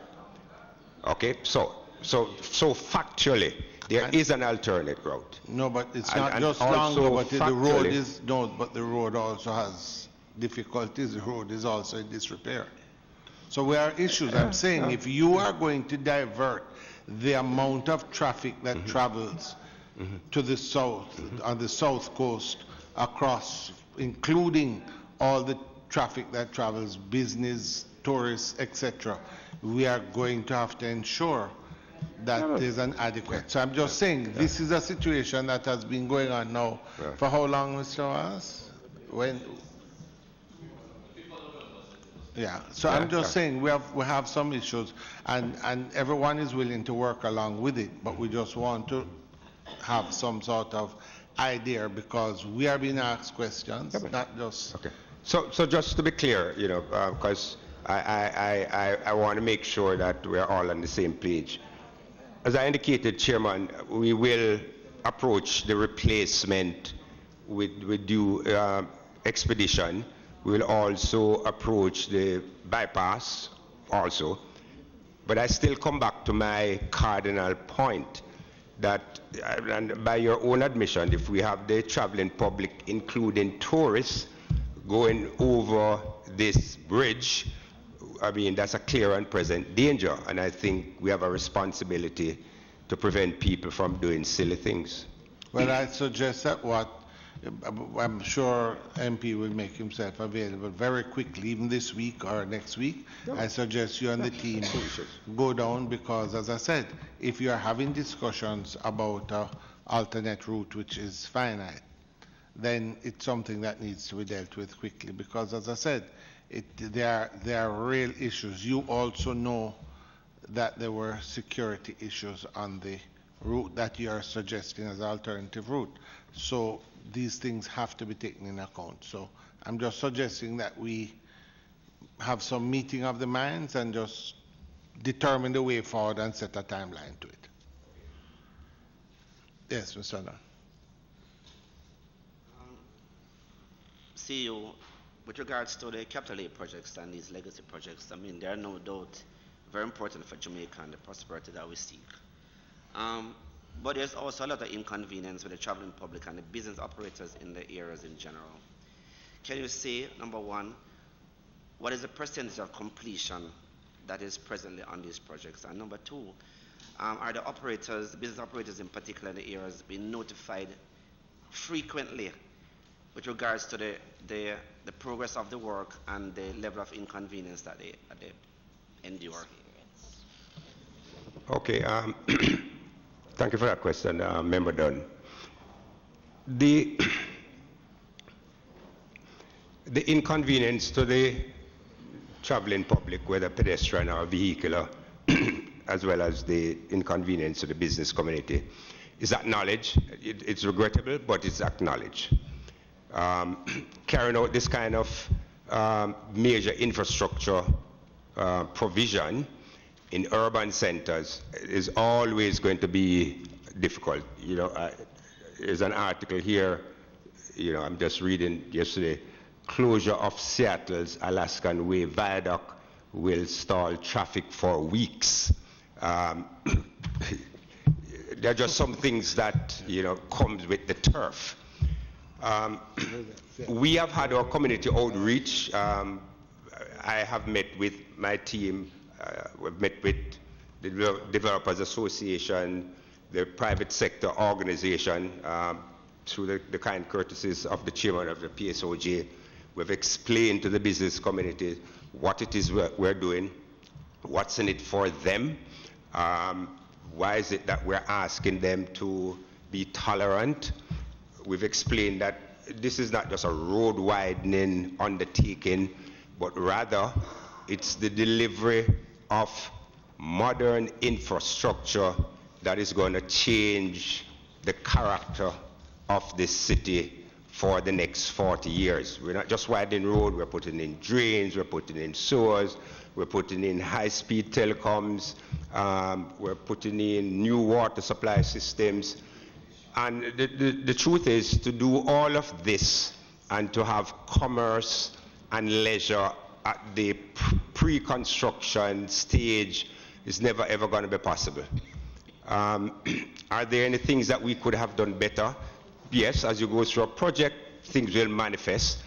Okay, so factually, there is an alternate route. No, but it's not just longer, but the road is, no, but the road also has difficulties. The road is also in disrepair. So there are issues. I'm saying if you are going to divert the amount of traffic that travels to the south, on the south coast, across, including all the traffic that travels, business, tourists, etc., we are going to have to ensure that there's an adequate. So I'm just saying, this is a situation that has been going on now for how long, Mr. Wass? When? Yeah. So I'm just saying we have some issues, and everyone is willing to work along with it, but we just want to have some sort of idea, because we are being asked questions, not just... Okay. So just to be clear, you know, because I want to make sure that we're all on the same page. As I indicated, Chairman, we will approach the replacement with due expedition. We will also approach the bypass also. But I still come back to my cardinal point that, and by your own admission, if we have the traveling public, including tourists, going over this bridge, I mean, that's a clear and present danger. And I think we have a responsibility to prevent people from doing silly things. Well, I suggest that I'm sure MP will make himself available very quickly, even this week or next week. I suggest you and the team go down, because, as I said, if you are having discussions about an alternate route which is finite, then it's something that needs to be dealt with quickly, because, as I said, there are real issues. You also know that there were security issues on the route that you are suggesting as an alternative route. So these things have to be taken in account. So I'm just suggesting that we have some meeting of the minds and just determine the way forward and set a timeline to it. Yes, Mr. Dunn. CEO, with regards to the capital A projects and these legacy projects, I mean, they are no doubt very important for Jamaica and the prosperity that we seek. But there's also a lot of inconvenience with the traveling public and the business operators in the areas in general. Can you say, number one, what is the percentage of completion that is presently on these projects? And number two, are the operators, the business operators in particular in the areas, being notified frequently with regards to the progress of the work and the level of inconvenience that they endure? Okay. Thank you for that question, Member Dunn. The inconvenience to the traveling public, whether pedestrian or vehicular, as well as the inconvenience to the business community, is acknowledged. It's regrettable, but it's acknowledged. Carrying out this kind of major infrastructure provision in urban centers is always going to be difficult. You know, there's an article here, you know, I'm just reading yesterday, closure of Seattle's Alaskan Way Viaduct will stall traffic for weeks. There are just some things that, you know, comes with the turf. We have had our community outreach. I have met with my team. We've met with the Developers Association, the private sector organization, through the kind courtesies of the chairman of the PSOJ. We've explained to the business community what it is we're doing, what's in it for them, why is it that we're asking them to be tolerant. We've explained that this is not just a road widening undertaking, but rather it's the delivery of modern infrastructure that is going to change the character of this city for the next 40 years. We're not just widening road, we're putting in drains, we're putting in sewers, we're putting in high-speed telecoms, we're putting in new water supply systems. And the truth is, to do all of this and to have commerce and leisure at the pre-construction stage is never ever going to be possible. Are there any things that we could have done better? Yes, as you go through a project, things will manifest.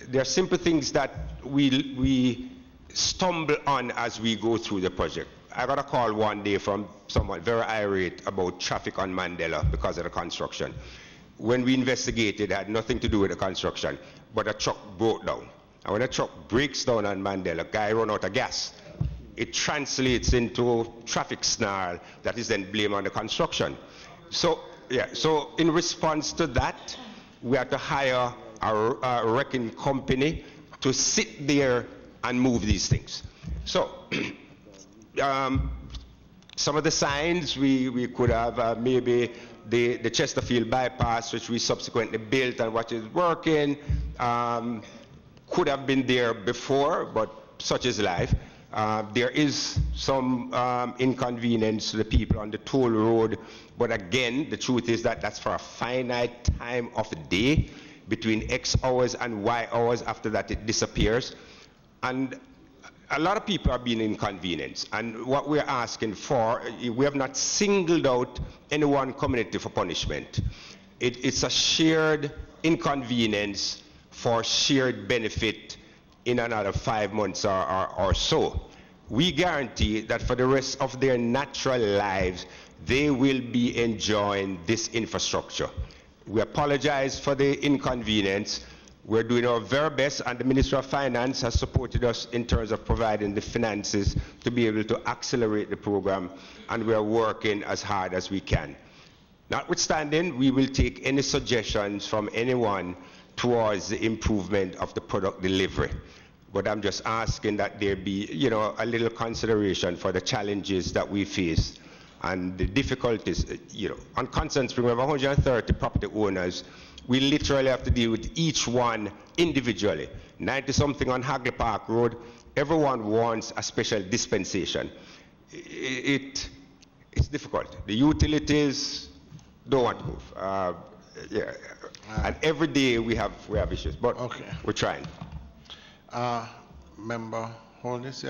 There are simple things that we stumble on as we go through the project. I got a call one day from someone very irate about traffic on Mandela because of the construction. When we investigated, it had nothing to do with the construction, but a truck broke down. And when a truck breaks down on Mandela, guy run out of gas. It translates into traffic snarl that is then blamed on the construction. So, yeah, so in response to that, we had to hire a wrecking company to sit there and move these things. So, some of the signs we could have maybe the Chesterfield bypass, which we subsequently built and what is working, could have been there before, but such is life. There is some inconvenience to the people on the toll road, but again, the truth is that that's for a finite time of the day, between X hours and Y hours. After that, it disappears. And a lot of people are being inconvenienced. And what we're asking for, we have not singled out any one community for punishment. It's a shared inconvenience for shared benefit in another 5 months or so. We guarantee that for the rest of their natural lives, they will be enjoying this infrastructure. We apologize for the inconvenience. We're doing our very best, and the Minister of Finance has supported us in terms of providing the finances to be able to accelerate the program, and we are working as hard as we can. Notwithstanding, we will take any suggestions from anyone towards the improvement of the product delivery. But I'm just asking that there be, a little consideration for the challenges that we face and the difficulties. On Constant Spring, we have 130 property owners. We literally have to deal with each one individually. 90-something on Hagley Park Road, everyone wants a special dispensation. It's difficult. The utilities don't want to move. And every day we have issues, but we're trying. Member Holness,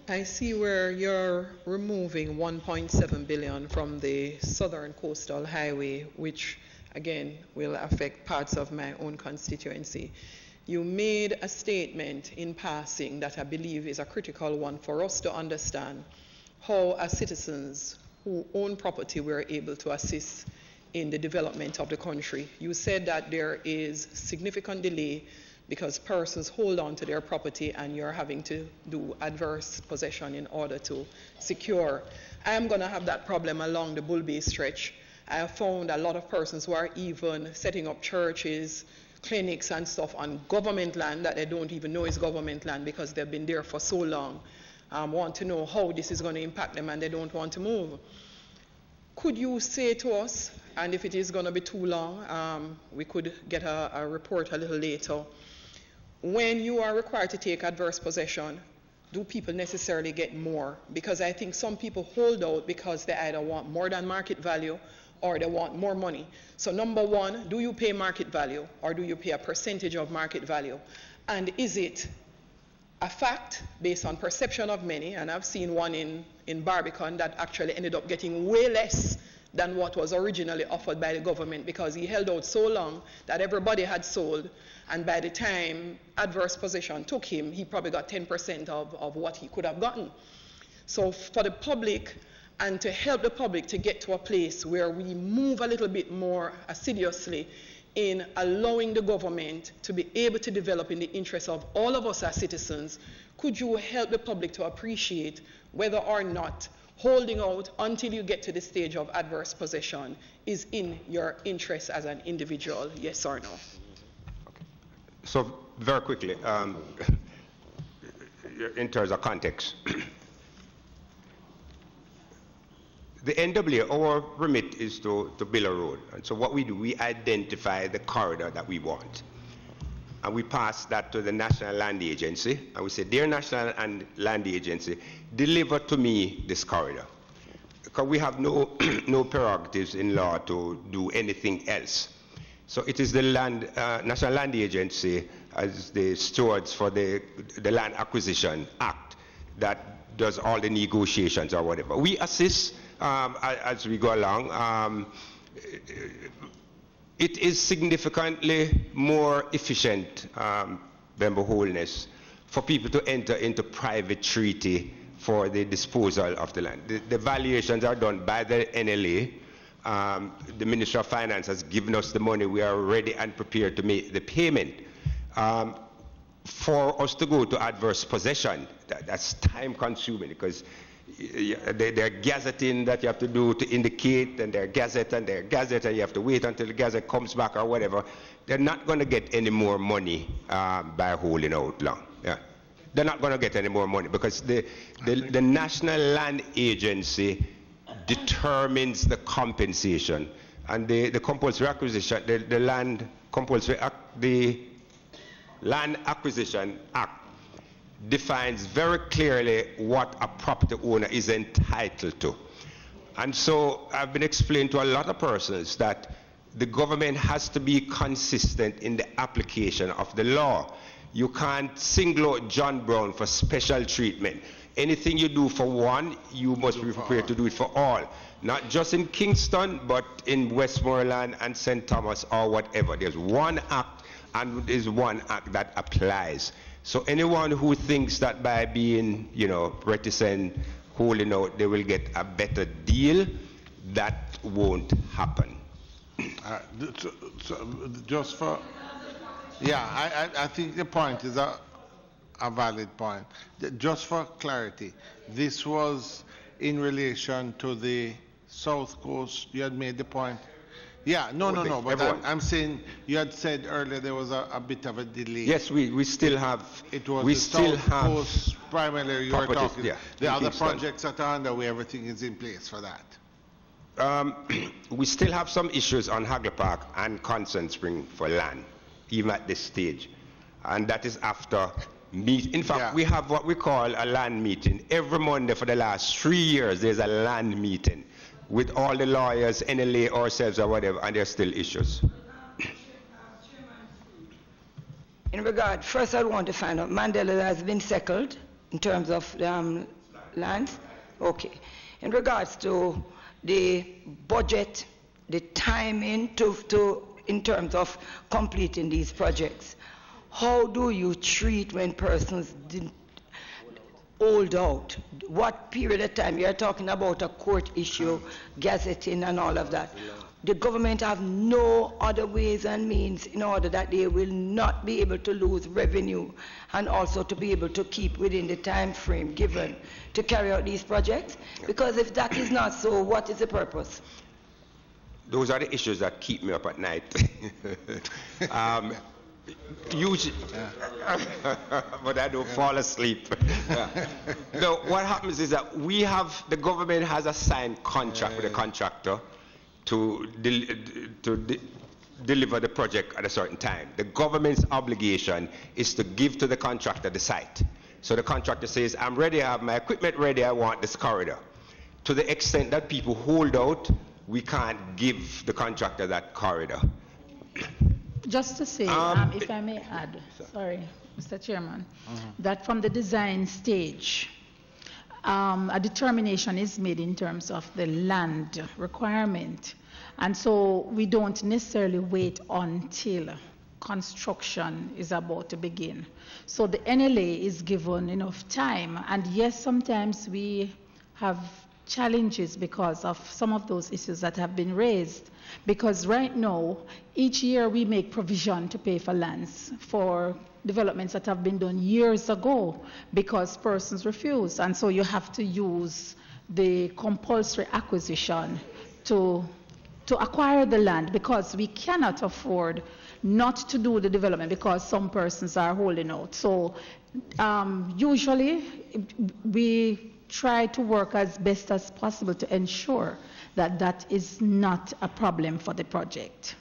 I see where you're removing 1.7 billion from the Southern Coastal Highway, which again will affect parts of my own constituency. You made a statement in passing that I believe is a critical one for us to understand how as citizens who own property we're able to assist in the development of the country. You said that there is significant delay because persons hold on to their property and you're having to do adverse possession in order to secure. I am going to have that problem along the Bull Bay stretch. I have found a lot of persons who are even setting up churches, clinics and stuff on government land that they don't even know is government land because they've been there for so long, want to know how this is going to impact them and they don't want to move. Could you say to us, and if it is going to be too long, we could get a report a little later, when you are required to take adverse possession, do people necessarily get more? Because I think some people hold out because they either want more than market value or they want more money. So number one, do you pay market value or do you pay a percentage of market value? And is it a fact based on perception of many, and I've seen one in Barbican that actually ended up getting way less than what was originally offered by the government because he held out so long that everybody had sold, and by the time adverse possession took him, he probably got 10% of what he could have gotten. So for the public, and to help the public to get to a place where we move a little bit more assiduously in allowing the government to be able to develop in the interest of all of us as citizens, could you help the public to appreciate whether or not holding out until you get to the stage of adverse possession is in your interest as an individual, yes or no? So very quickly, in terms of context, the NWA, our remit is to build a road. And so what we do, we identify the corridor that we want. And we pass that to the National Land Agency, and we say, dear National Land Agency, deliver to me this corridor. Because we have no prerogatives in law to do anything else. So it is the National Land Agency, as the stewards for the Land Acquisition Act, that does all the negotiations or whatever. We assist as we go along. It is significantly more efficient, Member Holness, for people to enter into private treaty for the disposal of the land. The valuations are done by the NLA. The Minister of Finance has given us the money. We are ready and prepared to make the payment. For us to go to adverse possession, that's time consuming because there are gazetting that you have to do to indicate, and there are gazette, and you have to wait until the gazette comes back or whatever. They're not going to get any more money by holding out long. Yeah. They're not going to get any more money because the National Land Agency determines the compensation. And the compulsory acquisition, the Land Acquisition Act defines very clearly what a property owner is entitled to. And so I've been explaining to a lot of persons that the government has to be consistent in the application of the law. You can't single out John Brown for special treatment. Anything you do for one, you must be prepared to do it for all. Not just in Kingston, but in Westmoreland and St. Thomas or whatever. There's one act, and there's one act that applies. So anyone who thinks that by being, reticent, holding out, they will get a better deal, that won't happen. Just for, I think the point is a valid point. Just for clarity, this was in relation to the South Coast. You had made the point. Yeah, no, but I'm saying you had said earlier there was a bit of a delay. Yes, we still have. It was we the still South have Coast primarily you were talking. Yeah, the other projects that are underway, everything is in place for that. We still have some issues on Hagley Park and Constant Spring for land, even at this stage. And that is after meet. In fact, we have what we call a land meeting. Every Monday for the last 3 years, there's a land meeting with all the lawyers, NLA, ourselves, or whatever, and there's still issues. In regard, first I want to find out, Mandela has been settled in terms of lands? Okay. In regards to the budget, the timing in terms of completing these projects, how do you treat when persons didn't hold out? What period of time? You're talking about a court issue, gazetting and all of that. The government have no other ways and means in order that they will not be able to lose revenue and also to be able to keep within the time frame given to carry out these projects? Because if that is not so, what is the purpose? Those are the issues that keep me up at night. Usually, but I don't fall asleep. No, what happens is that the government has a signed contract with the contractor to deliver the project at a certain time. The government's obligation is to give to the contractor the site. So the contractor says, I'm ready, I have my equipment ready, I want this corridor. To the extent that people hold out, we can't give the contractor that corridor. Just to say, if I may add, sorry, Mr. Chairman, that from the design stage, a determination is made in terms of the land requirement. And so we don't necessarily wait until construction is about to begin. So the NLA is given enough time. And yes, sometimes we have challenges because of some of those issues that have been raised. Because right now, each year we make provision to pay for lands for developments that have been done years ago because persons refuse. And so you have to use the compulsory acquisition to acquire the land because we cannot afford not to do the development because some persons are holding out. So usually we try to work as best as possible to ensure that that is not a problem for the project.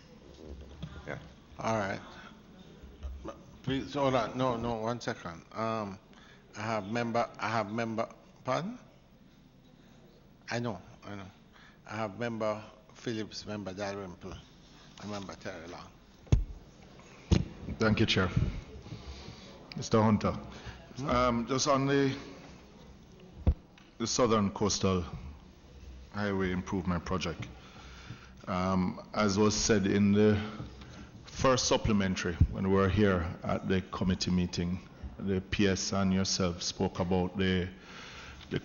Yeah. All right. Please hold on. No, 1 second. I have member, pardon? I know. I have member Phillips, member Dalrymple, and member Terry Long. Thank you, Chair. Mr. Hunter, just on the Southern Coastal Highway Improvement Project, as was said in the first supplementary when we were here at the committee meeting, the PS and yourself spoke about the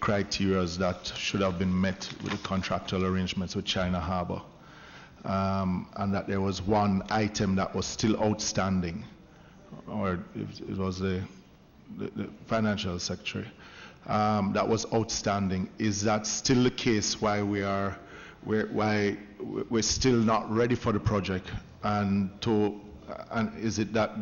criteria that should have been met with the contractual arrangements with China Harbor, and that there was one item that was still outstanding, or it was the financial secretary that was outstanding. Is that still the case? Why we're still not ready for the project, and is it that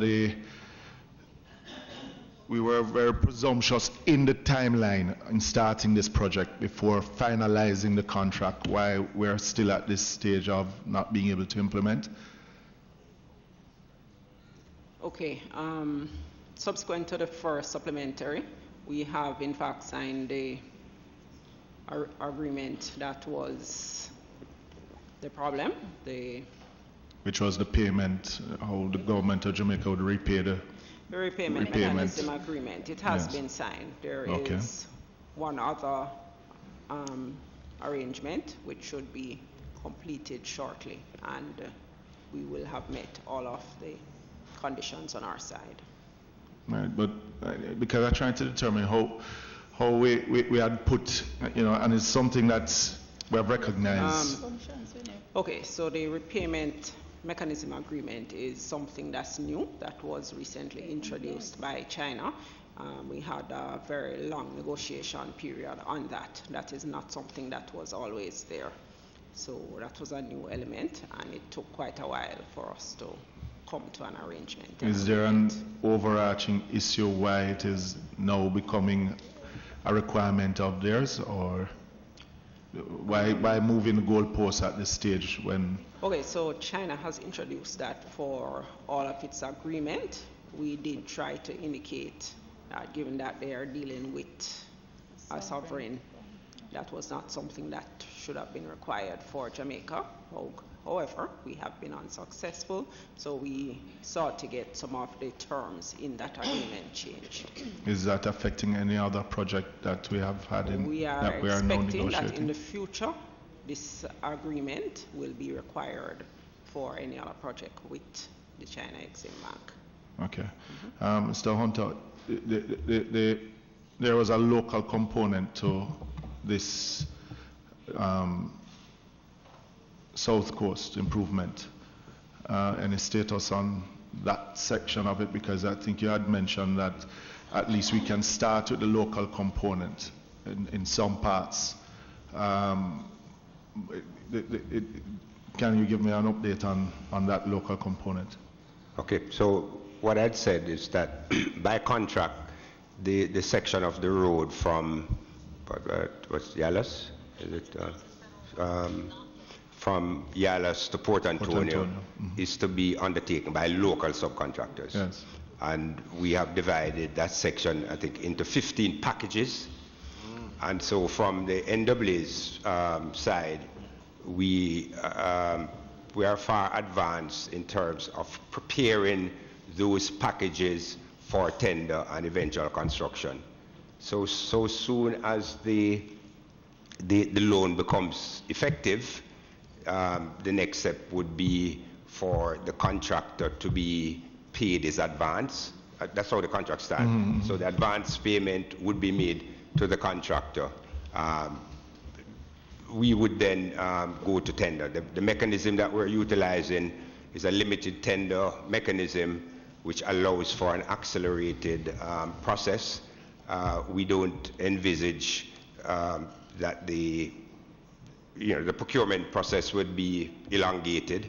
we were very presumptuous in the timeline in starting this project before finalizing the contract, why we're still at this stage of not being able to implement. Okay, subsequent to the first supplementary, we have in fact signed the agreement that was the problem, which was the payment, how the government of Jamaica would repay the repayment mechanism agreement. It has been signed. There is one other arrangement which should be completed shortly, and we will have met all of the conditions on our side. Right, but because I'm trying to determine how we had put, and it's something that we have recognized. Okay, so the repayment mechanism agreement is something that's new, that was recently introduced by China. We had a very long negotiation period on that. That is not something that was always there. So that was a new element, and it took quite a while for us to come to an arrangement. Is there an overarching issue why it is now becoming a requirement of theirs, or why moving the goalposts at this stage when? Okay, so China has introduced that for all of its agreement. We did try to indicate that given that they are dealing with a sovereign, that was not something that should have been required for Jamaica. However, we have been unsuccessful, so we sought to get some of the terms in that agreement changed. Is that affecting any other project that we have had in that we are now negotiating? We are expecting that in the future, this agreement will be required for any other project with the China Exim Bank. Okay. Mr. Hunter, there was a local component to this South Coast improvement. Any status on that section of it? Because I think you had mentioned that at least we can start with the local component in some parts. Can you give me an update on that local component? Okay, so what I'd said is that by contract, the section of the road from what's Yalas? Is it from Yalas to Port Antonio is to be undertaken by local subcontractors. Yes. And we have divided that section, I think, into 15 packages. And so from the NWA's side, we are far advanced in terms of preparing those packages for tender and eventual construction. So soon as the loan becomes effective, the next step would be for the contractor to be paid his advance. That's how the contract stands. So the advance payment would be made to the contractor. We would then go to tender. The mechanism that we're utilizing is a limited tender mechanism which allows for an accelerated process. We don't envisage that the procurement process would be elongated,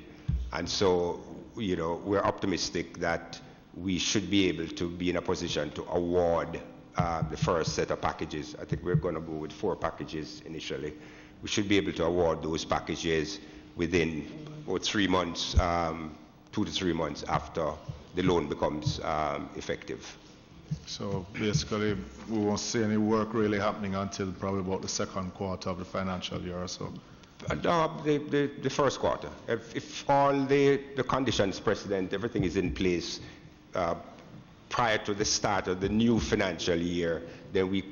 and so we're optimistic that we should be able to be in a position to award the first set of packages. I think we're going to go with 4 packages initially. We should be able to award those packages within about 3 months, 2 to 3 months after the loan becomes effective. So basically, we won't see any work really happening until probably about the second quarter of the financial year or so. The first quarter. If all the conditions precedent, everything is in place prior to the start of the new financial year, then we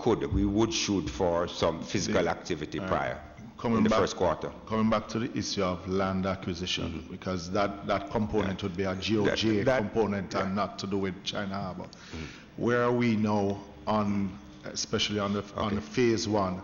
would shoot for some physical activity prior. In the first quarter. Coming back to the issue of land acquisition, because that component would be a GOJ component and not to do with China Harbor. Where are we now especially on the phase 1,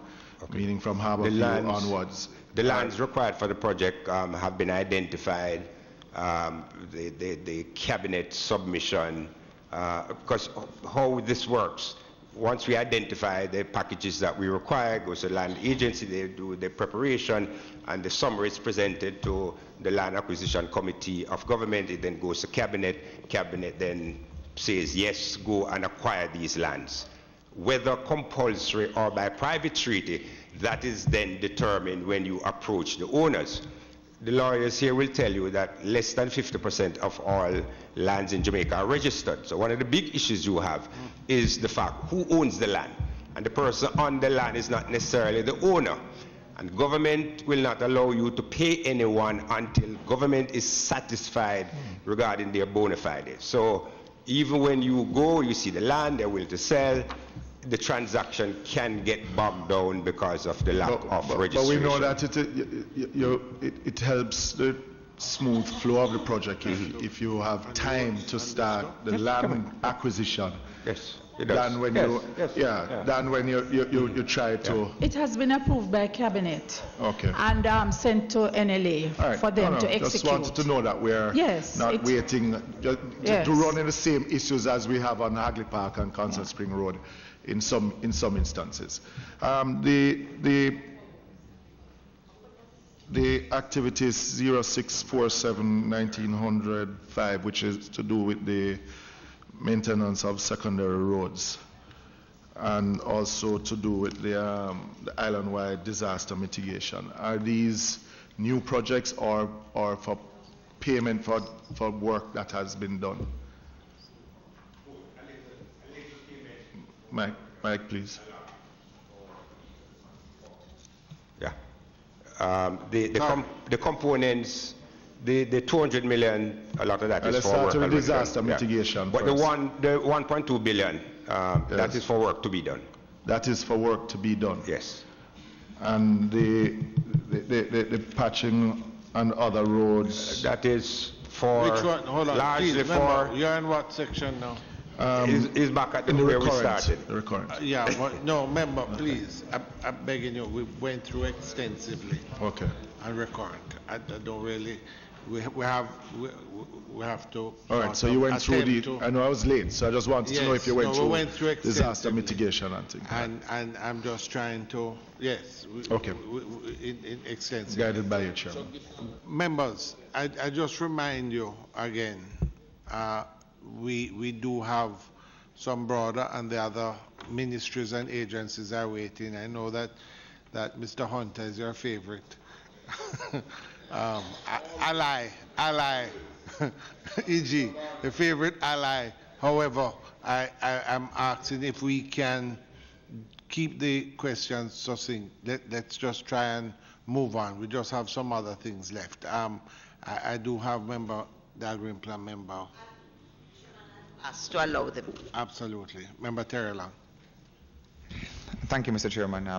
meaning from Harbor View onwards? The lands required for the project have been identified. The cabinet submission, because how this works. Once we identify the packages that we require, it goes to the land agency, they do the preparation, and the summary is presented to the Land Acquisition Committee of Government. It then goes to Cabinet. Cabinet then says, yes, go and acquire these lands. Whether compulsory or by private treaty, that is then determined when you approach the owners. The lawyers here will tell you that less than 50% of all lands in Jamaica are registered. So one of the big issues you have is the fact who owns the land. And the person on the land is not necessarily the owner. And government will not allow you to pay anyone until government is satisfied regarding their bona fides. So even when you go, you see the land, they're willing to sell, the transaction can get bogged down because of the lack of registration. But we know that it helps the smooth flow of the project if you have time to start the land acquisition. Yes. Than when than when you try to. It has been approved by cabinet. Okay. And sent to NLA for them to execute. Just wanted to know that we're not waiting to run in the same issues as we have on Hagley Park and Constant Spring Road in some instances. The activities 0647-1905, which is to do with the maintenance of secondary roads, and also to do with the island-wide disaster mitigation. Are these new projects or for payment for work that has been done? Mike, please. Yeah. The components. The 200 million, a lot of that is for work. Let's disaster mitigation. But the 1.2 billion, that is for work to be done. That is for work to be done. Yes. And the patching on other roads. That is for which one? Hold on, largely please, for. You're in what section now? Is back at where we started. The recurrent. No, member, please. I'm begging you. We went through extensively. Okay. And recurrent. I don't really. We have to. All right. So you went through I know I was late, so I just wanted to know if you went through disaster mitigation and things. And I'm just trying to. Yes. Okay. In extensive. Guided by you, Chairman. Members, I just remind you again. We do have some broader, and the other ministries and agencies are waiting. I know that Mr. Hunter is your favorite ally, e.g. the favorite ally. However, I am asking if we can keep the questions succinct. Let's just try and move on. We just have some other things left. I do have the Agreeing Plan member. Us to allow them. Absolutely. Member Terry Long. Thank you, Mr. Chairman.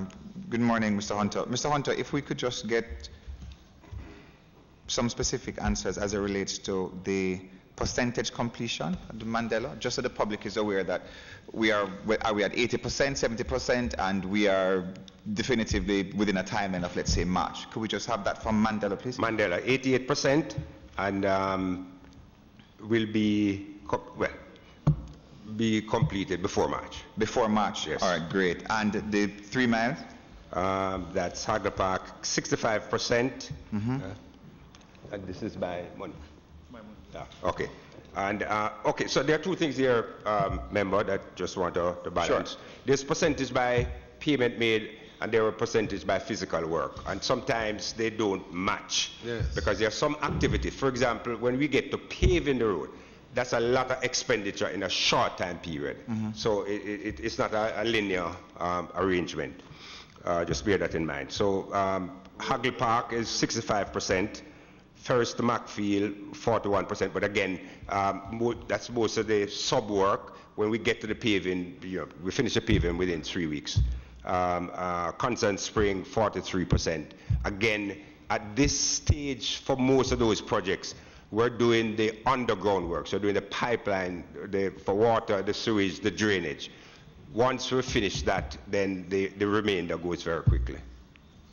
Good morning, Mr. Hunter. Mr. Hunter, if we could just get some specific answers as it relates to the percentage completion of the Mandela, just so the public is aware that are we at 80%, 70%, and we are definitively within a timeline of, let's say, March. Could we just have that from Mandela, please? Mandela, 88%, and will be completed before March. Before March? Yes. All right, great. And the 3 miles? That's Hagley Park, 65%. And this is by month. Okay. And okay, so there are two things here, member, that just want to balance. Sure. There's percentage by payment made, and there are percentage by physical work, and sometimes they don't match. Yes. Because there's some activity. For example, when we get to paving the road, that's a lot of expenditure in a short time period. So it's not a linear arrangement. Just bear that in mind. So Hagley Park is 65%, Ferris to Macfield 41%, but again, that's most of the sub work. When we get to the paving, we finish the paving within 3 weeks. Constant Spring 43%. Again, at this stage for most of those projects, we're doing the underground work, so doing the pipeline, for water, the sewage, the drainage. Once we finish that, then the remainder goes very quickly.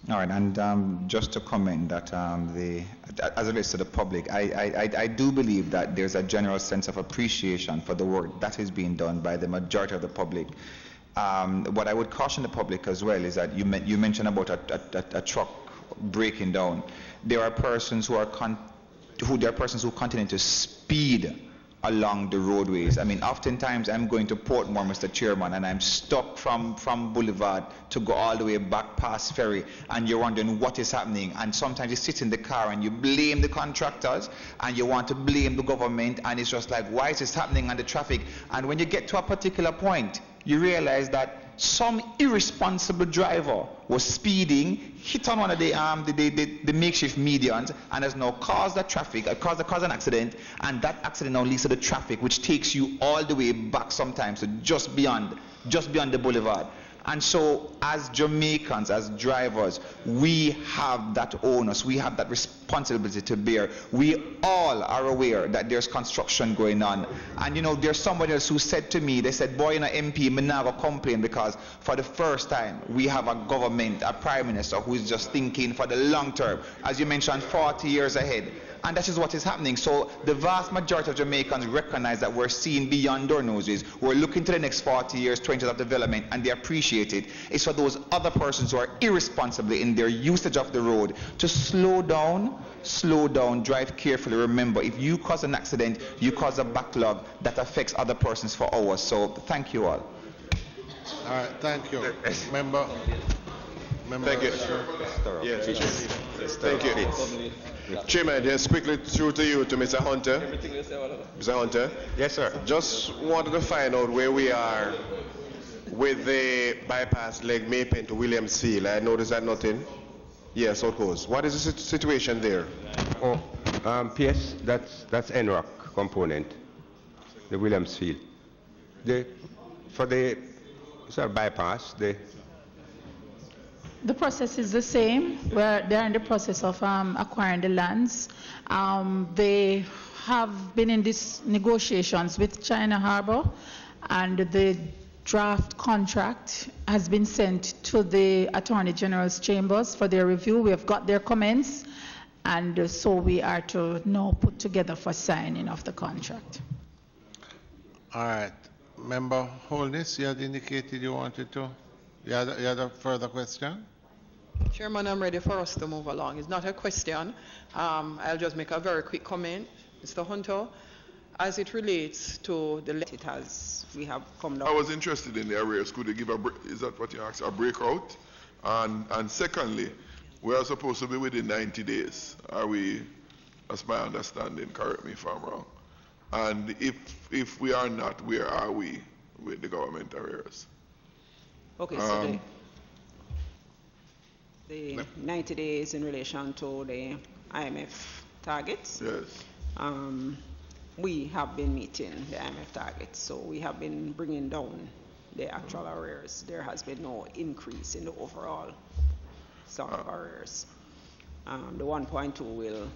All right, and just to comment that as it relates to the public, I do believe that there's a general sense of appreciation for the work that is being done by the majority of the public. What I would caution the public as well is that you mentioned about a truck breaking down. There are persons who continue to speed along the roadways. I mean, oftentimes I'm going to Portmore, Mr. Chairman, and I'm stuck from Boulevard to go all the way back past Ferry, and you're wondering what is happening. And sometimes you sit in the car and you blame the contractors and you want to blame the government, and it's just like, why is this happening on the traffic? And when you get to a particular point, you realize that some irresponsible driver was speeding, hit on one of the makeshift medians, and has now caused the traffic, caused an accident, and that accident now leads to the traffic, which takes you all the way back sometimes to just beyond the boulevard. And so, as Jamaicans, as drivers, we have that onus, we have that responsibility to bear. We all are aware that there's construction going on. And you know, there's somebody else who said to me, they said, boy, in an MP, me never complain, because for the first time, we have a government, a prime minister who is just thinking for the long term. As you mentioned, 40 years ahead. And that is what is happening. So the vast majority of Jamaicans recognize that we're seeing beyond our noses. We're looking to the next 40 years, 20 years of development, and they appreciate it. It's for those other persons who are irresponsible in their usage of the road to slow down, drive carefully. Remember, if you cause an accident, you cause a backlog that affects other persons for hours. So thank you all. All right, thank you. Member. Thank you. Yes, thank you. Chairman, just quickly through to you, to Mr. Hunter. Mr. Hunter? Yes, sir. Just wanted to find out where we are with the bypass leg Maypen to Williamsfield. I noticed that nothing. Yes, of course. What is the situation there? Oh, PS, that's NROC component, the Williamsfield. For the bypass, the process is the same. They're in the process of acquiring the lands. They have been in these negotiations with China Harbour, and the draft contract has been sent to the Attorney General's chambers for their review. We have got their comments, and so we are to now put together for signing of the contract. All right. Member Holness, you had indicated you wanted to. You had a further question? Chairman, I'm ready for us to move along. It's not a question. I'll just make a very quick comment. Mr. Hunter, as it relates to the... we have come down. I was interested in the arrears. Could you give is that what you asked, a breakout? And secondly, we are supposed to be within 90 days. Are we, that's my understanding, correct me if I'm wrong. And if we are not, where are we with the government arrears? Okay, so the 90 days in relation to the IMF targets. Yes. We have been meeting the IMF targets, so we have been bringing down the actual arrears. There has been no increase in the overall stock of arrears. The 1.2 will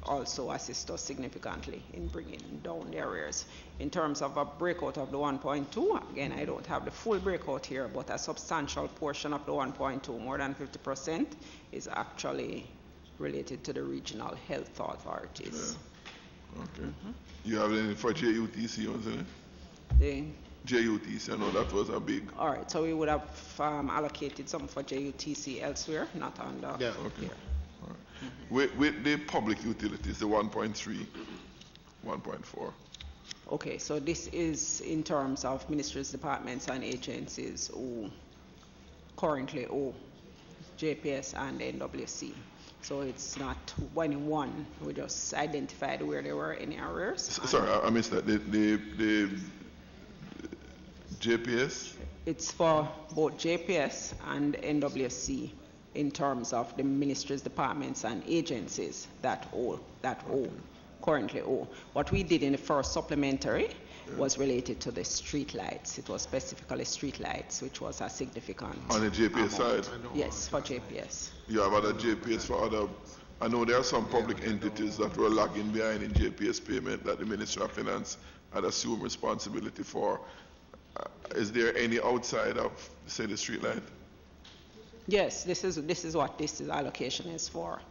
also assist us significantly in bringing down the arrears. In terms of a breakout of the 1.2, again, I don't have the full breakout here, but a substantial portion of the 1.2, more than 50%, is actually related to the regional health authorities. Yeah. Okay. You have any for JUTC, wasn't it? The JUTC, I know that was a big... All right, so we would have allocated some for JUTC elsewhere, not on the... Yeah, okay. With the public utilities, the 1.3, 1.4. Okay, so this is in terms of ministries, departments, and agencies who currently owe JPS and NWC. So it's not one in one. We just identified where there were any errors. Sorry, I missed that. The JPS? It's for both JPS and NWC. In terms of the ministries, departments, and agencies that currently owe. What we did in the first supplementary was related to the street lights. It was specifically street lights, which was a significant on the JPS side? Yes, for JPS. You have other JPS for other... I know there are some public entities that were lagging behind in JPS payment that the Ministry of Finance had assumed responsibility for. Is there any outside of, say, the street light? Yes, this is what this allocation is for.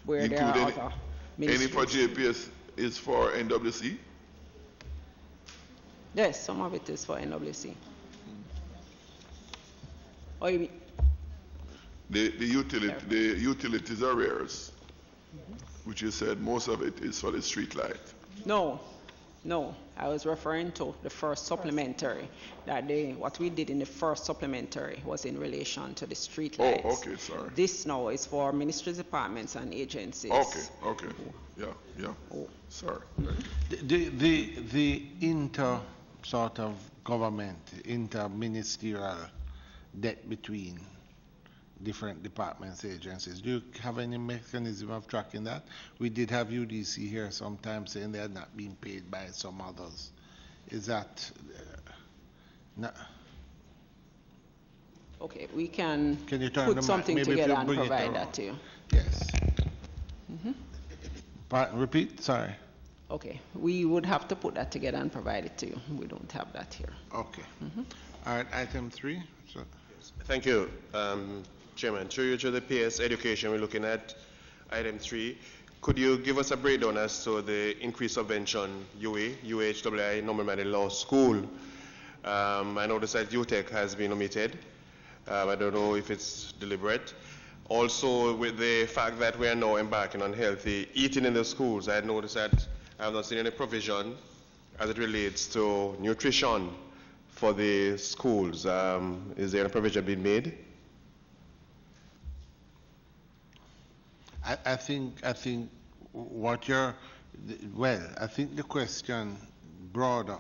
Where include there are other ministries. Any for JPS is for NWC? Yes, some of it is for NWC. Oh, you mean? The utilities arrears, which you said most of it is for the street light. No, no. I was referring to the first supplementary. What we did in the first supplementary was in relation to the street lights. Oh, okay, sorry. This now is for ministries, departments, and agencies. Okay. Yeah. Oh. Sorry. The inter sort of government, interministerial debt between different departments, agencies. Do you have any mechanism of tracking that? We did have UDC here sometimes saying they had not been paid by some others. Is that Okay, we can you turn put something together and provide that to you. Yes. Repeat, sorry. Okay, we would have to put that together and provide it to you. We don't have that here. Okay. All right, item 3. Thank you, Chairman. Through you to the PS education, we're looking at item 3. Could you give us a breakdown as to the increased subvention, UHWI, Norman Manley Law School? I noticed that UTEC has been omitted. I don't know if it's deliberate. Also, with the fact that we are now embarking on healthy eating in the schools, I had noticed that I have not seen any provision as it relates to nutrition for the schools. Is there a provision being made? I think what you're, I think the question broader,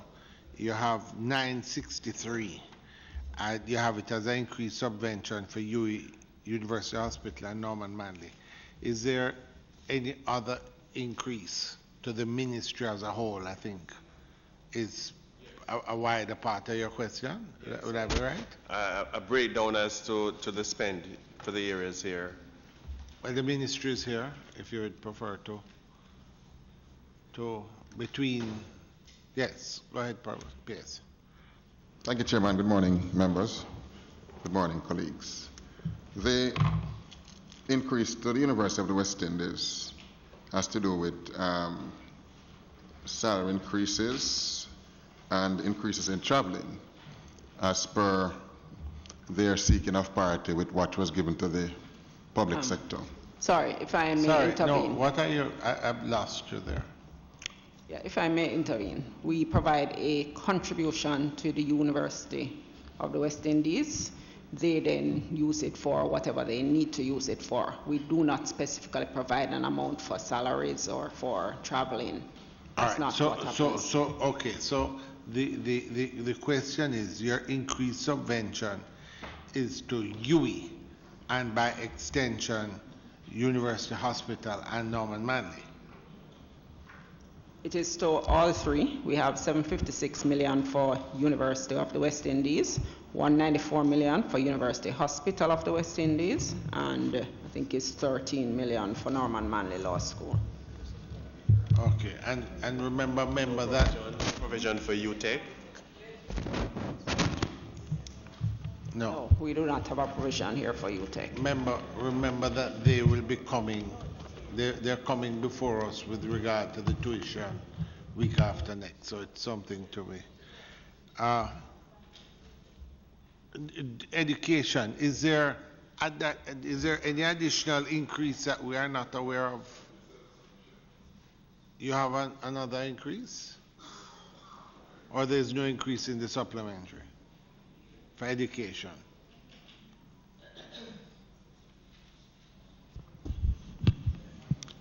you have 963, and you have it as an increased subvention for University Hospital and Norman Manley. Is there any other increase to the ministry as a whole, I think, is a wider part of your question? Would I be right? A breakdown as to the spend for the areas here. Well, the ministry is here, if you would prefer to between, yes, go ahead, PS. Thank you, Chairman. Good morning, members. Good morning, colleagues. The increase to the University of the West Indies has to do with salary increases and increases in traveling as per their seeking of parity with what was given to the public sector. Sorry, if I may intervene. No, what are you, I've lost you there. Yeah, if I may intervene. We provide a contribution to the University of the West Indies. They then use it for whatever they need to use it for. We do not specifically provide an amount for salaries or for traveling. That's not what happens. So the question is, your increased subvention is to UE and by extension University Hospital and Norman Manley. It is to all three. We have 756 million for University of the West Indies, 194 million for University Hospital of the West Indies, and I think it's 13 million for Norman Manley Law School. Okay, and remember that provision for UTEC. No, we do not have a provision here for UTEC. Remember that they will be coming. They're coming before us with regard to the tuition week after next, so it's something to me. Education, is there any additional increase that we are not aware of? You have another increase? Or there's no increase in the supplementary for education?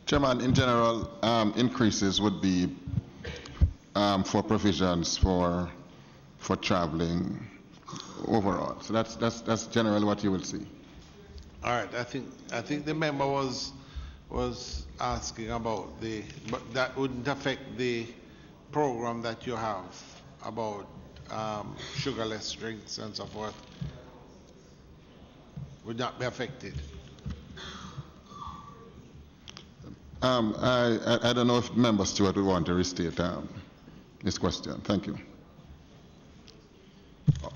Chairman, in general, increases would be for provisions for traveling overall. So that's generally what you will see. All right. I think the member was asking about but that wouldn't affect the program that you have about sugarless drinks and so forth. Would not be affected. I don't know if Member Stewart would want to restate this question. Thank you.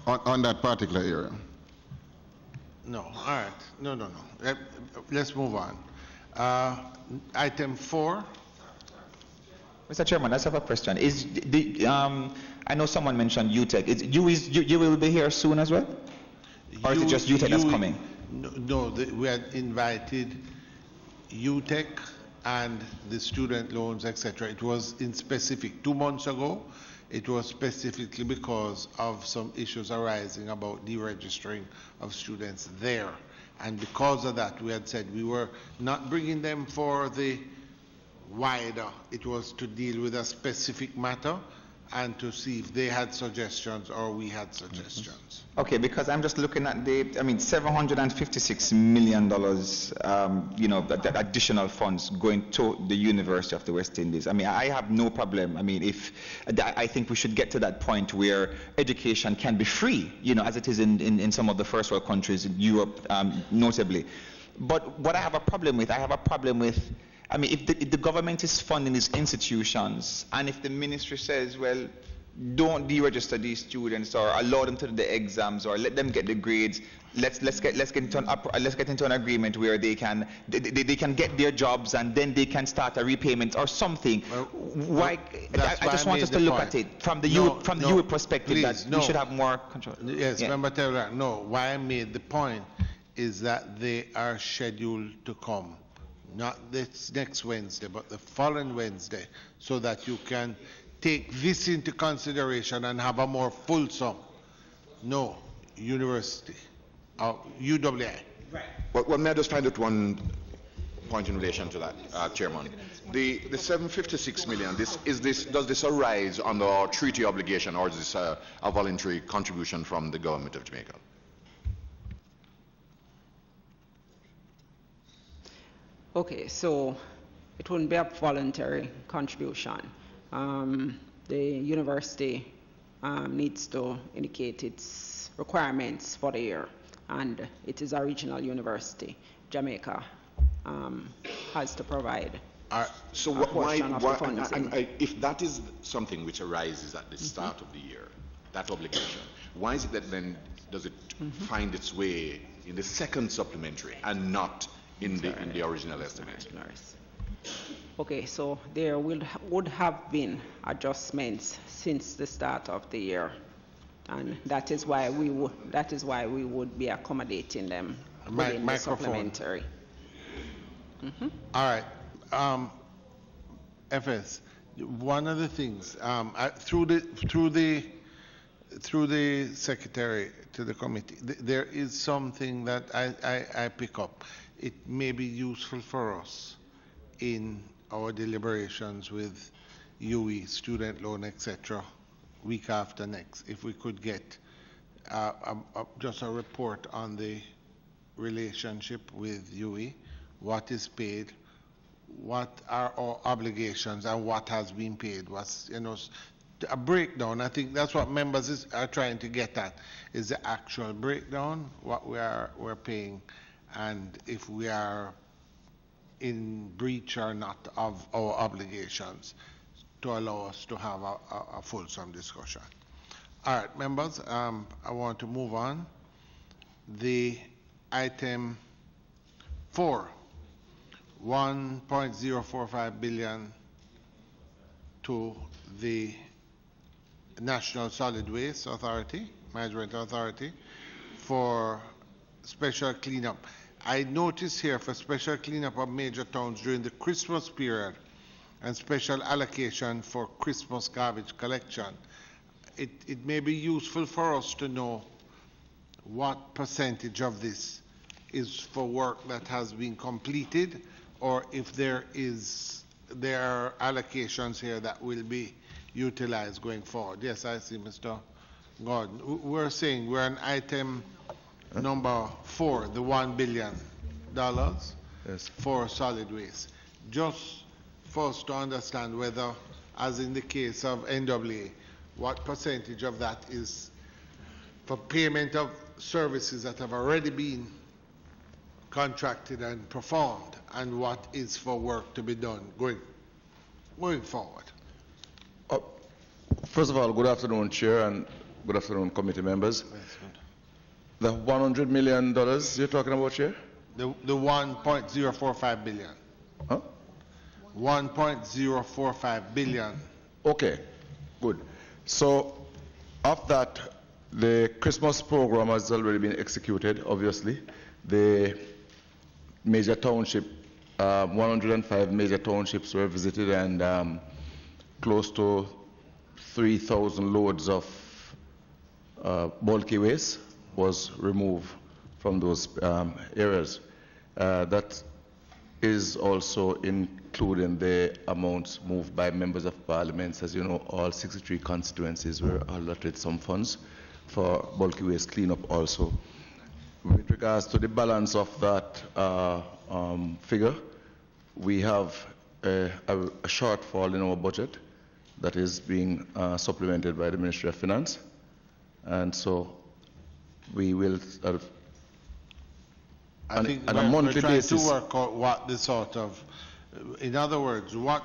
On that particular area. No. All right. No. Let's move on. Item 4. Mr. Chairman, I have a question. I know someone mentioned UTEC. You will be here soon as well? Or is it just UTEC that's coming? No, we had invited UTEC and the student loans, etc. It was in specific. 2 months ago, it was specifically because of some issues arising about deregistering of students there. And because of that, we had said we were not bringing them for the wider. It was to deal with a specific matter and to see if they had suggestions or we had suggestions. Okay, because I'm just looking at the, I mean, $756 million, you know, additional funds going to the University of the West Indies. I mean, I have no problem. I mean, I think we should get to that point where education can be free, you know, as it is in some of the first world countries in Europe, notably. But what I have a problem with, I mean, if the government is funding these institutions, and if the ministry says, well, don't deregister these students or allow them to do the exams or let them get the grades, let's get into an agreement where they can get their jobs and then they can start a repayment or something. I just want us to look at it from the EU perspective, please, that we should have more control. Yes, Member Taylor, no. Why I made the point is that they are scheduled to come. Not this next Wednesday, but the following Wednesday, so that you can take this into consideration and have a more fulsome, university, UWI. Right. Well, may I just find out one point in relation to that, Chairman? The $756 million, does this arise under our treaty obligation, or is this a voluntary contribution from the government of Jamaica? Okay, so it wouldn't be a voluntary contribution. The university needs to indicate its requirements for the year, and it is a regional university. Jamaica has to provide so a portion of the funds. If that is something which arises at the start of the year, that obligation, why is it that then does it find its way in the second supplementary and not in the original estimate? Okay, so there would have been adjustments since the start of the year, and that is why we would be accommodating them within the supplementary. All right, FS. One of the things through the secretary to the committee, there is something that I pick up. It may be useful for us in our deliberations with UE, student loan, etc., week after next, if we could get just a report on the relationship with UE, what is paid, what are our obligations, and what has been paid. What's, a breakdown. I think that's what members are trying to get at, is the actual breakdown, what we're paying, and if we are in breach or not of our obligations, to allow us to have a fulsome discussion. All right, members, I want to move on. The item 4, 1.045 billion to the National Solid Waste Authority, Management Authority, for special cleanup. I notice here for special cleanup of major towns during the Christmas period and special allocation for Christmas garbage collection. It may be useful for us to know what percentage of this is for work that has been completed, or if there are allocations here that will be utilized going forward. Yes, I see, Mr. Gordon. We're saying we're on item number 4, the $1 billion for solid waste. Just for us to understand whether, as in the case of NWA, what percentage of that is for payment of services that have already been contracted and performed, and what is for work to be done going forward. First of all, good afternoon, Chair, and good afternoon, committee members. The $100 million you're talking about, Chair? The 1.045 billion. Huh? 1.045 billion. Okay, good. So, of that, the Christmas program has already been executed, obviously. The major township 105 major townships were visited, and close to 3,000 loads of bulky waste was removed from those areas. That is also including the amounts moved by members of parliament. As you know, all 63 constituencies were allotted some funds for bulky waste cleanup also. With regards to the balance of that figure, we have a shortfall in our budget that is being supplemented by the Ministry of Finance, and so we will I think on a monthly we're trying basis to work out what the sort of, in other words, what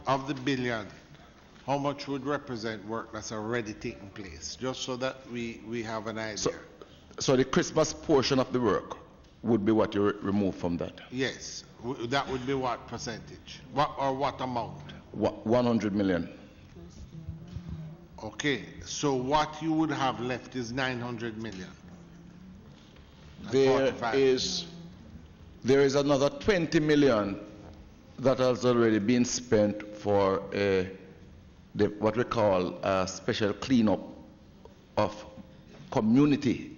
of the billion, how much would represent work that's already taken place, just so that we have an idea. So the Christmas portion of the work would be what you remove from that? Yes, that would be what percentage, what amount? 100 million. Okay, so what you would have left is 900 million. There is another 20 million that has already been spent for what we call a special cleanup of community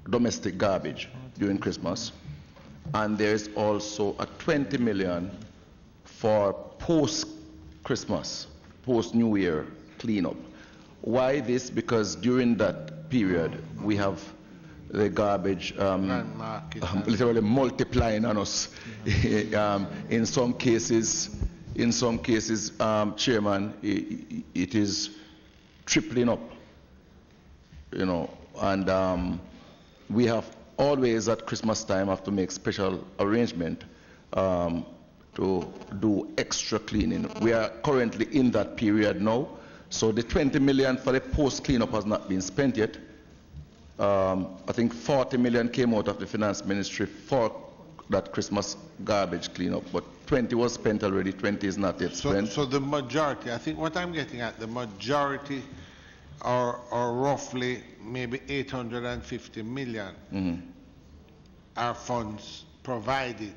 domestic garbage during Christmas, and there is also a 20 million for post-Christmas, post-New Year cleanup. Why this? Because during that period we have the garbage literally multiplying on us. In some cases, Chairman, it is tripling up, you know, and we have always at Christmas time have to make special arrangement to do extra cleaning. We are currently in that period now, so the 20 million for the post cleanup has not been spent yet. I think 40 million came out of the finance ministry for that Christmas garbage cleanup, but 20 was spent already, 20 is not yet spent. So the majority, I think what I'm getting at, the majority are roughly maybe 850 million are funds provided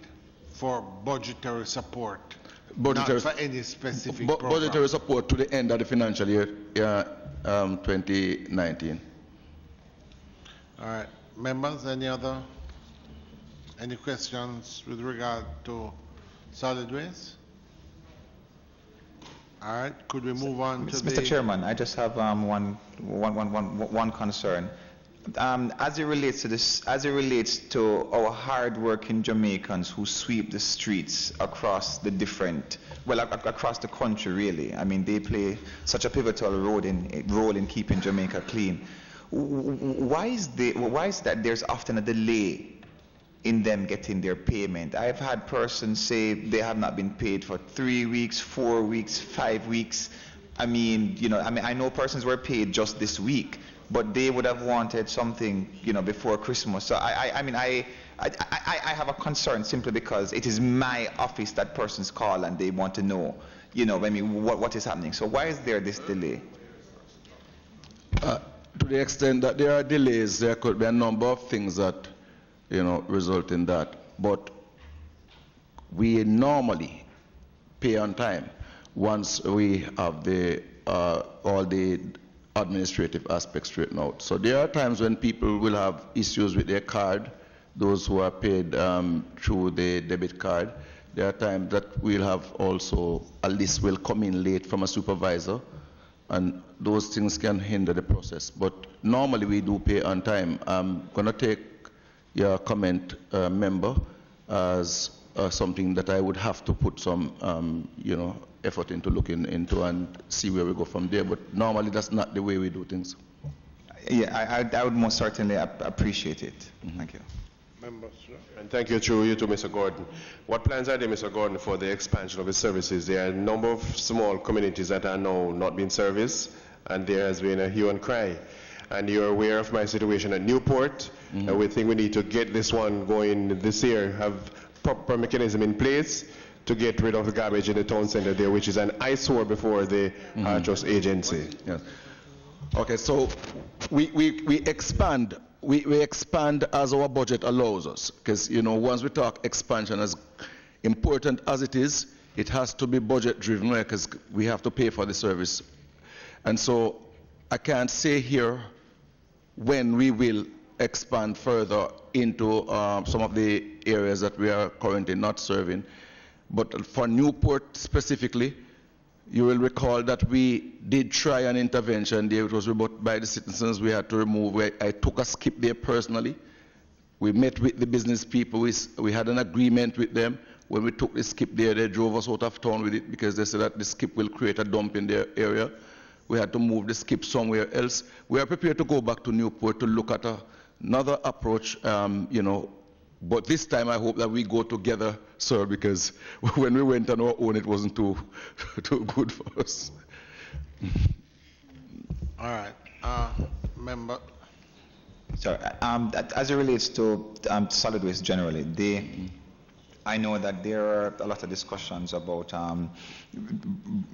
for budgetary support, not for any specific program. Budgetary support to the end of the financial year 2019. All right, members, any questions with regard to solid waste? All right, could we move on to Mr. Chairman, I just have one concern. As it relates to this, as it relates to our hard-working Jamaicans who sweep the streets across the different, well, across the country, really. I mean, they play such a pivotal role in keeping Jamaica clean. Why is that there's often a delay in them getting their payment? I've had persons say they have not been paid for 3 weeks, 4 weeks, 5 weeks. I mean, I know persons were paid just this week, but they would have wanted something, before Christmas. So I have a concern simply because it is my office that persons call and they want to know, what is happening. So why is there this delay? To the extent that there are delays, there could be a number of things that, result in that. But we normally pay on time once we have all the administrative aspects straightened out. So there are times when people will have issues with their card, those who are paid through the debit card. There are times that we'll have also a list will come in late from a supervisor, and those things can hinder the process. But normally we do pay on time. I'm going to take your comment, member, as something that I would have to put some, effort into looking into and see where we go from there. But normally that's not the way we do things. Yeah, I would most certainly appreciate it. Thank you. Members, and thank you through you to Mr. Gordon. What plans are there, Mr. Gordon, for the expansion of the services? There are a number of small communities that are now not being serviced, and there has been a hue and cry. And you're aware of my situation at Newport, and we think we need to get this one going this year, have proper mechanism in place to get rid of the garbage in the town center there, which is an eyesore before the trust agency. Yeah. Okay, so we expand we expand as our budget allows us, because, you know, once we talk expansion, as important as it is, it has to be budget driven, because we have to pay for the service. And so I can't say here when we will expand further into some of the areas that we are currently not serving. But for Newport specifically, you will recall that we did try an intervention there. It was removed by the citizens. We had to remove. I took a skip there personally. We met with the business people. We had an agreement with them. When we took the skip there, they drove us out of town with it because they said that the skip will create a dump in their area. We had to move the skip somewhere else. We are prepared to go back to Newport to look at another approach, you know. But this time I hope that we go together, sir, because when we went on our own, it wasn't too good for us. All right. Member. Sorry. As it relates to solid waste generally, I know that there are a lot of discussions about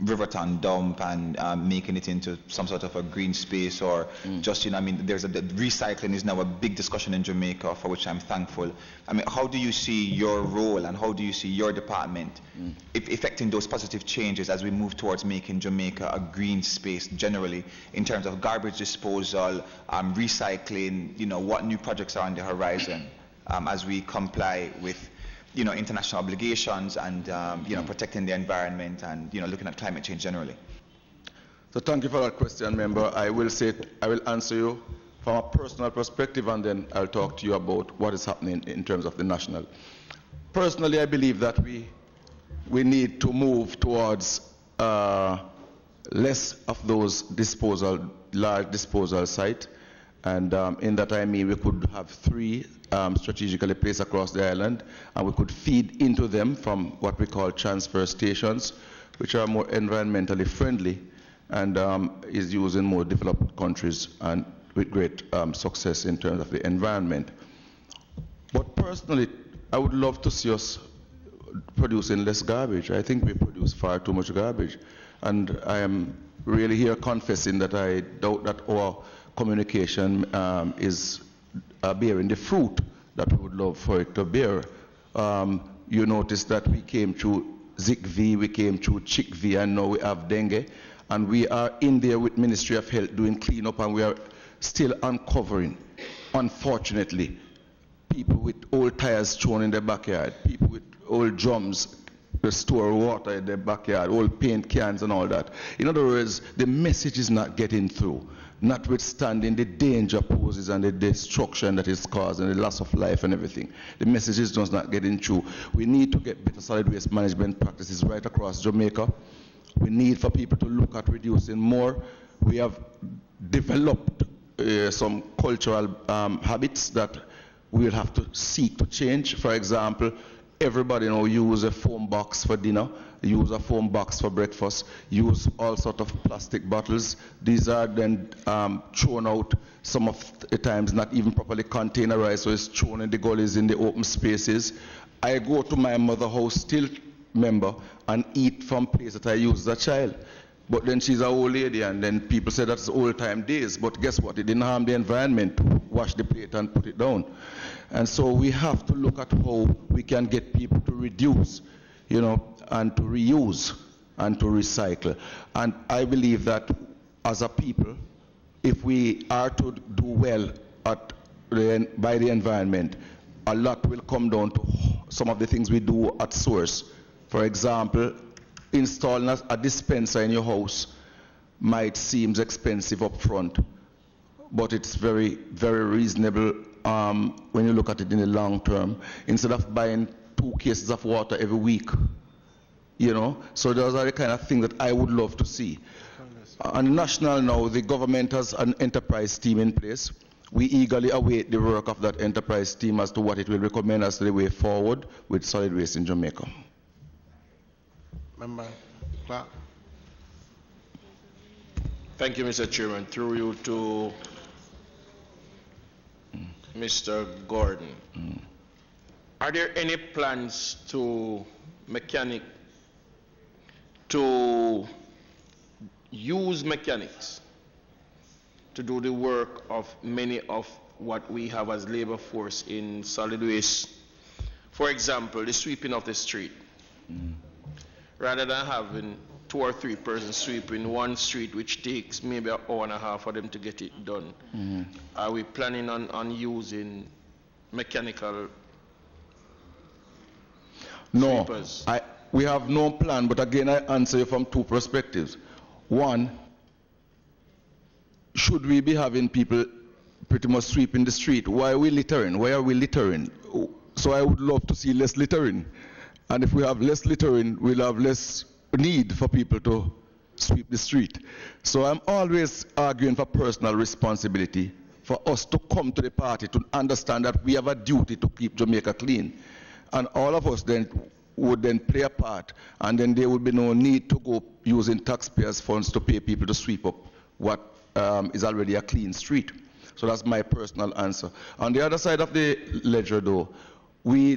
Riverton dump and making it into some sort of a green space, or just, you know, I mean, the recycling is now a big discussion in Jamaica, for which I'm thankful. I mean, how do you see your role and how do you see your department affecting those positive changes as we move towards making Jamaica a green space generally, in terms of garbage disposal, recycling, you know, what new projects are on the horizon as we comply with, you know, international obligations and, you know, protecting the environment and, you know, looking at climate change generally? So thank you for that question, member. I will answer you from a personal perspective, and then I'll talk to you about what is happening in terms of the national. Personally, I believe that we need to move towards less of those large disposal sites. And in that I mean we could have 3 strategically placed across the island, and we could feed into them from what we call transfer stations, which are more environmentally friendly and is used in more developed countries and with great success in terms of the environment. But personally, I would love to see us producing less garbage. I think we produce far too much garbage. And I am really here confessing that I doubt that our communication is bearing the fruit that we would love for it to bear. You notice that we came through ZICV, we came through CHICV, and now we have dengue. And we are in there with Ministry of Health doing cleanup, and we are still uncovering, unfortunately, people with old tires thrown in their backyard, people with old drums that store water in their backyard, old paint cans and all that. In other words, the message is not getting through, notwithstanding the danger poses and the destruction that is caused and the loss of life and everything. The message is just not getting through. We need to get better solid waste management practices right across Jamaica. We need for people to look at reducing more. We have developed some cultural habits that we will have to seek to change. For example, everybody now use a foam box for dinner, use a foam box for breakfast, use all sorts of plastic bottles. These are then thrown out some of the times not even properly containerized, so it's thrown in the gullies, in the open spaces. I go to my mother's house still, member, and eat from place that I used as a child. But then she's an old lady, and then people say that's old time days. But guess what? It didn't harm the environment to wash the plate and put it down. And so we have to look at how we can get people to reduce, you know, and to reuse and to recycle. And I believe that as a people, if we are to do well by the environment, a lot will come down to some of the things we do at source. For example, installing a dispenser in your house might seem expensive up front, but it's very, very reasonable when you look at it in the long term, instead of buying 2 cases of water every week, you know. So those are the kind of things that I would love to see. On national now, the government has an enterprise team in place. We eagerly await the work of that enterprise team as to what it will recommend as the way forward with solid waste in Jamaica. Member Clark. Thank you, Mr. Chairman. Through you to Mr. Gordon. Are there any plans to use mechanics to do the work of many of what we have as labor force in solid waste. For example, the sweeping of the street. Rather than having 2 or 3 persons sweeping one street, which takes maybe an hour and a half for them to get it done, are we planning on using mechanical sweepers? No, we have no plan, but again, I answer you from 2 perspectives. One, should we be having people pretty much sweeping the street? Why are we littering? Why are we littering? So I would love to see less littering. And if we have less littering, we'll have less need for people to sweep the street. So I'm always arguing for personal responsibility, for us to come to the party to understand that we have a duty to keep Jamaica clean. And all of us then would then play a part, and then there would be no need to go using taxpayers' funds to pay people to sweep up what is already a clean street. So that's my personal answer. On the other side of the ledger, though, we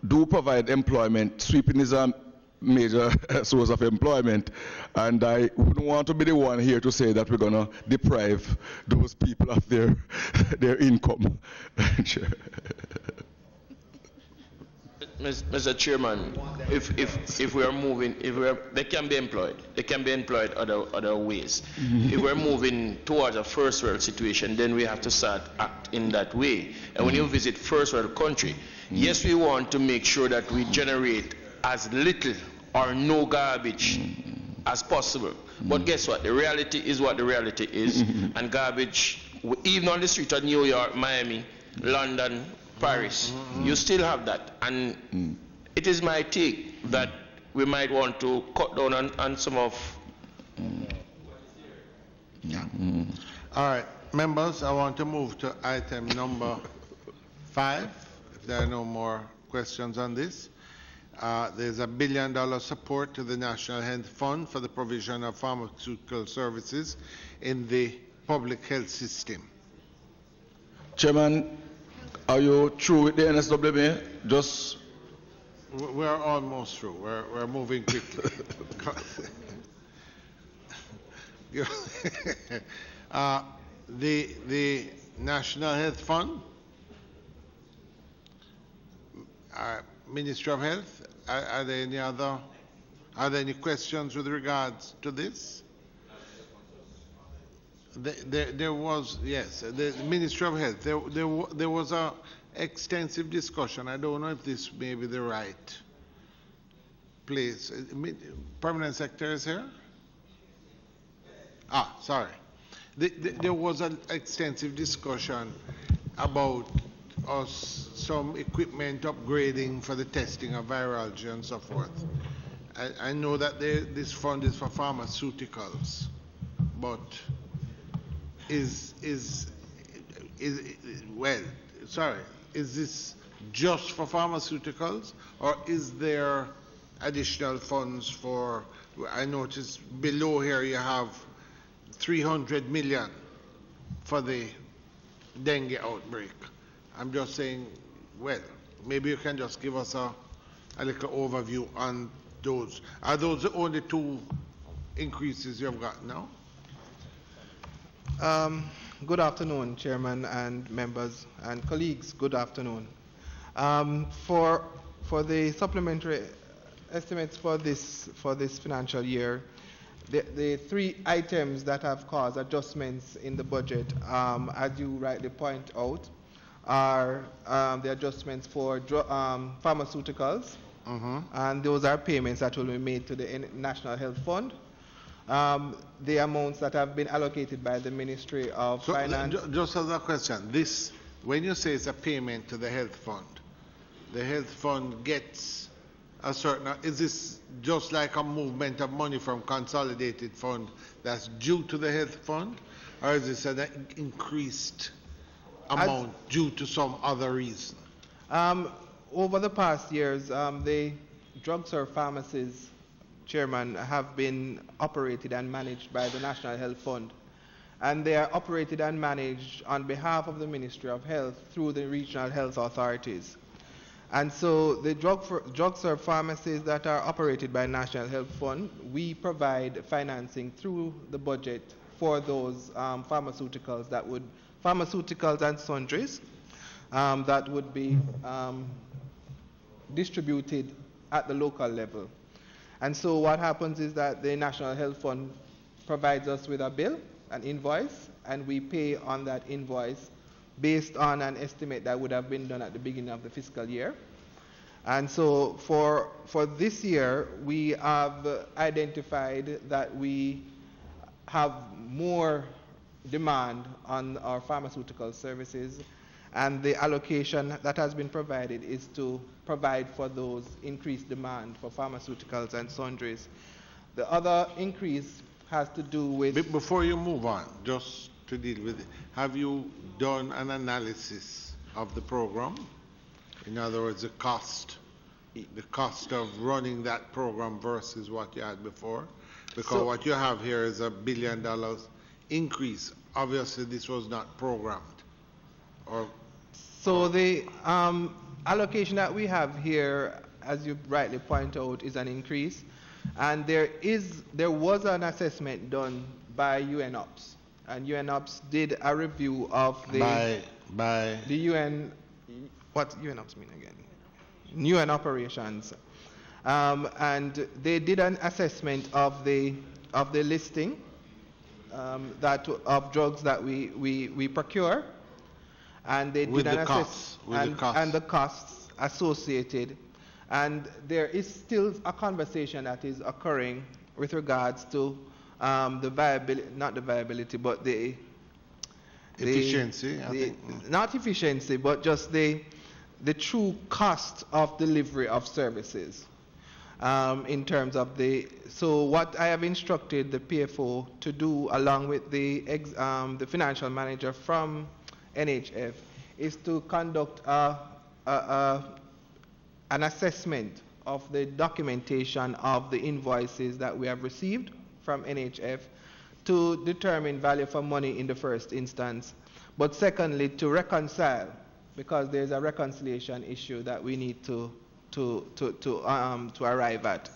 do provide employment. Sweeping is a major source of employment, and I wouldn't want to be the one here to say that we're going to deprive those people of their income. Mr. Chairman, if we are moving, they can be employed. They can be employed other ways. If we're moving towards a first world situation, then we have to start act in that way. And when you visit first world country, yes, we want to make sure that we generate as little or no garbage as possible. But guess what? The reality is what the reality is. And garbage, even on the street of New York, Miami, London, Paris, you still have that. And it is my take that we might want to cut down on some of... All right, members, I want to move to item number 5. If there are no more questions on this. There's $1 billion support to the National Health Fund for the provision of pharmaceutical services in the public health system. Chairman, are you through with the NSWB? Just... We're almost through. We're moving quickly. The National Health Fund, Ministry of Health, are there any questions with regards to this? There was, yes, the Ministry of Health. There was a extensive discussion. I don't know if this may be the right place. Permanent Secretary is here? Sorry. There was an extensive discussion about some equipment upgrading for the testing of virology and so forth. I know that this fund is for pharmaceuticals, but is this just for pharmaceuticals, or is there additional funds for? I noticed below here you have 300 million for the dengue outbreak. I'm just saying, well, maybe you can just give us a little overview on those. Are those the only 2 increases you've got now? Good afternoon, Chairman and members and colleagues. Good afternoon. For the supplementary estimates for this financial year, the 3 items that have caused adjustments in the budget, as you rightly point out, are the adjustments for pharmaceuticals, and those are payments that will be made to the National Health Fund. The amounts that have been allocated by the Ministry of Finance. Just as a question, this, when you say it's a payment to the health fund gets a certain, is this just like a movement of money from consolidated fund that's due to the health fund, or is this an increased amount due to some other reason? Over the past years, the drugstore pharmacies, Chairman, have been operated and managed by the National Health Fund, and they are operated and managed on behalf of the Ministry of Health through the regional health authorities. And so the drugstore pharmacies that are operated by National Health Fund, we provide financing through the budget for those pharmaceuticals and sundries that would be distributed at the local level. And so what happens is that the National Health Fund provides us with a bill, an invoice, and we pay on that invoice based on an estimate that would have been done at the beginning of the fiscal year. And so for this year, we have identified that we have more demand on our pharmaceutical services, and the allocation that has been provided is to provide for those increased demand for pharmaceuticals and sundries. The other increase has to do with... Before you move on, just to deal with it, have you done an analysis of the program? In other words, the cost of running that program versus what you had before? Because what you have here is $1 billion increase. Obviously, this was not programmed. So the allocation that we have here, as you rightly point out, is an increase. And there was an assessment done by UNOPS. And UNOPS did a review of the... By the UN... What UNOPS mean again? UN Operations. And they did an assessment of the listing of drugs that we procure. And they did an assessment and the costs associated. And there is still a conversation that is occurring with regards to the viability, not the viability, but the efficiency. Not efficiency, but just the true cost of delivery of services. In terms of so what I have instructed the PFO to do, along with the financial manager from NHF, is to conduct an assessment of the documentation of the invoices that we have received from NHF to determine value for money in the first instance, but secondly to reconcile, because there's a reconciliation issue that we need to arrive at.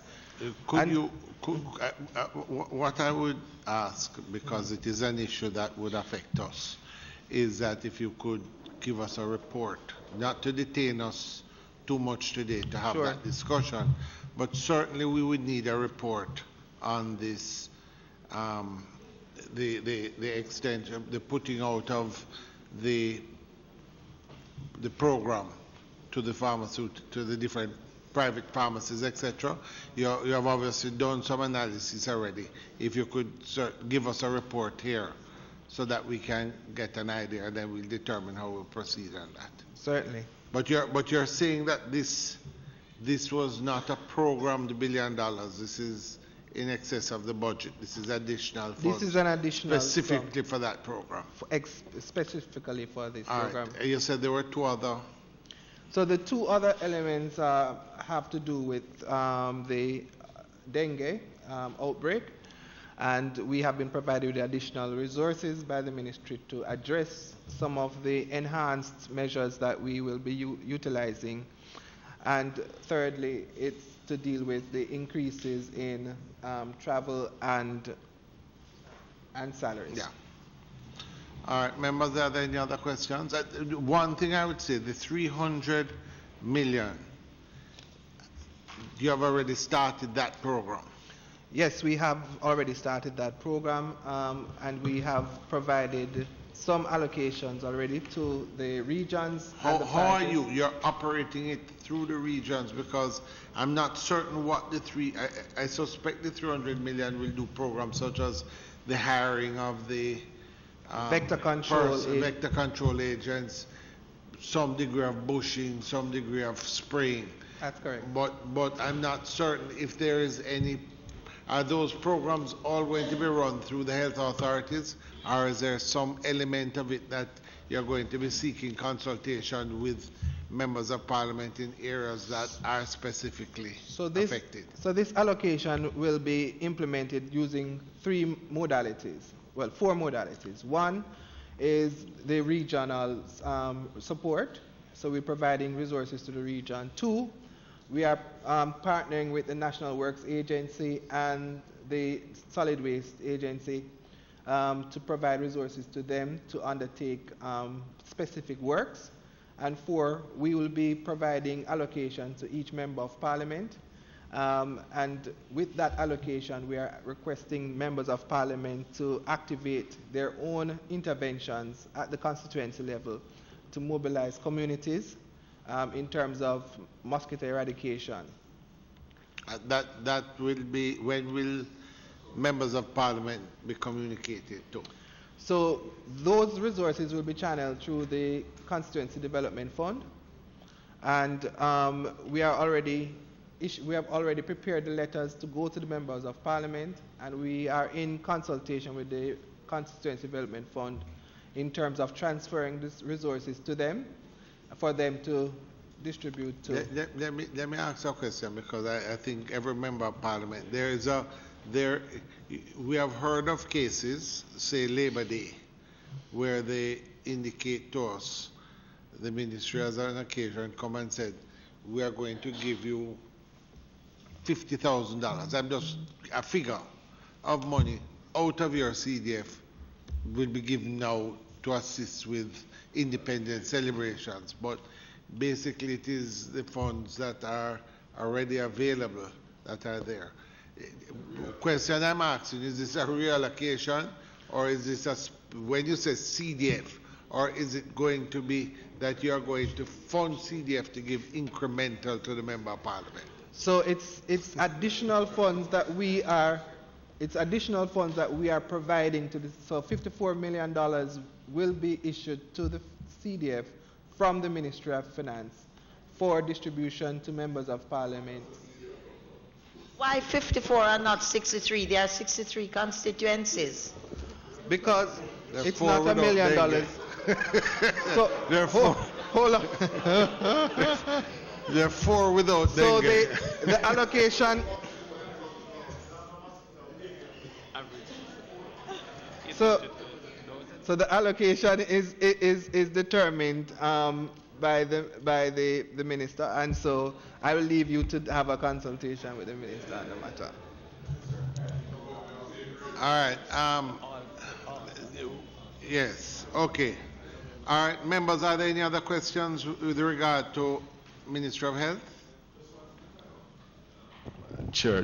What I would ask, because it is an issue that would affect us, is that if you could give us a report, not to detain us too much today to have that discussion, but certainly we would need a report on this, the extent of the putting out of the program to the to the different private pharmacies, etc. You have obviously done some analysis already. If you could give us a report here, so that we can get an idea, and then we'll determine how we'll proceed on that. Certainly. But you're saying that this was not a programmed $1 billion. This is in excess of the budget. This is additional. This is an additional specifically for that program. Specifically for this All program. Right. You said there were two other. So the two other elements have to do with the dengue outbreak. And we have been provided with additional resources by the ministry to address some of the enhanced measures that we will be utilizing. And thirdly, it's to deal with the increases in travel and salaries. Yeah. All right, members, are there any other questions? One thing I would say, the 300 million, you have already started that program. Yes, we have already started that program, and we have provided some allocations already to the regions. How are you? You're operating it through the regions, because I'm not certain what I suspect the 300 million will do programs such as the hiring of the vector control agents, some degree of bushing, some degree of spraying. That's correct. But I'm not certain if there is any. Are those programs all going to be run through the health authorities, or is there some element of it that you're going to be seeking consultation with members of parliament in areas that are specifically affected? So this allocation will be implemented using four modalities. One is the regional support, so we're providing resources to the region. Two, we are partnering with the National Works Agency and the Solid Waste Agency to provide resources to them to undertake specific works. And 4, we will be providing allocation to each member of parliament. And with that allocation, we are requesting members of parliament to activate their own interventions at the constituency level to mobilize communities in terms of mosquito eradication. That will be, when will members of parliament be communicated to? So those resources will be channeled through the Constituency Development Fund, and we have already prepared the letters to go to the members of parliament, and we are in consultation with the Constituency Development Fund in terms of transferring these resources to them for them to distribute to. Let me ask a question, because I think every member of parliament, we have heard of cases, say Labor Day, where they indicate to us, the ministry has on occasion come and said, we are going to give you $50,000. I'm just a figure of money out of your CDF will be given now to assist with independence celebrations. But basically it is the funds that are already available that are there. Question I'm asking, is this a reallocation, or is this when you say CDF, or is it going to be that you are going to fund CDF to give incremental to the member of parliament? So it's additional funds that we are providing to this. So $54 million will be issued to the CDF from the Ministry of Finance for distribution to members of parliament. Why 54 and not 63? There are 63 constituencies. Because it's not $1 million. So therefore, hold on. There are 4 without so dengue. the allocation. So the allocation is determined by the minister, and so I will leave you to have a consultation with the minister on the matter. All right. Yes. Okay. All right, members. Are there any other questions with regard to Ministry of Health? Chair,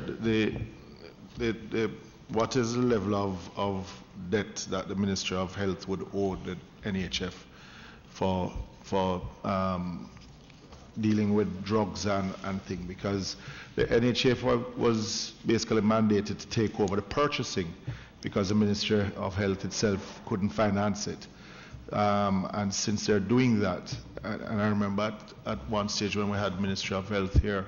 what is the level of debt that the Ministry of Health would owe the NHF for dealing with drugs and things? Because the NHF was basically mandated to take over the purchasing because the Ministry of Health itself couldn't finance it. And since they're doing that, and I remember at one stage when we had Ministry of Health here,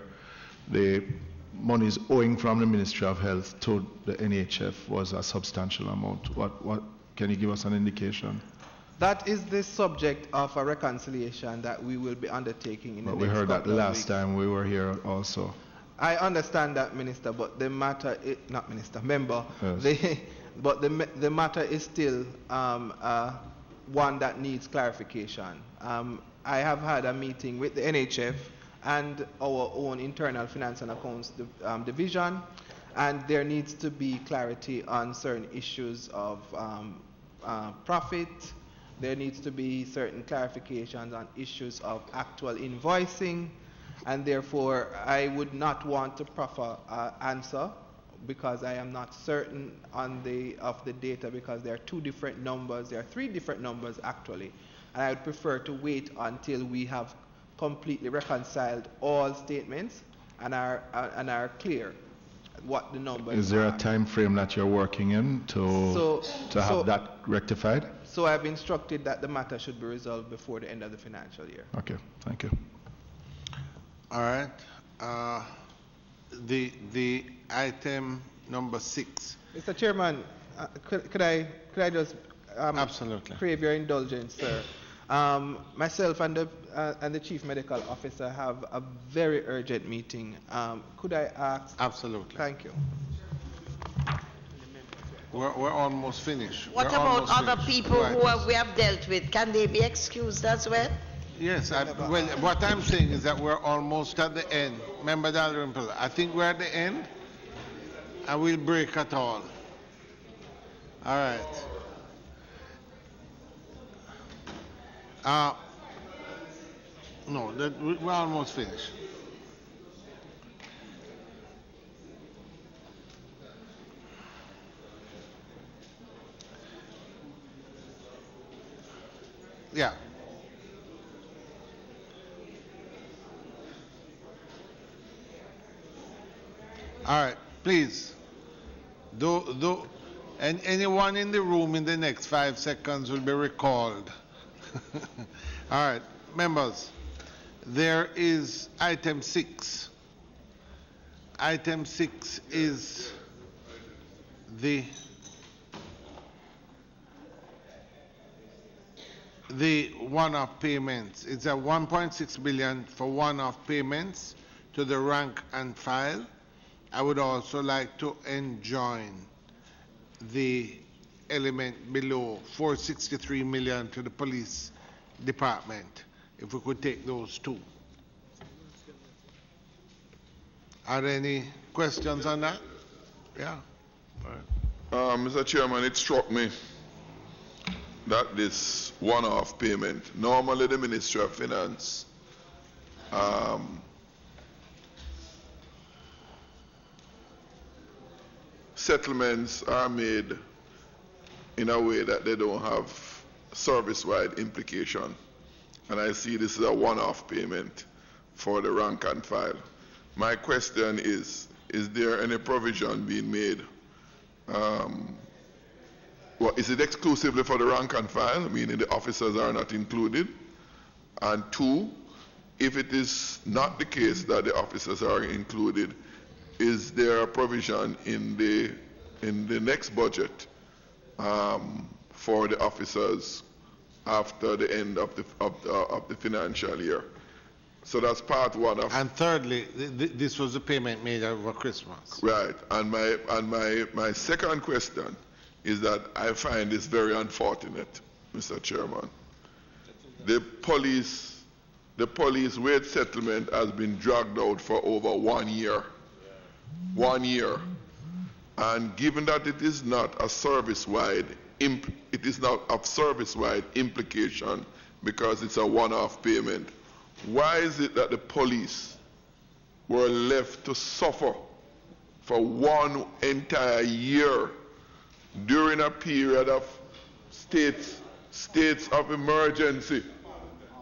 the monies owing from the Ministry of Health to the NHF was a substantial amount. What can you give us an indication? That is the subject of a reconciliation that we will be undertaking in the next we heard that couple of last weeks. time we were here also. I understand that, Minister, but the matter is not Minister, member. Yes. But the matter is still one that needs clarification. I have had a meeting with the NHF and our own internal finance and accounts division, and there needs to be clarity on certain issues of profit. There needs to be certain clarifications on issues of actual invoicing, and therefore I would not want to proffer an answer because I am not certain of the data, because there are 2 different numbers, there are 3 different numbers actually, and I would prefer to wait until we have completely reconciled all statements and are clear what the numbers are. Is there a time frame that you're working in to have that rectified? So I've instructed that the matter should be resolved before the end of the financial year. Okay, thank you. All right. The item number 6. Mr. Chairman, could I just absolutely crave your indulgence, sir? Myself and the Chief Medical Officer have a very urgent meeting. Could I ask? Absolutely. Thank you. We're almost finished. What about other people who we have dealt with? Can they be excused as well? Yes. Well, what I'm saying is that we're almost at the end. Member Dalrymple, I think we're at the end, and we'll break at all. All right. No, we're almost finished. Yeah. All right, please. And anyone in the room in the next 5 seconds will be recalled. All right, members, there is item 6. Item 6 is the one-off payments. It's a 1.6 billion for one-off payments to the rank and file. I would also like to enjoin the element below, 463 million to the police department, if we could take those two. Are there any questions on that? Yeah. All right. Mr. Chairman, it struck me that this one-off payment, normally the Ministry of Finance settlements are made in a way that they don't have service-wide implication. And I see this as a one-off payment for the rank and file. My question is there any provision being made? Is it exclusively for the rank and file, meaning the officers are not included? And 2, if it is not the case that the officers are included, is there a provision in the next budget for the officers after the end of the financial year? So that's part one of. And thirdly, this was a payment made over Christmas. Right. And my second question is that I find this very unfortunate, Mr. Chairman. The police wage settlement has been dragged out for over 1 year. 1 year. And given that it is not a service-wide, it is not of service-wide implication because it's a one-off payment, why is it that the police were left to suffer for 1 entire year during a period of states of emergency,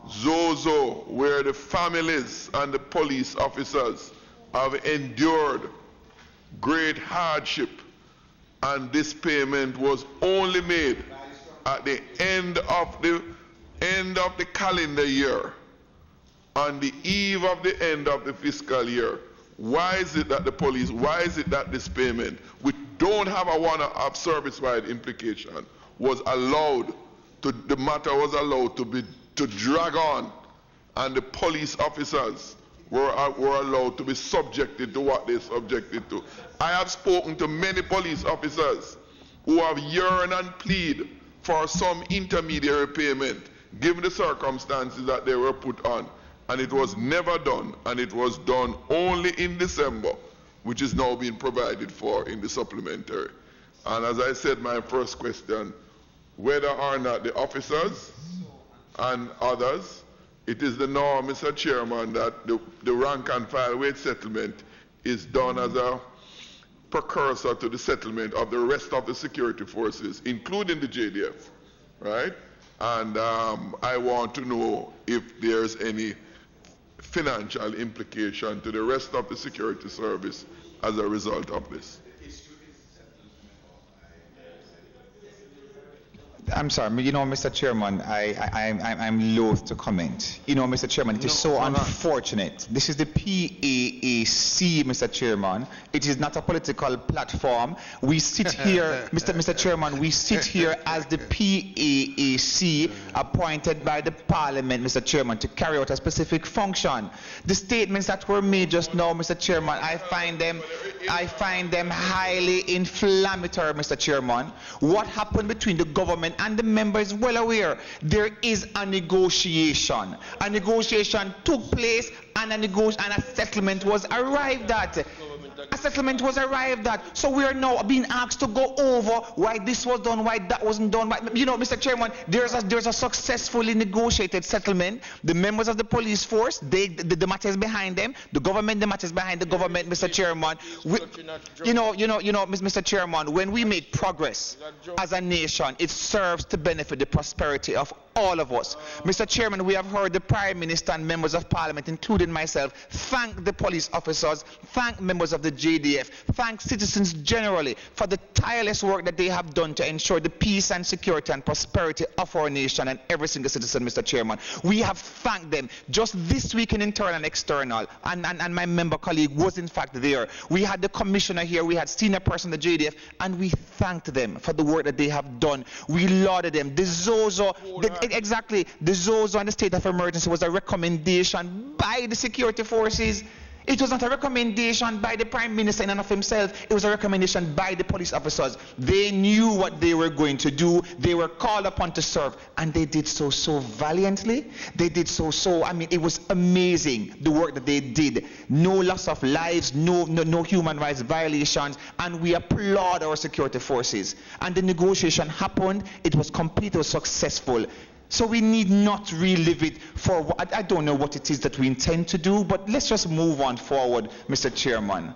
Zozo, where the families and the police officers have endured great hardship, and this payment was only made at the end of the calendar year, on the eve of the end of the fiscal year? Why is it that this payment, which don't have a one-off service-wide implication, was allowed to drag on, and the police officers were allowed to be subjected to what they're subjected to? I have spoken to many police officers who have yearned and plead for some intermediary payment, given the circumstances that they were put on. And it was never done, and it was done only in December, which is now being provided for in the supplementary. And as I said, my first question, whether or not the officers and others, it is the norm, Mr. Chairman, that the rank and file wage settlement is done as a precursor to the settlement of the rest of the security forces, including the JDF, right? And I want to know if there's any financial implication to the rest of the security service as a result of this. I'm sorry, Mr. Chairman, I'm loath to comment. Mr. Chairman, it is so unfortunate. This is the PAAC, Mr. Chairman. It is not a political platform. We sit here, Mr. Chairman, we sit here as the PAAC appointed by the Parliament, Mr. Chairman, to carry out a specific function. The statements that were made just now, Mr. Chairman, I find them highly inflammatory, Mr. Chairman. What happened between the government and the member is well aware. There is a negotiation. A negotiation took place, and a settlement was arrived at. A settlement was arrived at. So we are now being asked to go over why this was done, why that wasn't done. Why, you know, Mr. Chairman, there's a successfully negotiated settlement. The members of the police force, the matters behind them, the government, the matters behind the government, Mr. Chairman. Mr. Chairman, when we make progress as a nation, it serves to benefit the prosperity of all of us. Mr. Chairman, we have heard the Prime Minister and members of Parliament, including myself, thank the police officers, thank members of the JDF, thank citizens generally for the tireless work that they have done to ensure the peace and security and prosperity of our nation and every single citizen, Mr. Chairman. We have thanked them just this week in internal and external, and my member colleague was in fact there. We had the commissioner here, we had senior person of the JDF, and we thanked them for the work that they have done. We lauded them. The Zozo, exactly, the Zozo and the state of emergency was a recommendation by the security forces. It was not a recommendation by the Prime Minister in and of himself. It was a recommendation by the police officers. They knew what they were going to do. They were called upon to serve, and they did so valiantly. They did so. I mean, it was amazing the work that they did. No loss of lives, no human rights violations, and we applaud our security forces. And the negotiation happened. It was complete. It was successful. So we need not relive it for, I don't know what it is that we intend to do, but let's just move on forward, Mr. Chairman.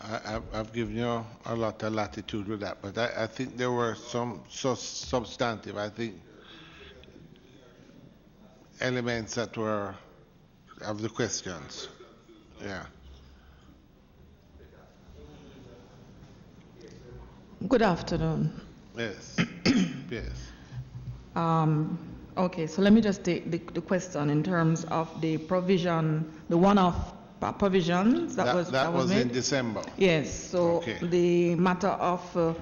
I've given you a lot of latitude with that, but I think there were some substantive, I think, elements that were of the questions. Yeah. Good afternoon. Yes. Yes. Okay, so let me just take the question in terms of the provision, the one-off provisions that was made in December. Yes, so okay. The matter of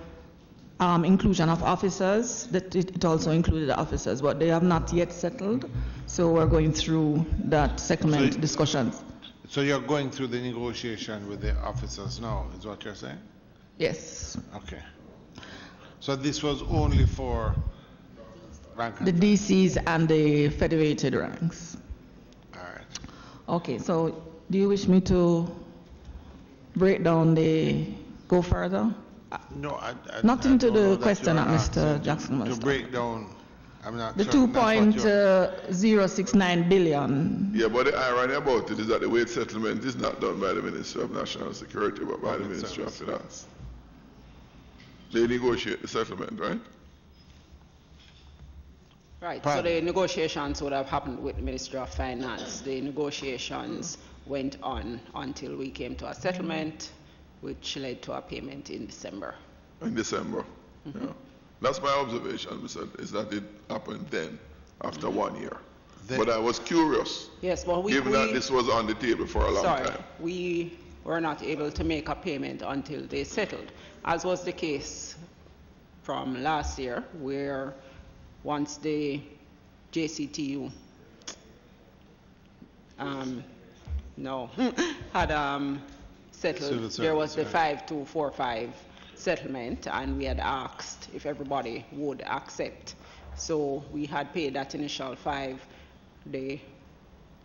inclusion of officers, that it also included the officers, but they have not yet settled, so we're going through that segment discussions. So you're going through the negotiation with the officers now, is what you're saying? Yes. Okay. So this was only for the DCs and the federated ranks. All right. Okay, so do you wish me to break down go further? No, nothing to the question that Mr. Jackson was to break down. I'm not the sure 2.069 billion. Yeah, but the irony about it is that the wage settlement is not done by the Ministry of National Security, but by the Ministry of Finance. They negotiate the settlement, right? Right, so the negotiations would have happened with the Ministry of Finance. The negotiations went on until we came to a settlement, which led to a payment in December. In December, yeah. That's my observation, is that it happened then, after 1 year. But I was curious, yes, well, given that this was on the table for a long time. We were not able to make a payment until they settled, as was the case from last year, where once the JCTU had settled, there was the 5245 settlement, and we had asked if everybody would accept. So we had paid that initial 5. The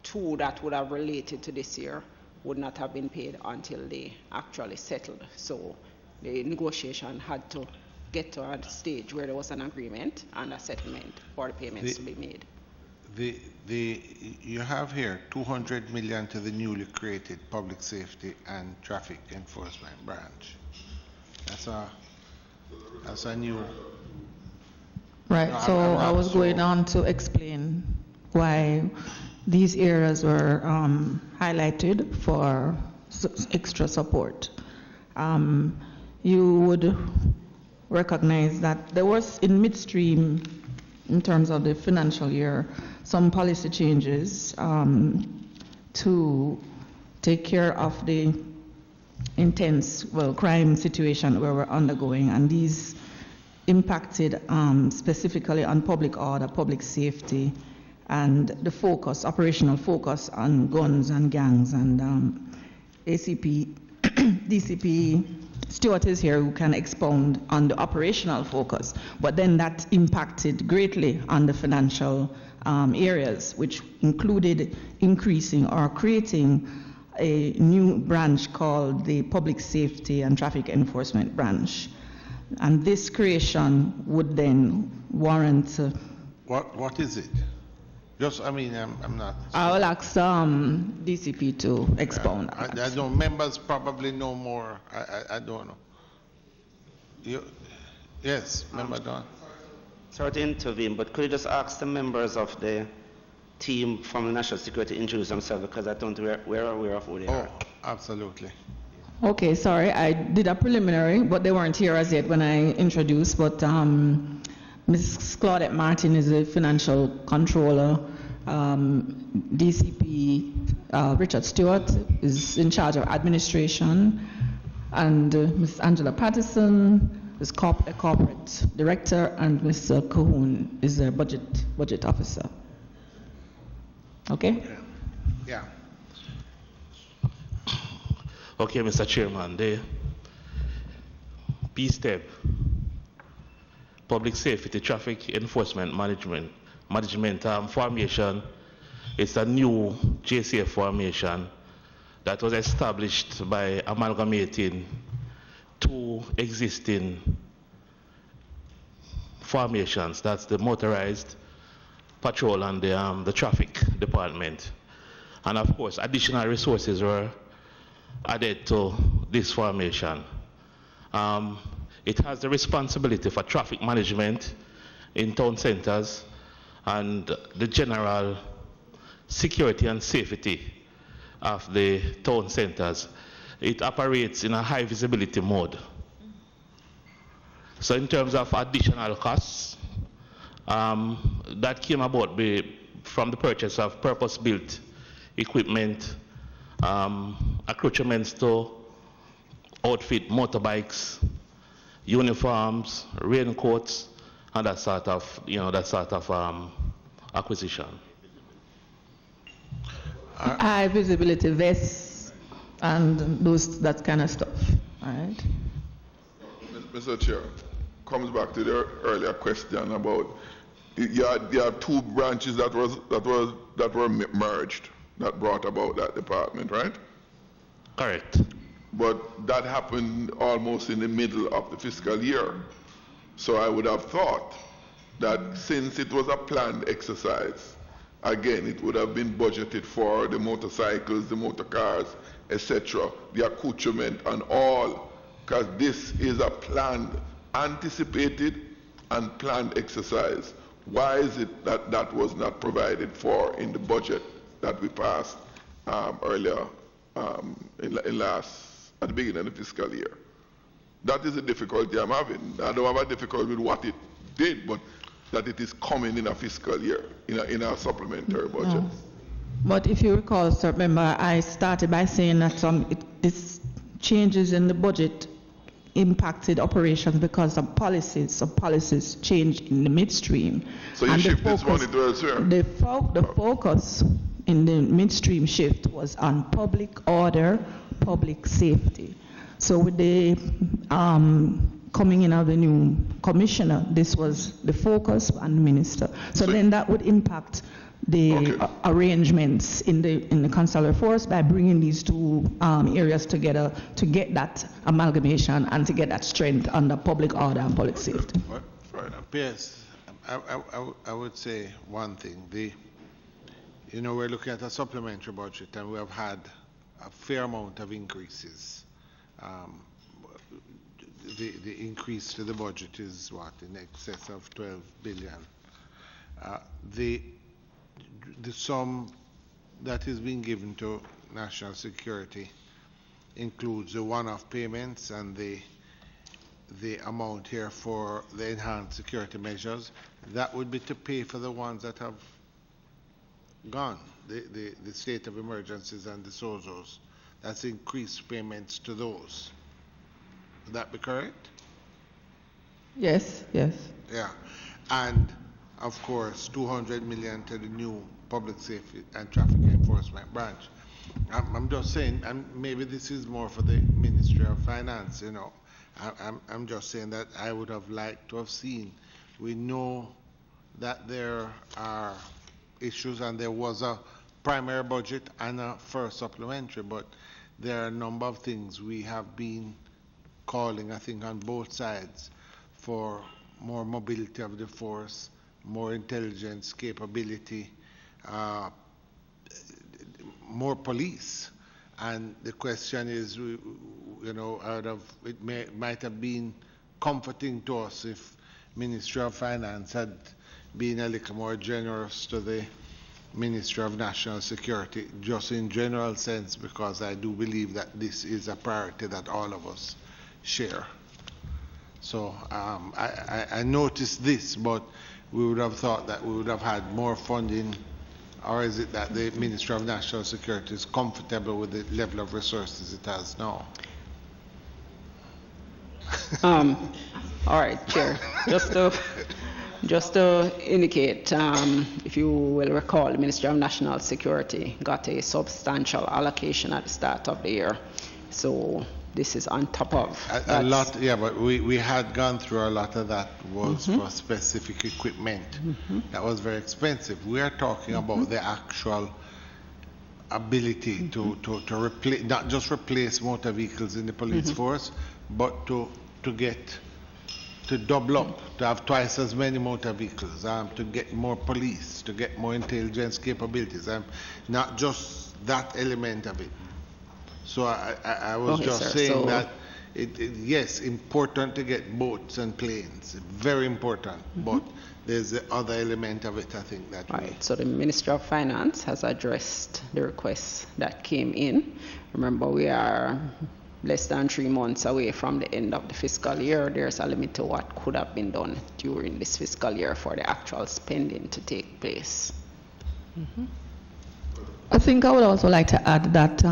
2 that would have related to this year would not have been paid until they actually settled. So the negotiation had to get to a stage where there was an agreement and a settlement for the payments to be made. You have here 200 million to the newly created Public Safety and Traffic Enforcement Branch. That's a new. Right. No, so I was going on to explain why these areas were highlighted for extra support. You would recognize that there was in midstream, in terms of the financial year, some policy changes to take care of the intense, crime situation where we're undergoing, and these impacted specifically on public order, public safety, and the focus, operational focus on guns and gangs. And ACP, DCP Stuart is here who can expound on the operational focus, but then that impacted greatly on the financial areas, which included increasing or creating a new branch called the Public Safety and Traffic Enforcement Branch. And this creation would then warrant... What is it? Just, I mean, I'm not... I will ask DCP to expound on that. I don't, members probably know more. I don't know. Yes, Member Don. Sorry to intervene, but could you just ask the members of the team from the National Security to introduce themselves, because I don't we're aware of who they are. Absolutely. Okay, sorry, I did a preliminary, but they weren't here as yet when I introduced, but Ms. Claudette Martin is a financial controller. DCP Richard Stewart is in charge of administration, and Ms. Angela Patterson is a corporate director, and Mr. Cahoon is a budget officer. Okay? Yeah. Okay, Mr. Chairman, the PSTEP, Public Safety Traffic Enforcement Management formation, is a new JCF formation that was established by amalgamating two existing formations. That's the motorized patrol and the traffic department. And of course, additional resources were added to this formation. It has the responsibility for traffic management in town centers and the general security and safety of the town centers. It operates in a high visibility mode. So in terms of additional costs, that came about from the purchase of purpose-built equipment, accoutrements to outfit motorbikes, uniforms, raincoats, and that sort of, acquisition. High visibility vests and that kind of stuff. All right. Mr. Chair, comes back to the earlier question about you had two branches that were merged that brought about that department, right? Correct. But that happened almost in the middle of the fiscal year. So I would have thought that since it was a planned exercise, again, it would have been budgeted for the motorcycles, the motor cars, etc., the accoutrement and all, because this is a planned, anticipated and planned exercise. Why is it that that was not provided for in the budget that we passed earlier at the beginning of the fiscal year? That is the difficulty I'm having. I don't have a difficulty with what it did, but that it is coming in a fiscal year, in our supplementary budget. No. But if you recall, sir, remember, I started by saying that this changes in the budget impacted operations because of policies changed in the midstream. So you shift this money to elsewhere? The focus in the midstream shift was on public order, public safety. So with the coming in of the new commissioner, this was the focus on the minister. So then that would impact the arrangements in the consular force by bringing these two areas together to get that amalgamation and to get that strength under public order and public safety. Yes, I would say one thing. We're looking at a supplementary budget and we have had a fair amount of increases. The increase to the budget is what, in excess of 12 billion. The sum that is being given to national security includes the one-off payments and the amount here for the enhanced security measures. That would be to pay for the ones that have gone, the state of emergencies and the SOZOs. That's increased payments to those. Would that be correct? Yes, yes. Yeah. And of course, 200 million to the new Public Safety and Traffic Enforcement Branch. I'm just saying, and maybe this is more for the Ministry of Finance, I'm just saying that I would have liked to have seen. We know that there are issues and there was a primary budget and a first supplementary, but there are a number of things we have been calling, I think, on both sides for more mobility of the force, more intelligence capability, more police. And the question is, you know, might have been comforting to us if Ministry of Finance had been a little more generous to the Ministry of National Security, just in general sense, because I do believe that this is a priority that all of us share. So I noticed this, but we would have thought that we would have had more funding. Or is it that the Ministry of National Security is comfortable with the level of resources it has now? All right, Chair. Just to indicate, if you will recall, the Ministry of National Security got a substantial allocation at the start of the year. So this is on top of a lot, yeah, but we had gone through a lot of that was for specific equipment. That was very expensive. We are talking about the actual ability to replace, not just replace motor vehicles in the police force, but to double up, to have twice as many motor vehicles, to get more police, to get more intelligence capabilities, not just that element of it. So I was just saying that yes, important to get boats and planes, very important, but there's the other element of it, I think, that right. So the Ministry of Finance has addressed the requests that came in. Remember, we are less than 3 months away from the end of the fiscal year. There's a limit to what could have been done during this fiscal year for the actual spending to take place. I think I would also like to add that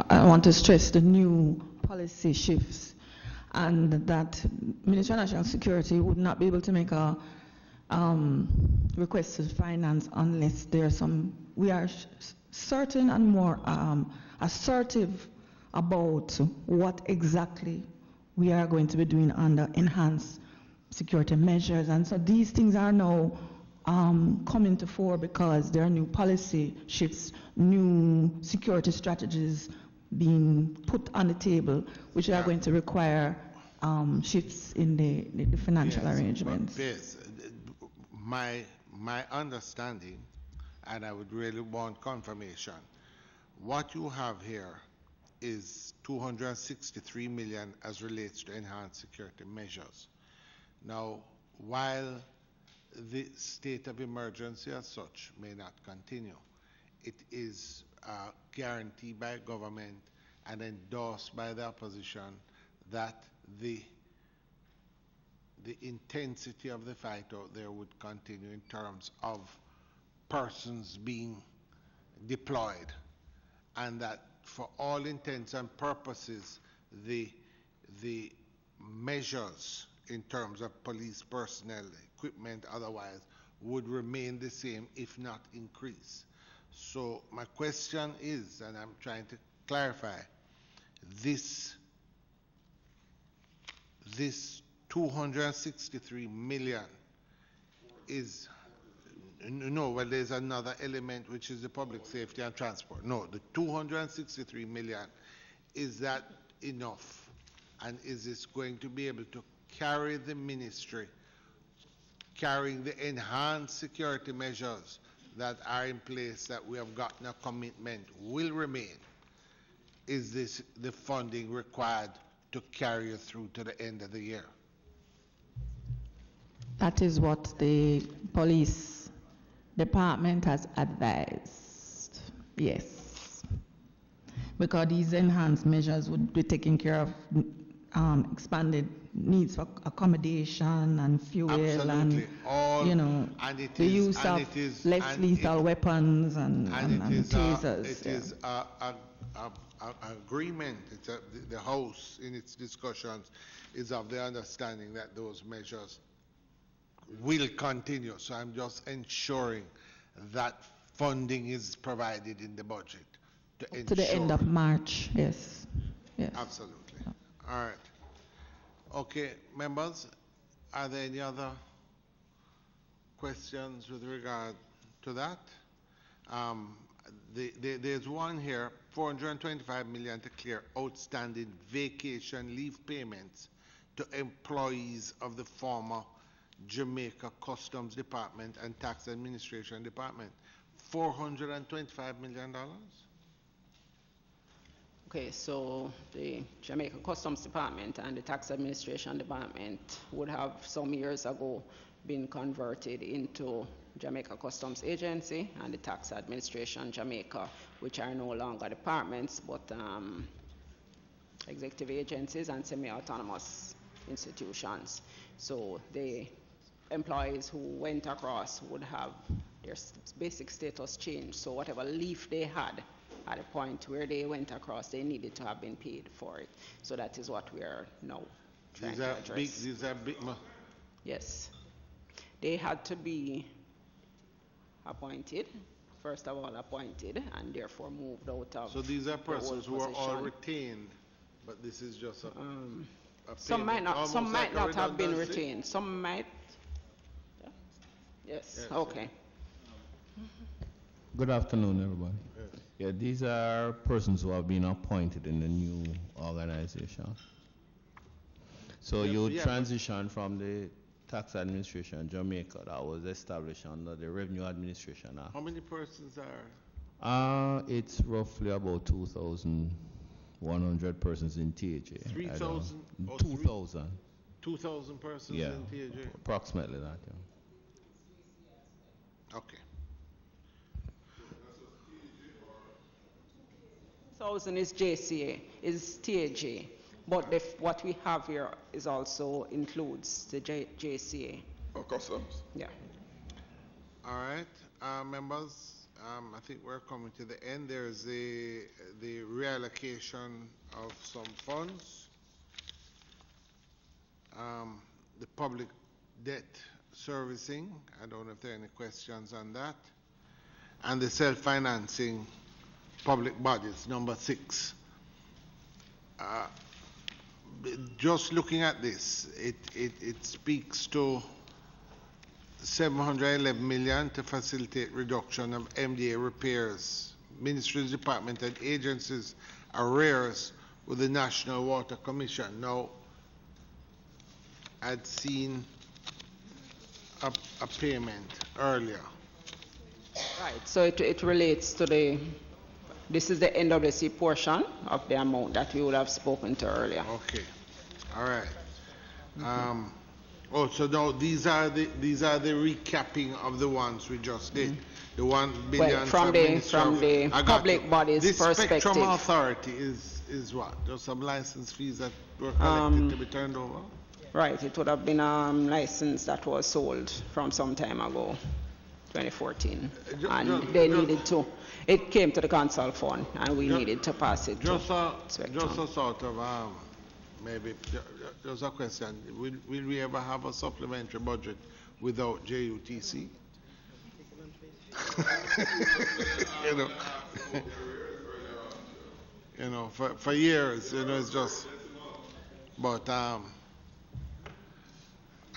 I want to stress the new policy shifts, and that Ministry of National Security would not be able to make a request to finance unless there's some, we are certain and more assertive about what exactly we are going to be doing under enhanced security measures. And so these things are now coming to fore because there are new policy shifts, new security strategies being put on the table, which are going to require shifts in the financial arrangements. Yes, my understanding, and I would really want confirmation, what you have here is 263 million as relates to enhanced security measures. Now, while the state of emergency as such may not continue, it is guaranteed by government and endorsed by the opposition that the intensity of the fight out there would continue in terms of persons being deployed, and that for all intents and purposes the measures in terms of police personnel, equipment, otherwise, would remain the same, if not increase. So my question is, and I'm trying to clarify, this 263 million is, no, well, there's another element, which is the public safety and transport. No, the 263 million, is that enough? And is this going to be able to carry the ministry, carrying the enhanced security measures that are in place, that we have gotten a commitment will remain? Is this the funding required to carry us through to the end of the year? That is what the police department has advised, yes. Because these enhanced measures would be taking care of expanded needs for accommodation and fuel. Absolutely. And, you know, the use of less lethal weapons and tasers. It is an agreement. The House, in its discussions, is of the understanding that those measures will continue. So I'm just ensuring that funding is provided in the budget to the end of March. Yes. Yes. Absolutely. All right. Okay, members, are there any other questions with regard to that? there's one here, 425 million to clear outstanding vacation leave payments to employees of the former Jamaica Customs Department and Tax Administration Department. $425 million? Okay, so the Jamaica Customs Department and the Tax Administration Department would have some years ago been converted into Jamaica Customs Agency and the Tax Administration Jamaica, which are no longer departments but executive agencies and semi-autonomous institutions. So the employees who went across would have their basic status changed. So whatever leave they had at the point where they went across, they needed to have been paid for it. So that is what we are now trying to address. These are big. Yes. They had to be appointed, first of all appointed, and therefore moved out of. So these are persons who are all position. retained, but this is just a some might not. Some might like not have been retained. Some might. Yeah. Yes. Okay. Good afternoon, everybody. Yeah, these are persons who have been appointed in the new organization. So you transition from the Tax Administration Jamaica that was established under the Revenue Administration Act. How many persons are? It's roughly about 2,100 persons in TAJ. 3,000? 2,000. 2,000 persons in TAJ? Approximately that, yeah. Okay. 1,000 is JCA, is TAJ, but what we have here is also includes the JCA. Oh, customs. Yeah. All right, members, I think we're coming to the end. There's the reallocation of some funds, the public debt servicing. I don't know if there are any questions on that, and the self-financing public bodies, number 6. Just looking at this, it speaks to 711 million to facilitate reduction of MDA repairs, ministries, departments, and agencies arrears with the National Water Commission. Now, I'd seen a payment earlier. Right, so it relates to this is the NWC portion of the amount that we would have spoken to earlier. Okay, all right. So now these are the recapping of the ones we just did. The 1 billion well, from the public bodies this perspective. Spectrum Authority is what? Just some license fees that were collected to be turned over? Right, it would have been a license that was sold from some time ago, 2014, and they needed to. It came to the consult fund, and we needed to pass it just to Spectrum. Just a sort of maybe just a question: will we ever have a supplementary budget without JUTC? For years, it's just. But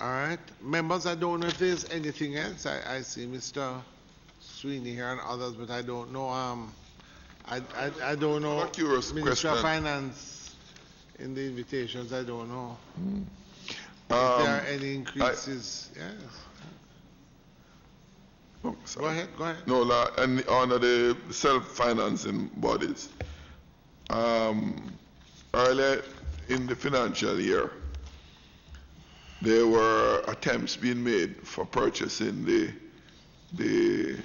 all right, members, I don't know if there's anything else. I see Mr. Sweeney here and others, but I don't know. I don't know. Minister of Finance in the invitations. I don't know. If there are any increases. Yes. Oh, go ahead. No, and under the self-financing bodies. Earlier in the financial year, there were attempts being made for purchasing the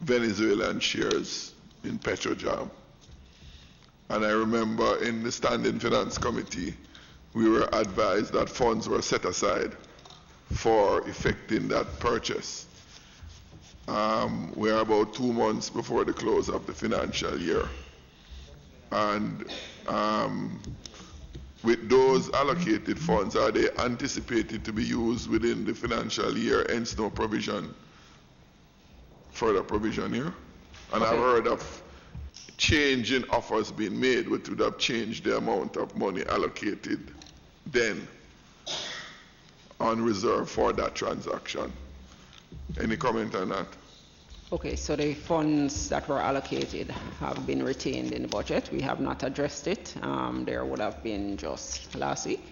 Venezuelan shares in Petrojam. And I remember in the Standing Finance Committee, we were advised that funds were set aside for effecting that purchase. We are about 2 months before the close of the financial year. And with those allocated funds, are they anticipated to be used within the financial year, hence no provision, further provision here? And I've heard of change in offers being made, which would have changed the amount of money allocated then on reserve for that transaction. Any comment on that? Okay, so the funds that were allocated have been retained in the budget. We have not addressed it. There would have been just last week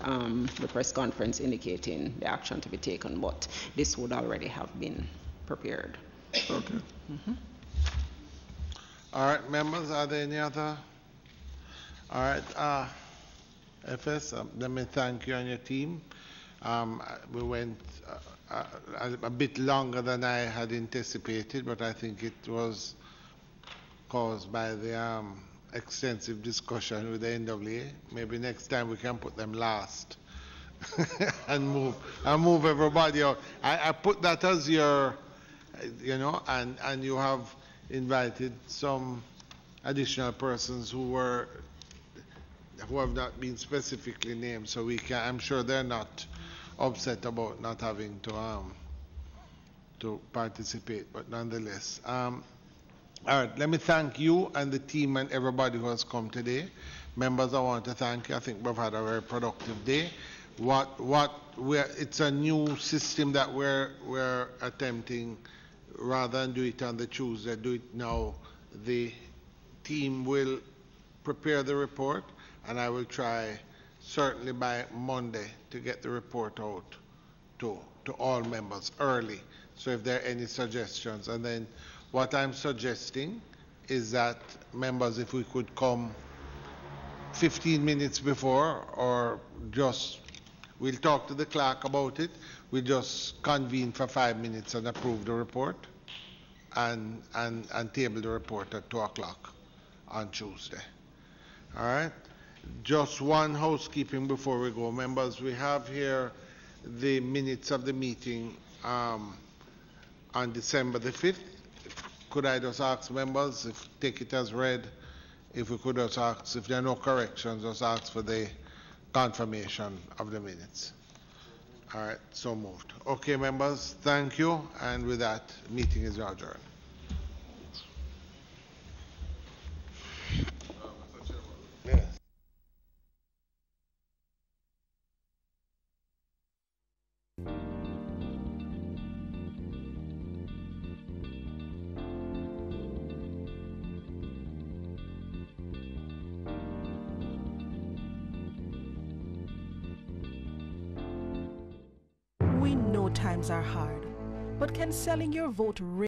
the press conference indicating the action to be taken, but this would already have been prepared. Okay. All right, members, are there any other? All right, FS, let me thank you and your team. We went a bit longer than I had anticipated, but I think it was caused by the extensive discussion with the NWA. Maybe next time we can put them last and move everybody out. I put that as your, you know, and you have invited some additional persons who have not been specifically named, so we can. I'm sure they're not upset about not having to participate, but nonetheless. All right, let me thank you and the team and everybody who has come today. Members, I want to thank you. I think we've had a very productive day. It's a new system that we're attempting. Rather than do it on the Tuesday, do it now. The team will prepare the report, and I will try certainly by Monday to get the report out to all members early. So if there are any suggestions, and then what I'm suggesting is that members, if we could come 15 minutes before, or just, we'll talk to the clerk about it, we'll just convene for 5 minutes and approve the report and table the report at 2 o'clock on Tuesday. All right? Just one housekeeping before we go. Members, we have here the minutes of the meeting on December the 5th. Could I just ask members, take it as read, if we could just ask, if there are no corrections, just ask for the confirmation of the minutes. All right, so moved. Okay, members, thank you. And with that, meeting is adjourned. Yes. We know times are hard, but can selling your vote